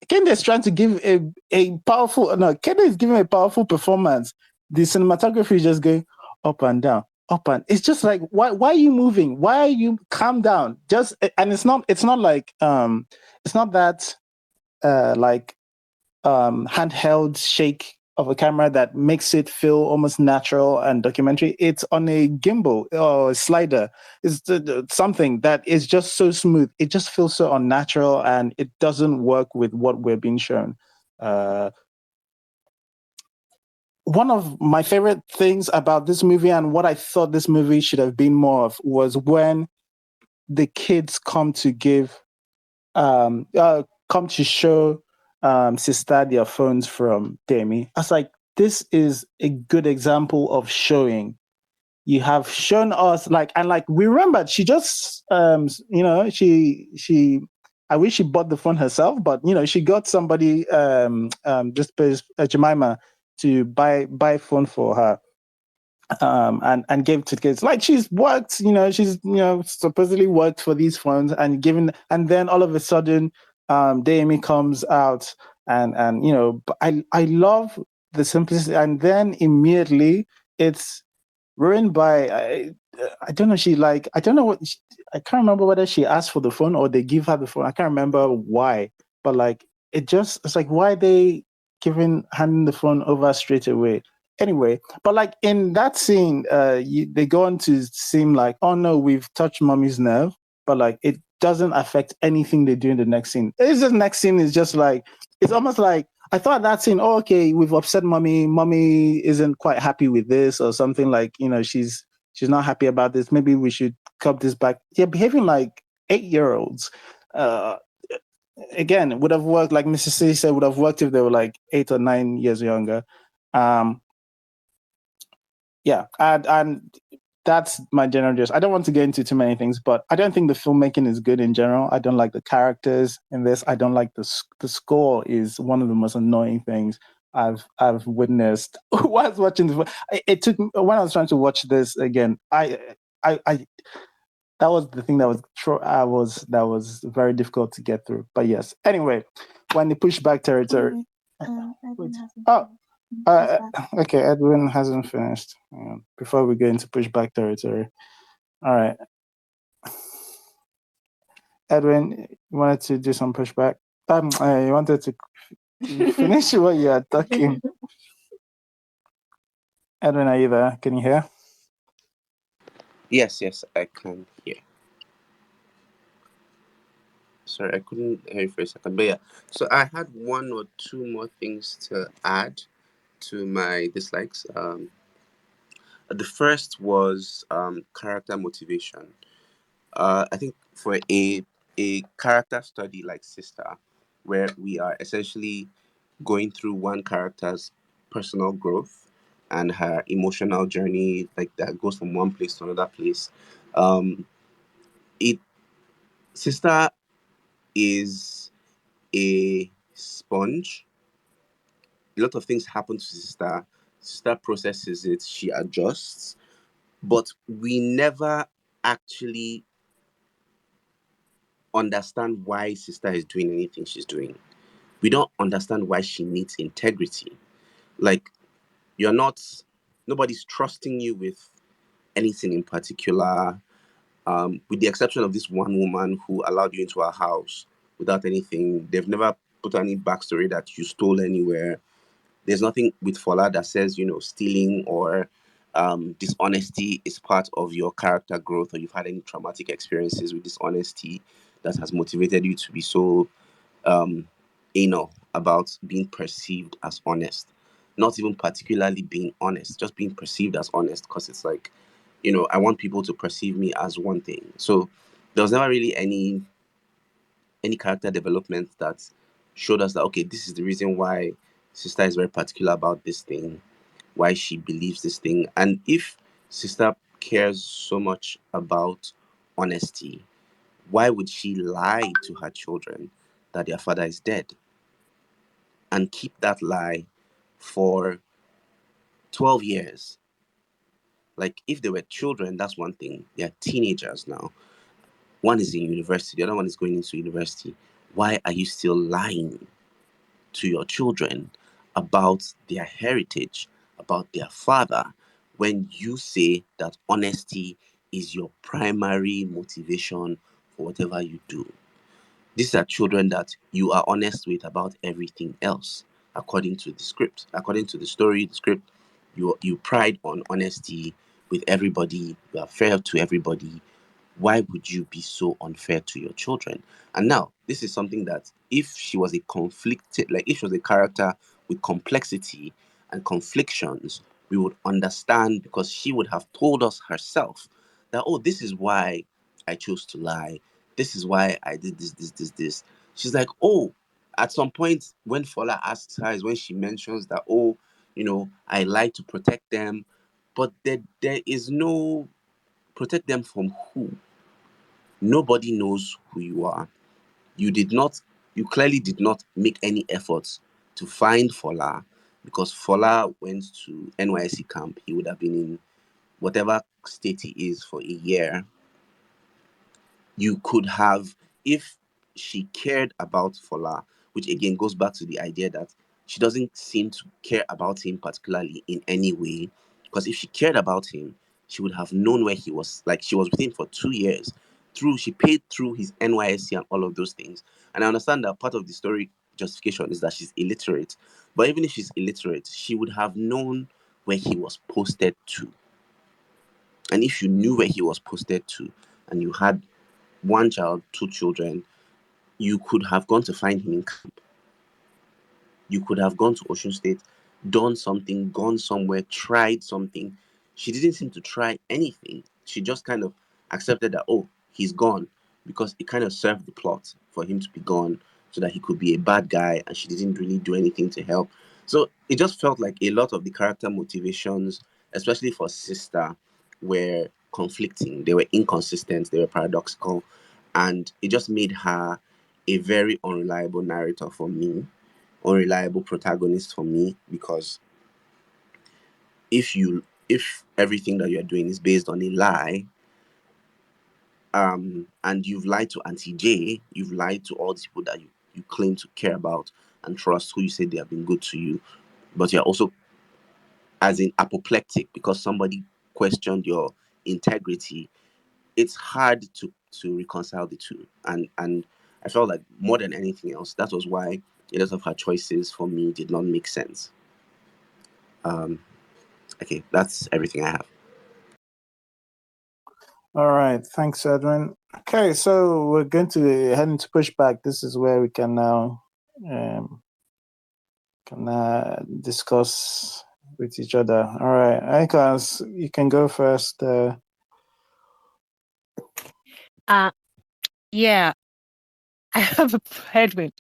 is trying to give a powerful, no, Kende is giving a powerful performance. The cinematography is just going up and down, up and it's just like, why are you moving? Why are you, calm down? Just, and it's not like, it's not that like handheld shake of a camera that makes it feel almost natural and documentary. It's on a gimbal or a slider. It's something that is just so smooth. It just feels so unnatural and it doesn't work with what we're being shown. One of my favorite things about this movie and what I thought this movie should have been more of was when the kids come to give, come to show Sista their phones from Demi. I was like, this is a good example of showing. You have shown us we remembered she just she I wish she bought the phone herself, but she got somebody Jemima to buy a phone for her. And gave to kids. Like she's worked, she's supposedly worked for these phones and given, and then all of a sudden, Demi comes out and but I love the simplicity, and then immediately it's ruined by I don't know. I don't know what I can't remember whether she asked for the phone or they give her the phone. I can't remember why, but it's like why they handing the phone over straight away. Anyway, but in that scene, they go on to seem like, oh no, we've touched mommy's nerve, but it doesn't affect anything they do in the next scene. It's just next scene is just it's almost like I thought that scene, oh, okay, we've upset mommy. Mommy isn't quite happy with this or something she's not happy about this. Maybe we should cut this back. They're behaving like 8-year-olds. Again, it would have worked, like Mrs. C said, would have worked if they were 8 or 9 years younger. Yeah, and that's my general gist. I don't want to get into too many things, but I don't think the filmmaking is good in general. I don't like the characters in this. I don't like the score. Is one of the most annoying things I've witnessed whilst watching this. It took me, when I was trying to watch this again, I that was the thing that was very difficult to get through. But yes, anyway, when the pushback territory. Okay, Edwin hasn't finished. Before we get into pushback territory. All right. Edwin, you wanted to do some pushback? You wanted to finish what you are talking. Edwin, are you there? Can you hear? Yes, I can hear. Sorry, I couldn't hear you for a second. But yeah, so I had one or two more things to add to my dislikes. The first was character motivation. I think for a character study like Sista, where we are essentially going through one character's personal growth and her emotional journey, that goes from one place to another place. It Sista is a sponge. A lot of things happen to Sista. Sista processes it, she adjusts, but we never actually understand why Sista is doing anything she's doing. We don't understand why she needs integrity. Like, nobody's trusting you with anything in particular, with the exception of this one woman who allowed you into her house without anything. They've never put any backstory that you stole anywhere. There's nothing with Fola that says, stealing or dishonesty is part of your character growth, or you've had any traumatic experiences with dishonesty that has motivated you to be so about being perceived as honest. Not even particularly being honest, just being perceived as honest, because it's like, I want people to perceive me as one thing. So there was never really any character development that showed us that, okay, this is the reason why Sister is very particular about this thing, why she believes this thing. And if Sister cares so much about honesty, why would she lie to her children that their father is dead and keep that lie for 12 years? Like, if they were children, that's one thing. They're teenagers now. One is in university, the other one is going into university. Why are you still lying to your children about their heritage, about their father, when you say that honesty is your primary motivation for whatever you do? These are children that you are honest with about everything else, according to the script, according to the story, the script. You pride on honesty with everybody. You are fair to everybody. Why would you be so unfair to your children? And now, this is something that if she was a conflicted, like if she was a character with complexity and conflictions, we would understand, because she would have told us herself that, oh, this is why I chose to lie. This is why I did this. She's like, oh, at some point when Fola asks her is when she mentions that, oh, I like to protect them, but there is no protect them from who? Nobody knows who you are. You clearly did not make any efforts to find Fola, because Fola went to NYSC camp. He would have been in whatever state he is for a year. You could have, if she cared about Fola, which again goes back to the idea that she doesn't seem to care about him particularly in any way, because if she cared about him, she would have known where he was. Like, she was with him for 2 years. She paid through his NYSC and all of those things. And I understand that part of the story justification is that she's illiterate. But even if she's illiterate, she would have known where he was posted to. And if you knew where he was posted to, and you had one child, two children, you could have gone to find him in camp. You could have gone to Ocean State, done something, gone somewhere, tried something. She didn't seem to try anything. She just kind of accepted that, oh, he's gone, because it kind of served the plot for him to be gone so that he could be a bad guy, and she didn't really do anything to help. So it just felt like a lot of the character motivations, especially for Sister, were conflicting. They were inconsistent. They were paradoxical. And it just made her a very unreliable narrator for me, unreliable protagonist for me, because if everything that you're doing is based on a lie, and you've lied to Auntie J, you've lied to all these people that you claim to care about and trust, who you say they have been good to you, but you're also as in apoplectic because somebody questioned your integrity. It's hard to reconcile the two, and I felt like more than anything else, that was why a lot of her choices for me did not make sense. Okay, that's everything I have. All right, thanks, Edwin. Okay, so we're going to head into Pushback. This is where we can now discuss with each other. All right, Icons, you can go first. Yeah, I have a Edwin.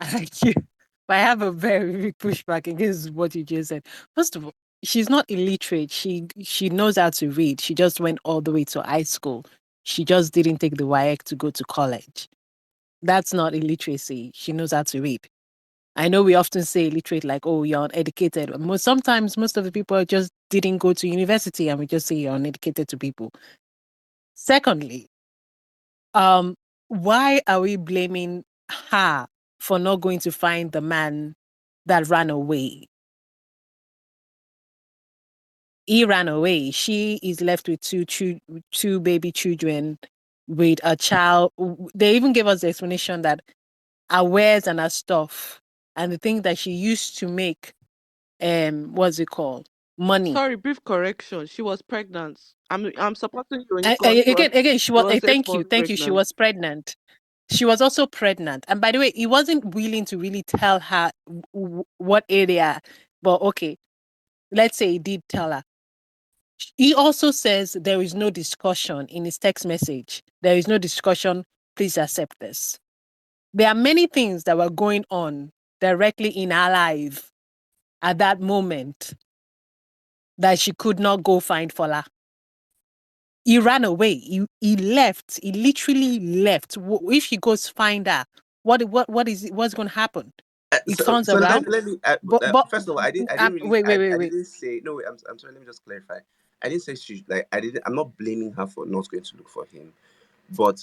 I like you, but I have a very big pushback against what you just said. First of all, she's not illiterate. She knows how to read. She just went all the way to high school. She just didn't take the WAEC to go to college. That's not illiteracy. She knows how to read. I know we often say illiterate like, oh, you're uneducated. Sometimes most of the people just didn't go to university and we just say you're uneducated to people. Secondly, why are we blaming her for not going to find the man that ran away? He ran away. She is left with two baby children with a child. They even gave us the explanation that her wares and her stuff, and the things that she used to make, what's it called? Money. Sorry, brief correction. She was pregnant. I'm supporting you when you call. Again, she was. Eight Thank you. months She pregnant. was pregnant. She was also pregnant, and by the way, he wasn't willing to really tell her what area. But okay, let's say he did tell her. He also says there is no discussion in his text message. There is no discussion. Please accept this. There are many things that were going on directly in her life at that moment that she could not go find Fola. He ran away. He left. He literally left. If she goes find her, what's going to happen? He turns So around. let me. But First of all, I didn't really. wait. I didn't say no. Wait, I'm sorry. Let me just clarify. I didn't say she like. I didn't. I'm not blaming her for not going to look for him, but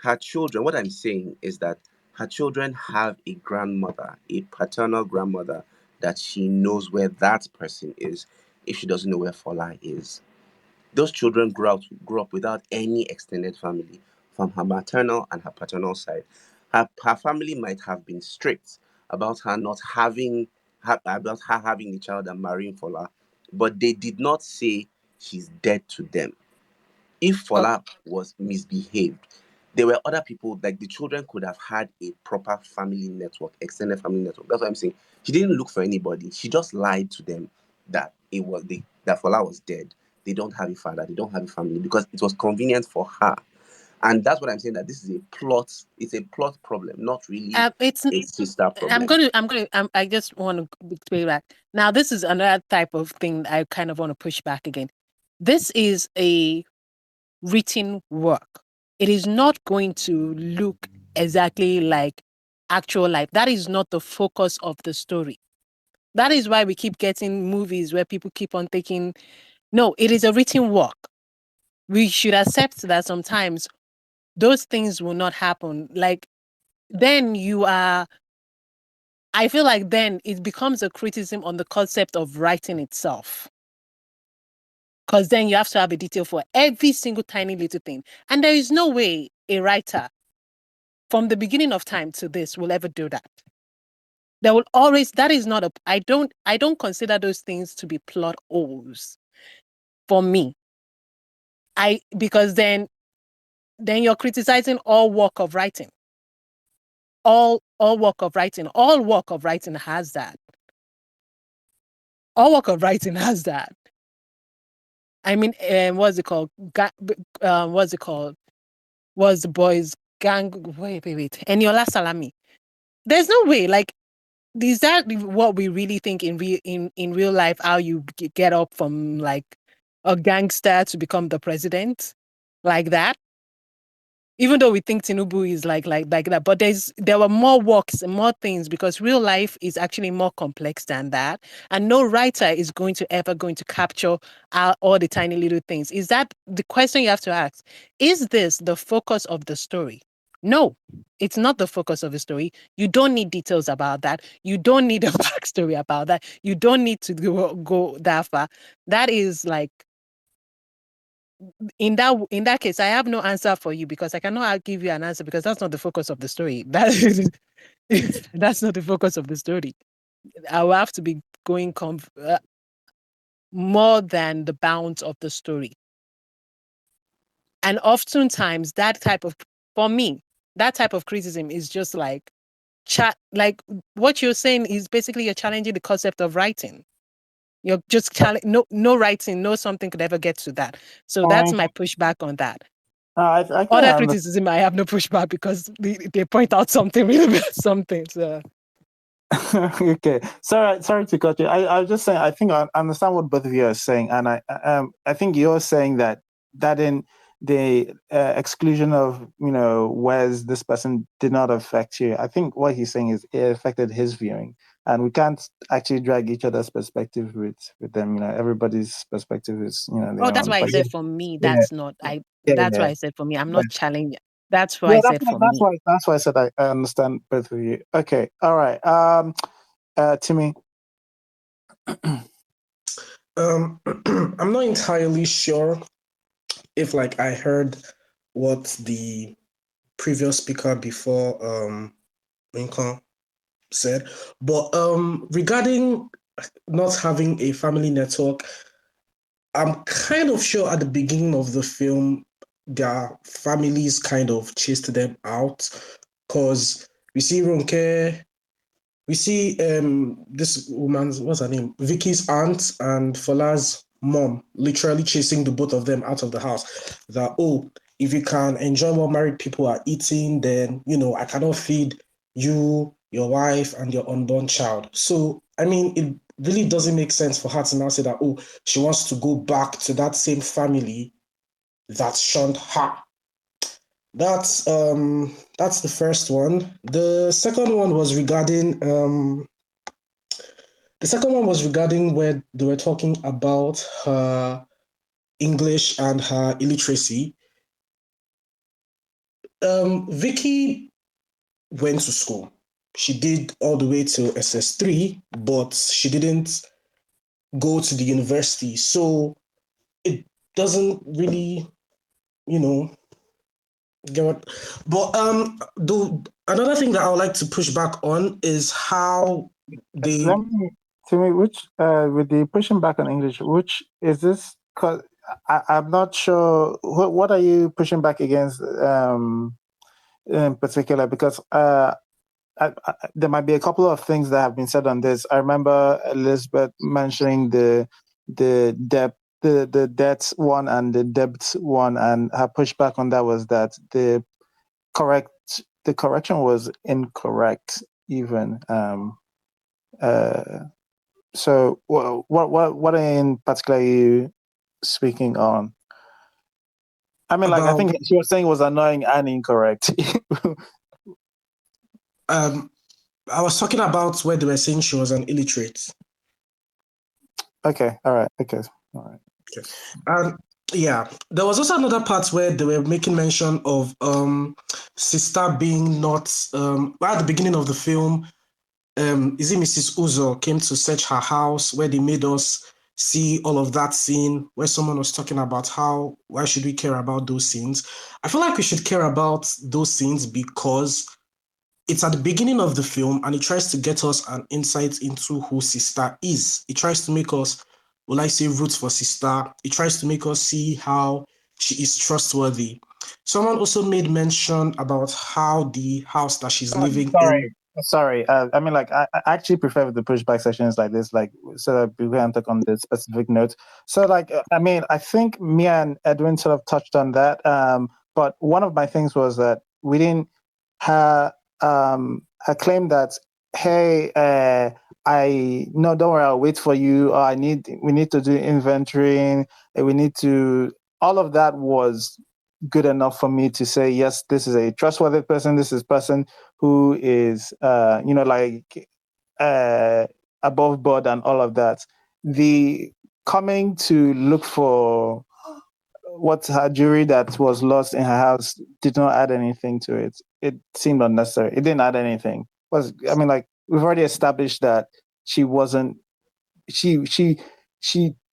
her children. What I'm saying is that her children have a grandmother, a paternal grandmother, that she knows where that person is. If she doesn't know where Fola is, those children grew up without any extended family from her maternal and her paternal side. Her family might have been strict about her not having about her having a child and marrying Fola, but they did not say she's dead to them. If Fola was misbehaved, there were other people, like the children could have had a proper family network, extended family network. That's what I'm saying. She didn't look for anybody. She just lied to them that that Fola was dead. They don't have a father. They don't have a family because it was convenient for her. And that's what I'm saying. That this is a plot. It's a plot problem, not really it's. a sister problem. I just want to be back. Now, this is another type of thing I kind of want to push back again. This is a written work. It is not going to look exactly like actual life. That is not the focus of the story. That is why we keep getting movies where people keep on thinking, no, it is a written work. We should accept that sometimes those things will not happen. Like, then I feel like then it becomes a criticism on the concept of writing itself. Because then you have to have a detail for every single tiny little thing. And there is no way a writer from the beginning of time to this will ever do that. There will always, that is not I don't consider those things to be plot holes for me. Because then you're criticizing all work of writing. All work of writing. All work of writing has that. All work of writing has that. I mean, what's it called? What's it called? Was the boys gang? Wait. Eniola Salami. There's no way. Like, is that what we really think in real life? How you get up from like a gangster to become the president, like that? Even though we think Tinubu is like that, but there were more works and more things because real life is actually more complex than that, and no writer is ever going to capture all the tiny little things. Is that the question you have to ask? Is this the focus of the story? No, it's not the focus of the story. You don't need details about that. You don't need a backstory about that. You don't need to go that far. That is like, in that case, I have no answer for you because I cannot give you an answer because that's not the focus of the story. That's not the focus of the story. I will have to be going more than the bounds of the story. And oftentimes for me, that type of criticism is just like like what you're saying is basically you're challenging the concept of writing. You're just no writing, no something could ever get to that. So that's my pushback on that. I Other criticism, I have no pushback because they point out something really something. So. Okay, sorry to cut you. I was just saying. I think I understand what both of you are saying, and I think you're saying that in the exclusion of whereas this person did not affect you. I think what he's saying is it affected his viewing, and we can't actually drag each other's perspective with them. Everybody's perspective is their that's own. why I But said for me, yeah, that's not That's why I said for me, I'm not challenging. That's why I said for me. That's why I said I understand both of you. Okay, all right. Timmy. I'm not entirely sure if I heard what the previous speaker before Lincoln said. But regarding not having a family network, I'm kind of sure at the beginning of the film, their families kind of chased them out because we see Ronke, we see this woman's, what's her name, Vicky's aunt and Fola's mom literally chasing the both of them out of the house. That, oh, if you can enjoy what married people are eating, then I cannot feed you, your wife, and your unborn child. So I mean, it really doesn't make sense for her to now say that, oh, she wants to go back to that same family that shunned her. That's the first one. The second one was regarding where they were talking about her English and her illiteracy. Vicky went to school. She did all the way till SS3, but she didn't go to the university. So it doesn't really, you know, get what. But another thing that I would like to push back on is how they. Let me tell me which with the pushing back on English, which is this? Cause I'm not sure. What are you pushing back against in particular? Because there might be a couple of things that have been said on this. I remember Elizabeth mentioning the depth, the debts one and the depth one, and her pushback on that was that the correction was incorrect even. So what in particular are you speaking on? I mean, like, I think she was saying it was annoying and incorrect. I was talking about where they were saying she was an illiterate. Okay, all right, okay, all right. Okay. Yeah, there was also another part where they were making mention of Sista being not right at the beginning of the film. Is it Mrs. Uzo came to search her house where they made us see all of that scene where someone was talking about why should we care about those scenes? I feel like we should care about those scenes because it's at the beginning of the film and it tries to get us an insight into who Sista is. It tries to make us, will I say, root for Sista. It tries to make us see how she is trustworthy. Someone also made mention about how the house that she's living in. Sorry. I mean, like, I actually prefer the pushback sessions like this, like, so that we can talk on the specific notes. So, like, I mean, I think Mia and Edwin sort of touched on that. But one of my things was that we didn't have a claim that, hey, no, don't worry, I'll wait for you. Or we need to do inventorying. We need to. All of that was good enough for me to say, yes, this is a trustworthy person. This is a person who is, above board and all of that. The coming to look for what her jewelry that was lost in her house did not add anything to it. It seemed unnecessary. It didn't add anything. We've already established that she wasn't. She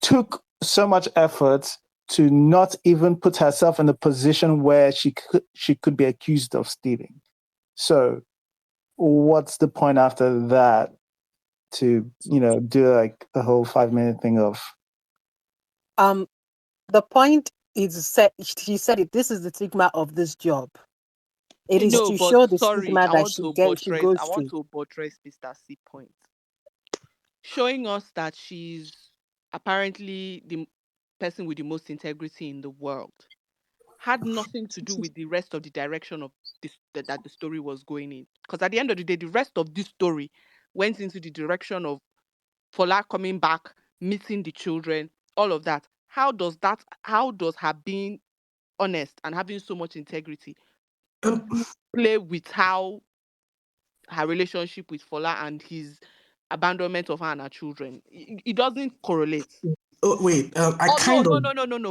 took so much effort to not even put herself in a position where she could be accused of stealing. So what's the point after that to do like the whole 5-minute thing of the point is she said it, this is the stigma of this job. It is to but show the sorry, stigma I that want she to goes buttress Mr. C point, showing us that she's apparently the person with the most integrity in the world had nothing to do with the rest of the direction of this that the story was going in. Because at the end of the day, the rest of this story went into the direction of Fola coming back, meeting the children, all of that. How does her being honest and having so much integrity play with how her relationship with Fola and his abandonment of her and her children? It doesn't correlate. Oh wait, no,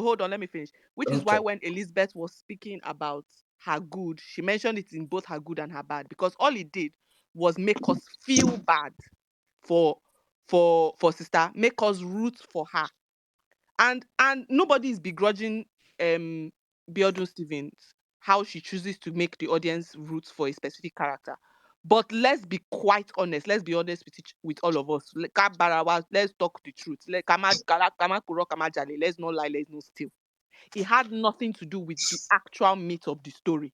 hold on, let me finish. Which is why when Elizabeth was speaking about her good, she mentioned it in both her good and her bad, because all it did was make us feel bad for Sister, make us root for her. And nobody is begrudging Biodun Stevens how she chooses to make the audience root for a specific character. But let's be quite honest. Let's be honest with all of us. Let's talk the truth. Let's not lie, let's not steal. It had nothing to do with the actual meat of the story.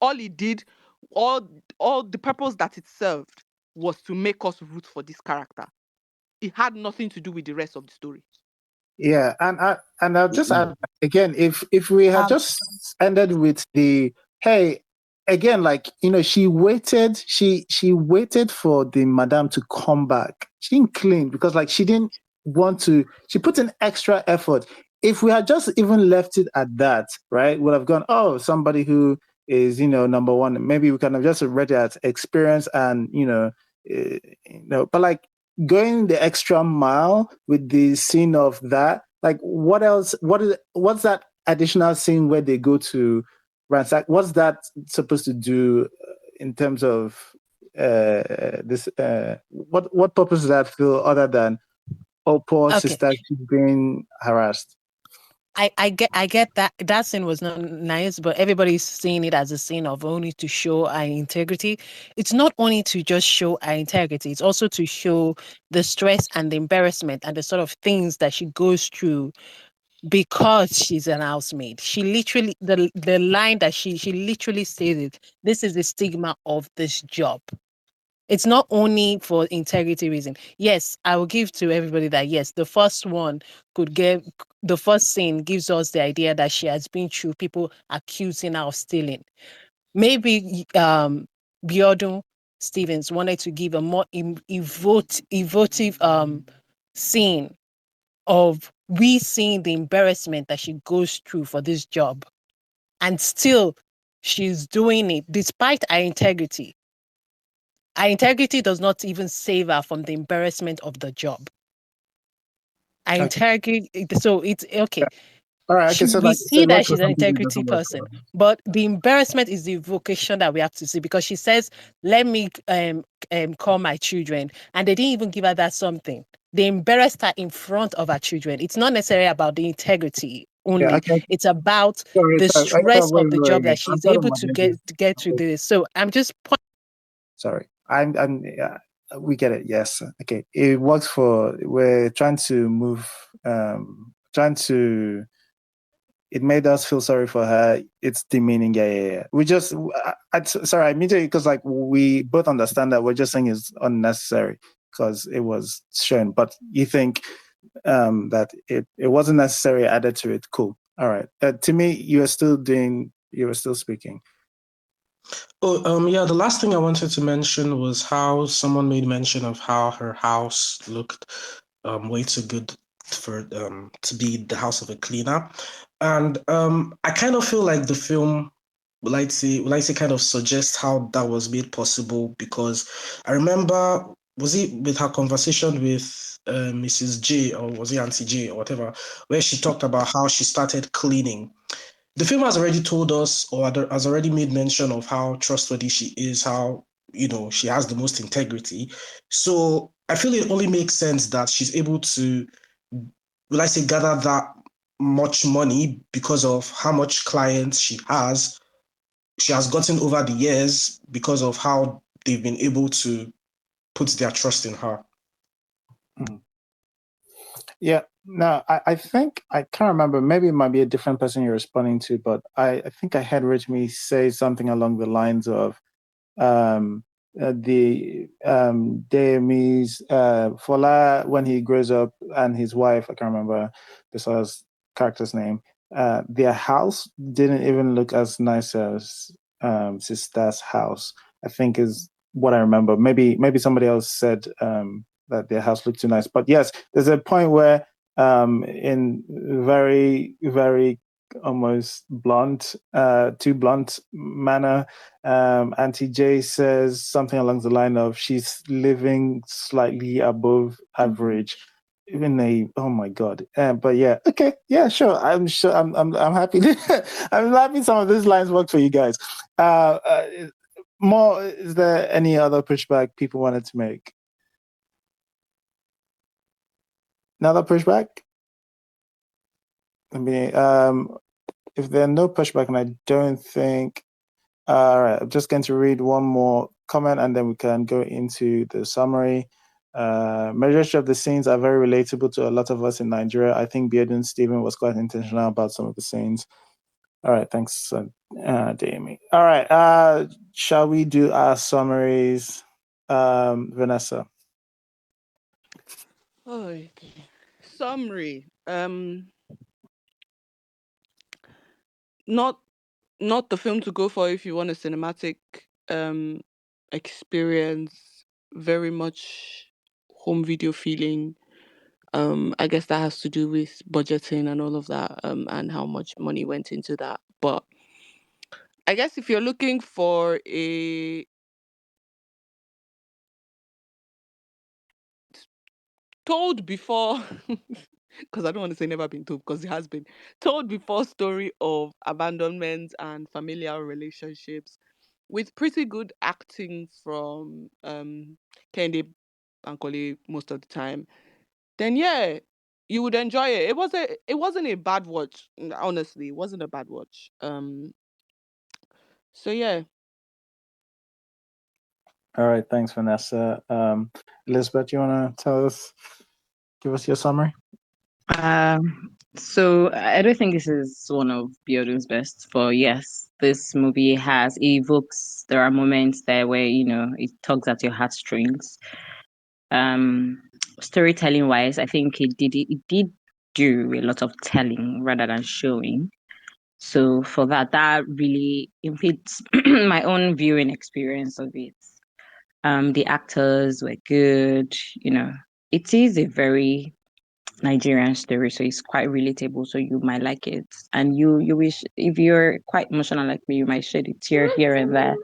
All it did, all the purpose that it served was to make us root for this character. It had nothing to do with the rest of the story. Yeah, and I'll just add again, if we had just ended with the hey, again, like she waited for the madam to come back. She didn't clean because like she didn't want to. She put in extra effort. If we had just even left it at that, right, would have gone. Oh, somebody who is number one. Maybe we kind of just read it as experience and but like going the extra mile with the scene of that, like what else? What's that additional scene where they go to ransack? What's that supposed to do in terms of this? What purpose does that fill other than poor sister being harassed? I get that scene was not nice, but everybody's seeing it as a scene of only to show our integrity. It's not only to just show our integrity, it's also to show the stress and the embarrassment and the sort of things that she goes through because she's an housemaid. She literally the line that she literally says it, this is the stigma of this job. It's not only for integrity reason. Yes, I will give to everybody that yes, the first scene gives us the idea that she has been through people accusing her of stealing. Maybe Biodun Stevens wanted to give a more evocative scene of we seeing the embarrassment that she goes through for this job, and still she's doing it despite her integrity. Our integrity does not even save her from the embarrassment of the job. Our integrity, so it's okay. All right, okay, We see that she's an integrity person, but the embarrassment is the vocation that we have to see, because she says, "Let me call my children," and they didn't even give her that something. They embarrassed her in front of her children. It's not necessarily about the integrity only. Yeah, okay. It's about the stress of the job that she's able to get through this. So I'm just. Sorry, we get it. Yes, okay. It works for. We're trying to move. It made us feel sorry for her. It's demeaning. Yeah. We just. Sorry, immediately, because like we both understand that we're just saying it's unnecessary because it was shown. But you think that it wasn't necessary added to it. Cool. All right. To me, you were still speaking. Oh, yeah, the last thing I wanted to mention was how someone made mention of how her house looked way too good for to be the house of a cleaner. And I kind of feel like the film would like to kind of suggest how that was made possible, because I remember, was it with her conversation with Mrs. J, or was it Auntie J or whatever, where she talked about how she started cleaning. The film has already told us, or has already made mention of how trustworthy she is, how, she has the most integrity. So I feel it only makes sense that she's able to, gather that much money because of how much clients she has. She has gotten over the years because of how they've been able to put their trust in her. Mm-hmm. Yeah. No, I think I can't remember. Maybe it might be a different person you're responding to, but I think I heard Richme say something along the lines of Demis Fola, when he grows up, and his wife, I can't remember this was character's name. Their house didn't even look as nice as Sista's house, I think, is what I remember. Maybe somebody else said that their house looked too nice. But yes, there's a point where in very, very almost blunt, too blunt manner, Auntie J says something along the line of she's living slightly above average. Even oh my god. But yeah, okay, yeah, sure. I'm sure I'm happy. I'm happy some of these lines work for you guys. More, is there any other pushback people wanted to make? Another pushback? I mean, if there are no pushback, and I don't think, all right, I'm just going to read one more comment and then we can go into the summary. Majority of the scenes are very relatable to a lot of us in Nigeria. I think Biodun Stephen was quite intentional about some of the scenes. All right, thanks, Jamie. All right, shall we do our summaries, Vanessa? Okay. Summary. Not the film to go for if you want a cinematic experience. Very much home video feeling. I guess that has to do with budgeting and all of that, and how much money went into that. But I guess if you're looking for a told before, because I don't want to say never been told, because it has been told before, story of abandonment and familial relationships with pretty good acting from Kende Bankole most of the time, then yeah, you would enjoy it. It wasn't a bad watch. Honestly, it wasn't a bad watch. So yeah. All right, thanks, Vanessa. Elizabeth, you want to give us your summary? So I don't think this is one of Biodun's best, but yes, this movie evokes. There are moments there where it tugs at your heartstrings. Storytelling wise, I think it did do a lot of telling rather than showing. So for that really impedes my own viewing experience of it. The actors were good. It is a very Nigerian story, so it's quite relatable. So you might like it, and you wish, if you're quite emotional like me, you might shed a tear here and there.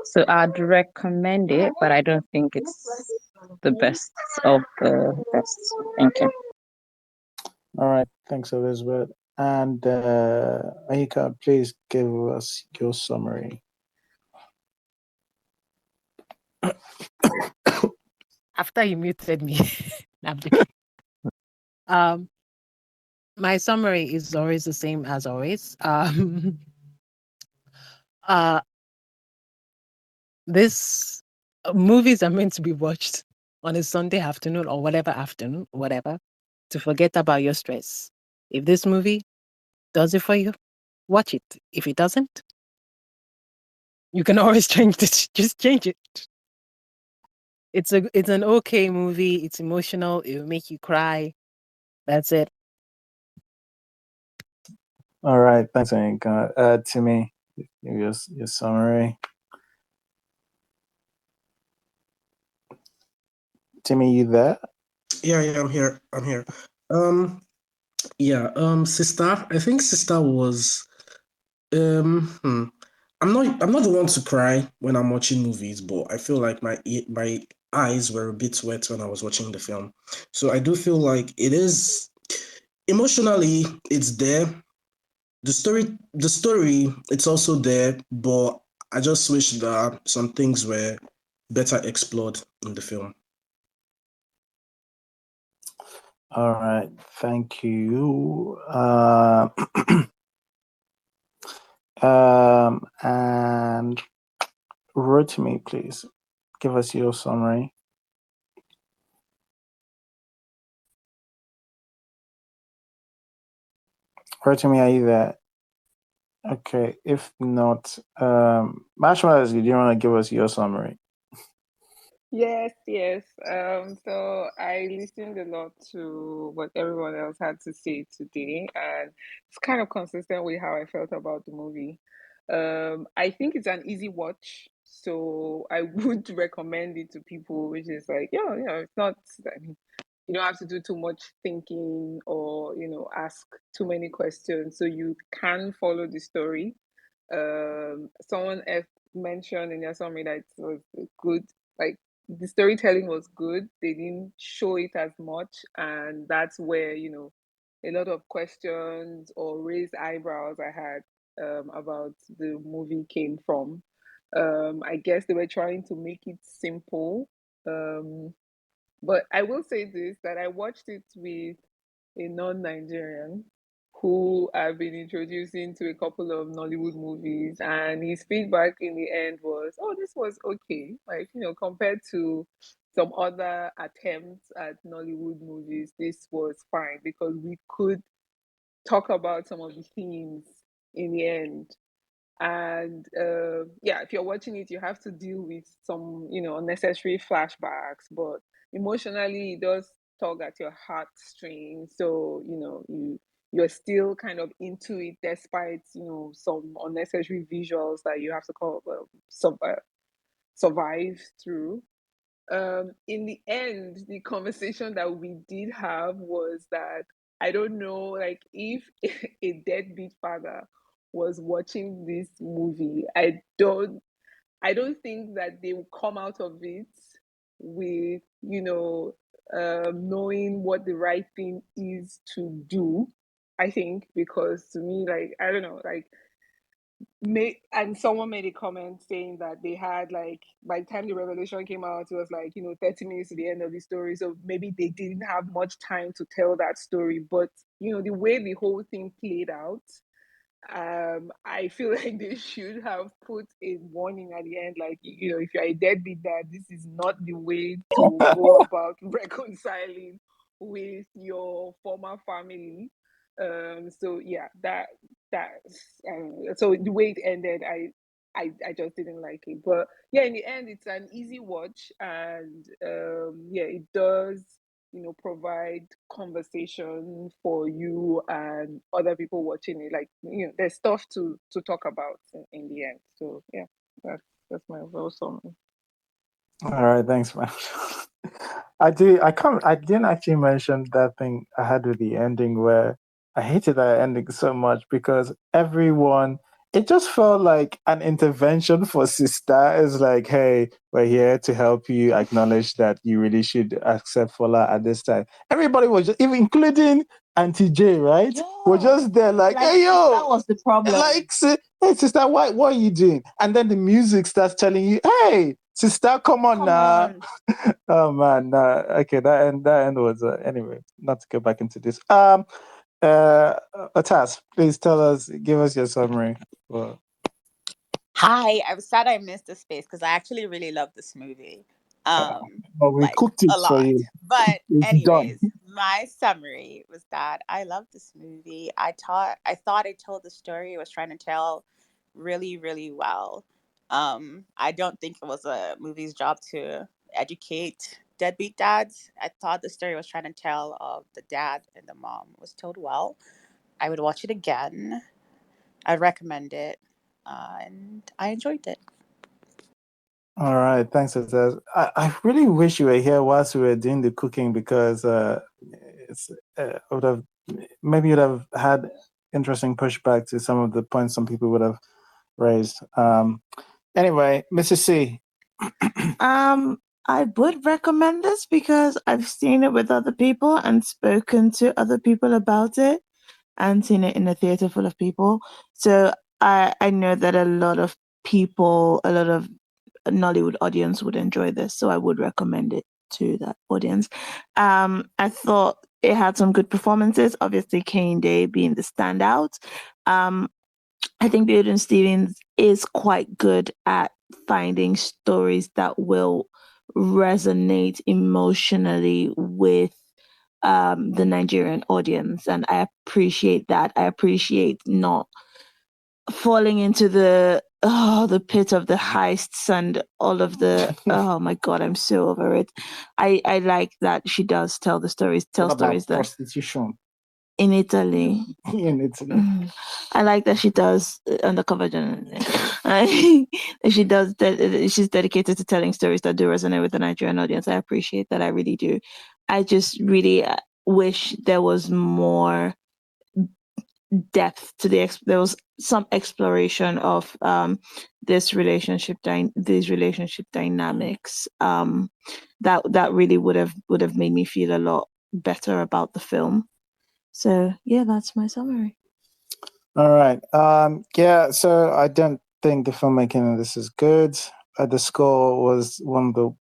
So I'd recommend it, but I don't think it's the best of the best. Thank you. All right, thanks, Elizabeth. And Aika, please give us your summary. After you muted me. I'm joking. My summary is always the same as always. This movies are meant to be watched on a Sunday afternoon or whatever, to forget about your stress. If this movie does it for you, watch it. If it doesn't, you can always change it. Just change it. It's an okay movie. It's emotional. It will make you cry. That's it. All right, thanks, Aika. Timmy, your summary. Timmy, you there? Yeah, I'm here. Sista. I think Sista was I'm not the one to cry when I'm watching movies, but I feel like my eyes were a bit wet when I was watching the film. So I do feel like it is emotionally it's there. The story it's also there, but I just wish that some things were better explored in the film. All right, thank you. And Rotimi, please give us your summary. Rotimi, are you there? Okay, if not, Marshmallows, do you want to give us your summary? Yes. So I listened a lot to what everyone else had to say today, and it's kind of consistent with how I felt about the movie. I think it's an easy watch, so I would recommend it to people, which is like, it's not, I mean, you don't have to do too much thinking or, ask too many questions, so you can follow the story. Someone else mentioned in their summary that it was good, like the storytelling was good. They didn't show it as much, and that's where a lot of questions or raised eyebrows I had about the movie came from. I guess they were trying to make it simple, but I will say this, that I watched it with a non-Nigerian who I've been introducing to a couple of Nollywood movies, and his feedback in the end was, "Oh, this was okay. Like, compared to some other attempts at Nollywood movies, this was fine because we could talk about some of the themes in the end." And yeah, if you're watching it, you have to deal with some unnecessary flashbacks, but emotionally it does tug at your heartstrings, so you're still kind of into it despite some unnecessary visuals that you have to survive through. In the end, the conversation that we did have was that I don't know, like, if a deadbeat father was watching this movie, I don't think that they will come out of it with knowing what the right thing is to do. I think, because to me, like, I don't know, like, and someone made a comment saying that they had, like, by the time the revelation came out, it was like 30 minutes to the end of the story, so maybe they didn't have much time to tell that story. But the way the whole thing played out, I feel like they should have put a warning at the end, like, if you're a deadbeat dad, this is not the way to go about reconciling with your former family. So yeah, so the way it ended, I just didn't like it. But yeah, in the end, it's an easy watch, and yeah, it does provide conversation for you and other people watching it. Like, there's stuff to talk about in the end. So yeah, that's my overall summary. All right, thanks, man. I didn't actually mention that thing I had with the ending where I hated that ending so much because it just felt like an intervention for Sista. It's like, hey, we're here to help you acknowledge that you really should accept Fola at this time. Everybody was just, even including Auntie J, right? We're just there like, hey, yo, that was the problem. like, hey, Sister, what are you doing? And then the music starts telling you, hey, Sister, come on now. Oh man, nah. Okay, that end was anyway. Not to go back into this. Atas, please give us your summary. Well, Hi, I'm sad I missed the space because I actually really love this movie. but we Like, cooked it a for lot. you. But It's done. anyways, my summary was that I love this movie. I thought it told the story it was trying to tell really, really well. I don't think it was a movie's job to educate deadbeat dads. I thought the story was trying to tell of the dad and the mom was told well. I would watch it again. I recommend it, and I enjoyed it. All right, thanks, Atas. I really wish you were here whilst we were doing the cooking because it's would have maybe you'd have had interesting pushback to some of the points some people would have raised. Anyway, Mrs. C. I would recommend this because I've seen it with other people and spoken to other people about it and seen it in a theater full of people. So I know that a lot of Nollywood audience would enjoy this. So I would recommend it to that audience. I thought it had some good performances. Obviously, Kane Day being the standout. I think Biodun Stephen is quite good at finding stories that will resonate emotionally with the Nigerian audience, and I appreciate that. I appreciate not falling into the pit of the heists and all of the oh my god, I'm so over it. I like that she does tell stories What about that prostitution in Italy. in Italy? I like that she does undercover journalism. She does that. She's dedicated to telling stories that do resonate with the Nigerian audience. I appreciate that. I really do. I just really wish there was more depth to there was some exploration of these relationship dynamics that really would have made me feel a lot better about the film. So yeah, that's my summary. All right. Yeah, so I don't think the filmmaking of this is good. The score was one of the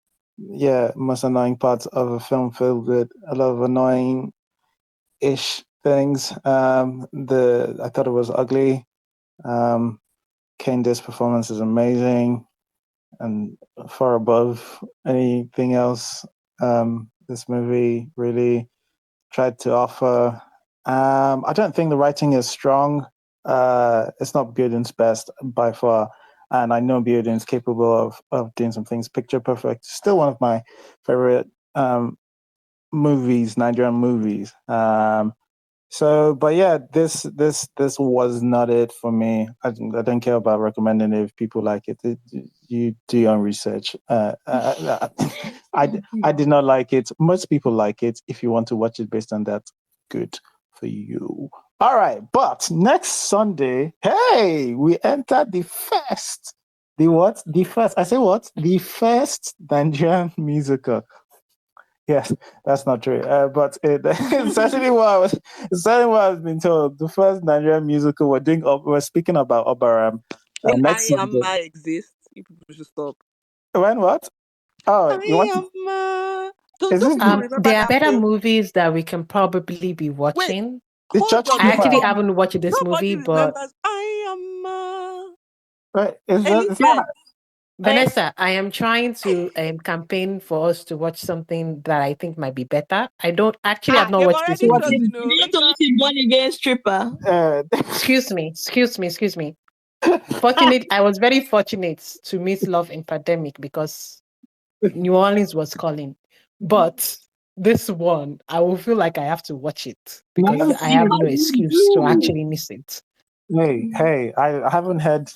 most annoying parts of a film filled with a lot of annoying-ish things. I thought it was ugly. Candace's performance is amazing and far above anything else this movie really tried to offer. I don't think the writing is strong. It's not Biodun's best by far. And I know Biodun's capable of doing some things picture perfect. Still one of my favorite movies, Nigerian movies. But yeah, this was not it for me. I don't care about recommending it if people like it. You do your own research. I did not like it. Most people like it. If you want to watch it based on that, good for you. All right, but next Sunday, hey, we entered the first. The what? The first. I say what? The first Nigerian musical. Yes, that's not true. But it's certainly what I've been told. The first Nigerian musical we're speaking about Obaram When next I am Sunday. exists, you people should stop. When what? Oh, you want to, Does is those this people the, remember There are that better film? movies that we can probably be Wait, watching. the hold church on. I actually people? haven't watched this Nobody movie, but remembers I am. Right? Is Ellie that? It's said, not. Vanessa, I am trying to campaign for us to watch something that I think might be better. I don't actually have not they've watched this already movie. chosen. You need to listen Born Again Stripper. Excuse me. I was very fortunate to meet love in pandemic because New Orleans was calling. But this one, I will feel like I have to watch it because I have no excuse to actually miss it. Hey! I haven't heard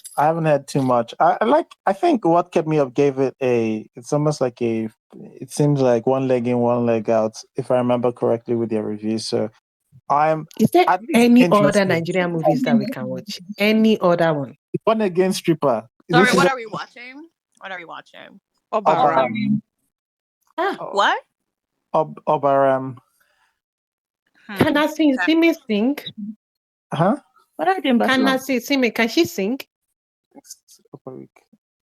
too much. I think what kept me up gave it a. It's almost like a. It seems like one leg in, one leg out, if I remember correctly with your review. So I'm Is there at least any other interested. Nigerian movies that we can watch? Any other one? One against stripper. Sorry, This is what are we watching? What are we watching? Obaram. Ah, What? Obaram. can I see Simi sing? Huh? What are you doing, Can I Barcelona? see Simi? Can she sing? We'll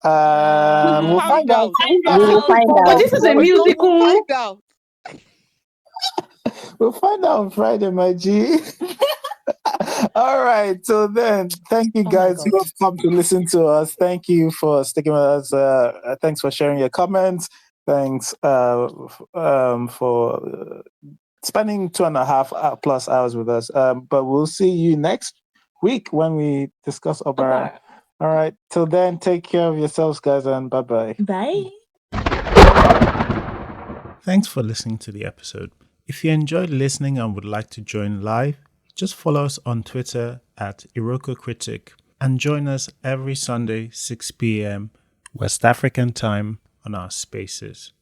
find out. We'll find But out. this is a We'll musical. find out. We'll find out on Friday, my G. All right. So then, thank you Oh my guys who God. have come to listen to us. Thank you for sticking with us. Thanks for sharing your comments. Thanks for spending 2.5 plus hours with us. But we'll see you next week when we discuss Obara. All right. Till then, take care of yourselves, guys, and bye-bye. Bye. Thanks for listening to the episode. If you enjoyed listening and would like to join live, just follow us on Twitter at Iroko Critic and join us every Sunday, 6 p.m. West African time on our spaces.